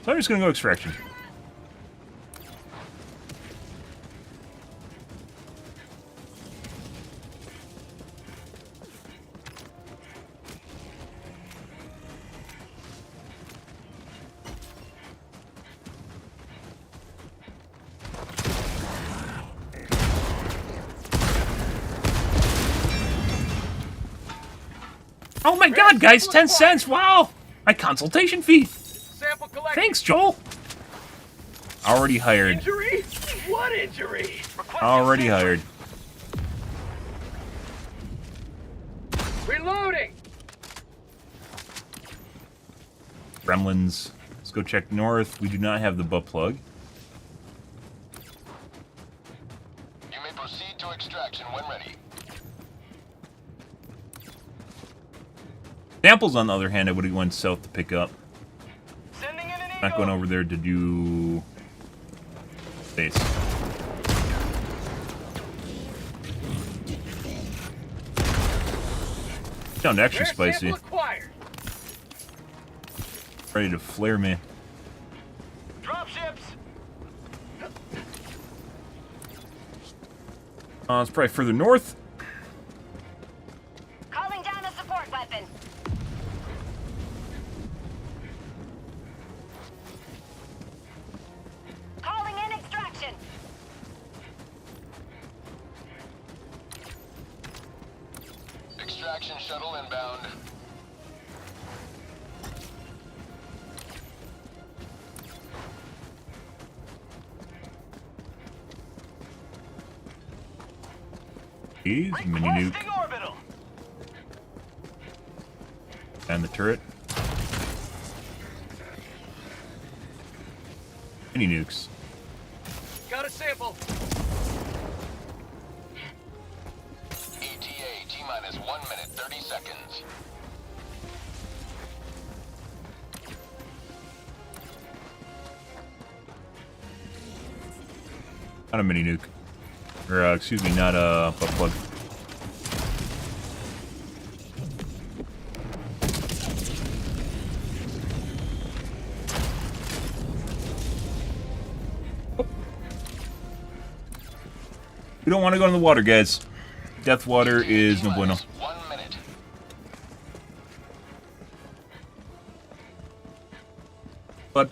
So I'm just gonna go extraction. Oh my god, guys, 10 cents, wow! My consultation fee! Sample collected. Thanks, Joel! Already hired. Injury? What injury? Already hired. Reloading. Gremlins. Let's go check north. We do not have the butt plug. You may proceed to extraction when ready. Samples, on the other hand, I would have went south to pick up. Sending in an eagle. Not going over there to do... base. Sound extra Rare spicy. sample acquired. Ready to flare me. Dropships. It's probably further north. Calling down a support weapon. Calling in extraction. Extraction shuttle inbound. These mini nuke Requesting orbital. and the turret. Mini nukes. Got a sample. ETA T-minus 1 minute 30 seconds. Not a mini nuke. Or, excuse me, not a butt plug. We don't want to go in the water, guys. Death water is no bueno. 1 minute. But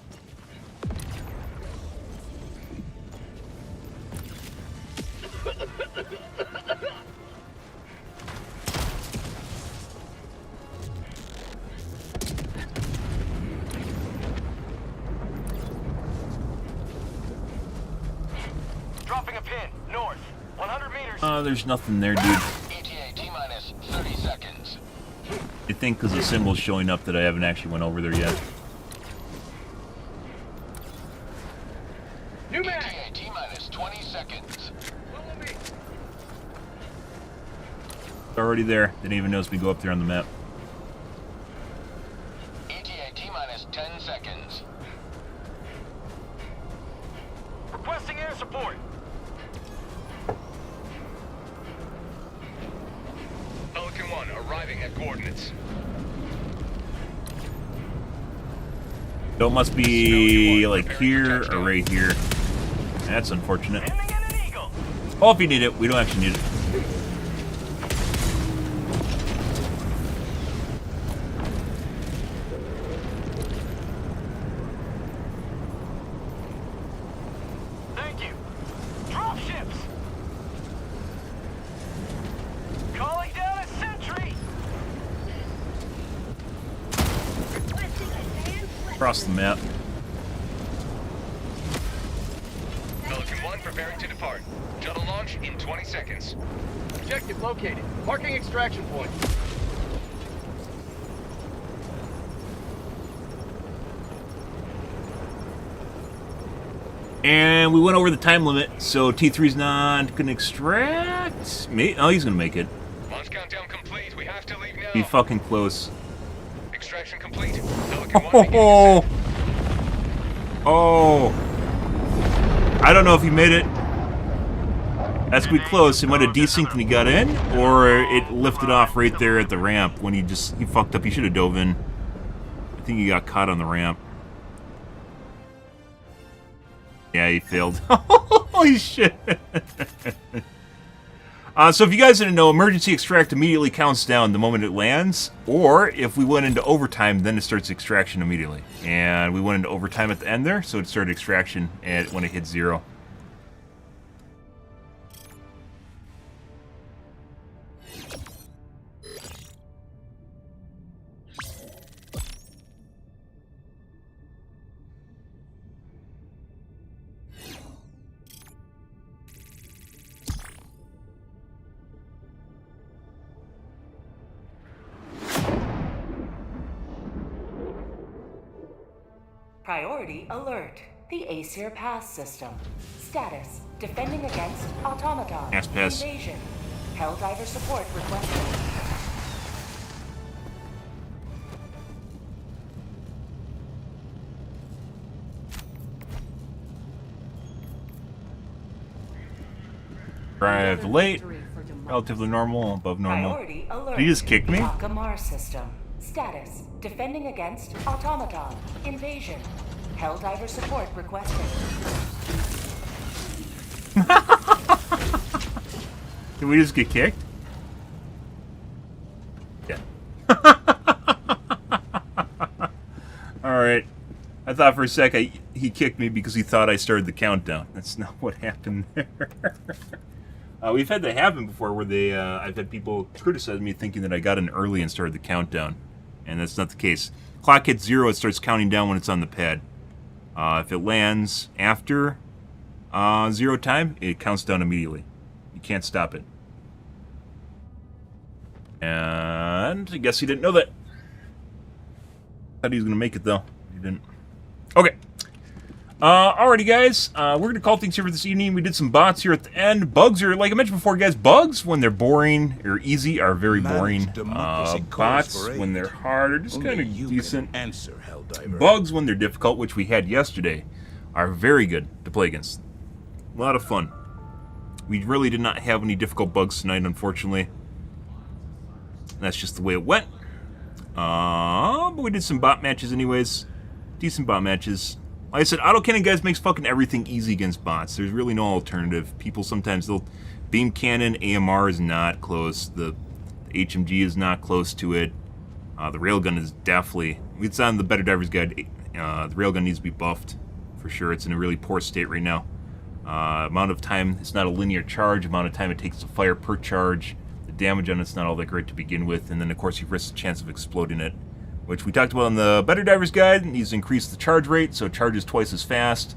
Dropping a pin, north. 100 meters. there's nothing there, dude. ETA T-minus 30 seconds. I think because the symbol's showing up that I haven't actually went over there yet. New man. ETA T-minus 20 seconds. Follow me. It's already there. Didn't even notice me go up there on the map. ETA T-minus 10 seconds. Requesting air support. Pelican 1 arriving at coordinates. So it must be like here or right here. That's unfortunate. Landing in an eagle. Oh, if you need it, we don't actually need it. Thank you. Drop ships. Calling down a sentry. Across the map. Pelican 1 preparing to depart. Shuttle launch in 20 seconds. Objective located. Marking extraction point. And we went over the time limit, so T3's not gonna extract. Oh, he's gonna make it. Launch countdown complete. We have to leave now. Be fucking close. Extraction complete. Pelican 1 beginning Oh, ascent. oh! I don't know if he made it. That's gonna be close. It might have desynced when he got in, or it lifted off right there at the ramp when he fucked up. He should have dove in. I think he got caught on the ramp. Yeah, he failed. Holy shit! So if you guys didn't know, emergency extract immediately counts down the moment it lands, or if we went into overtime, then it starts extraction immediately. And we went into overtime at the end there, so it started extraction when it hit 0. Priority alert. The Aesir Pass system. Status: defending against automaton. Ass pass. Invasion. Helldiver support requested. Arrived late, Victory for democracy. relatively normal, above normal. Priority alert. Did he just kick me? Akamar system. Status: defending against automaton. Invasion. Helldiver support requested. Did we just get kicked? Yeah. Alright. I thought for a sec he kicked me because he thought I started the countdown. That's not what happened there. We've had that happen before where I've had people criticize me thinking that I got in early and started the countdown. And that's not the case. Clock hits 0, it starts counting down when it's on the pad. If it lands after 0 time, it counts down immediately. You can't stop it. And I guess he didn't know that. Thought he was going to make it, though. He didn't. Okay. Alrighty, guys. We're going to call things here for this evening. We did some bots here at the end. Bugs are, like I mentioned before, guys, bugs, when they're boring or easy, are very boring. Bots, when they're hard, are just kind of decent. Answer, Helldiver. Bugs, when they're difficult, which we had yesterday, are very good to play against. A lot of fun. We really did not have any difficult bugs tonight, unfortunately. That's just the way it went. But we did some bot matches anyways. Decent bot matches. Like I said, autocannon, guys, makes fucking everything easy against bots. There's really no alternative. People sometimes, they'll... Beam cannon, AMR is not close. The HMG is not close to it. The railgun is definitely... It's on the Better Divers Guide. The railgun needs to be buffed, for sure. It's in a really poor state right now. Amount of time, it's not a linear charge. Amount of time it takes to fire per charge. The damage on it's not all that great to begin with. And then, of course, you risk the chance of exploding it, which we talked about in the Better Divers Guide. It needs to increase the charge rate, so it charges twice as fast.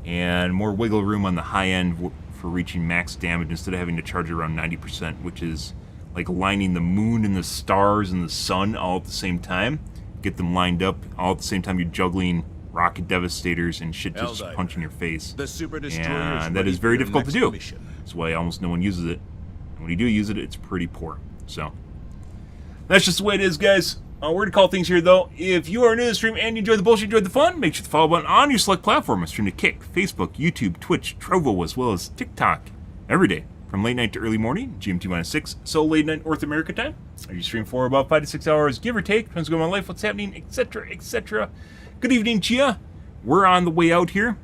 And more wiggle room on the high end for reaching max damage instead of having to charge around 90%, which is like lining the moon and the stars and the sun all at the same time. Get them lined up all at the same time. You're juggling rocket devastators and shit just punching your face. The Super And that is very difficult to do. That's why almost no one uses it. And when you do use it, it's pretty poor. So that's just the way it is, guys. We're going to call things here, though. If you are new to the stream and you enjoy the bullshit, enjoy the fun, make sure to follow button on your select platform. I stream to Kick, Facebook, YouTube, Twitch, Trovo, as well as TikTok every day from late night to early morning, GMT-6, so late night North America time. I usually stream for about 5 to 6 hours, give or take. Depends on my life, what's happening, etc., etc. Good evening, Chia. We're on the way out here.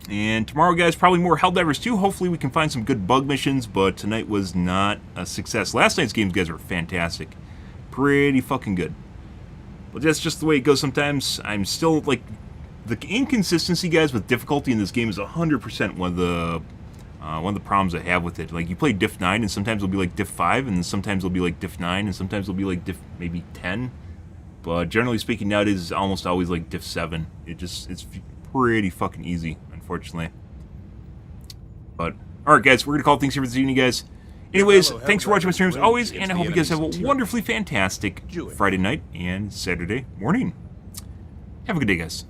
And tomorrow, guys, probably more Helldivers 2. Hopefully we can find some good bug missions, but tonight was not a success. Last night's games, guys, were fantastic. Pretty fucking good. But that's just the way it goes sometimes. I'm still, like, the inconsistency, guys, with difficulty in this game is 100% one of the problems I have with it. Like, you play diff 9, and sometimes it'll be like diff 5, and sometimes it'll be like diff 9, and sometimes it'll be like diff maybe 10. But generally speaking, nowadays it's almost always like diff 7. It's pretty fucking easy, unfortunately. But, alright, guys, we're going to call things here for this evening, guys. Anyways, thanks for watching my stream as always, and I hope you guys have a wonderfully fantastic Friday night and Saturday morning. Have a good day, guys.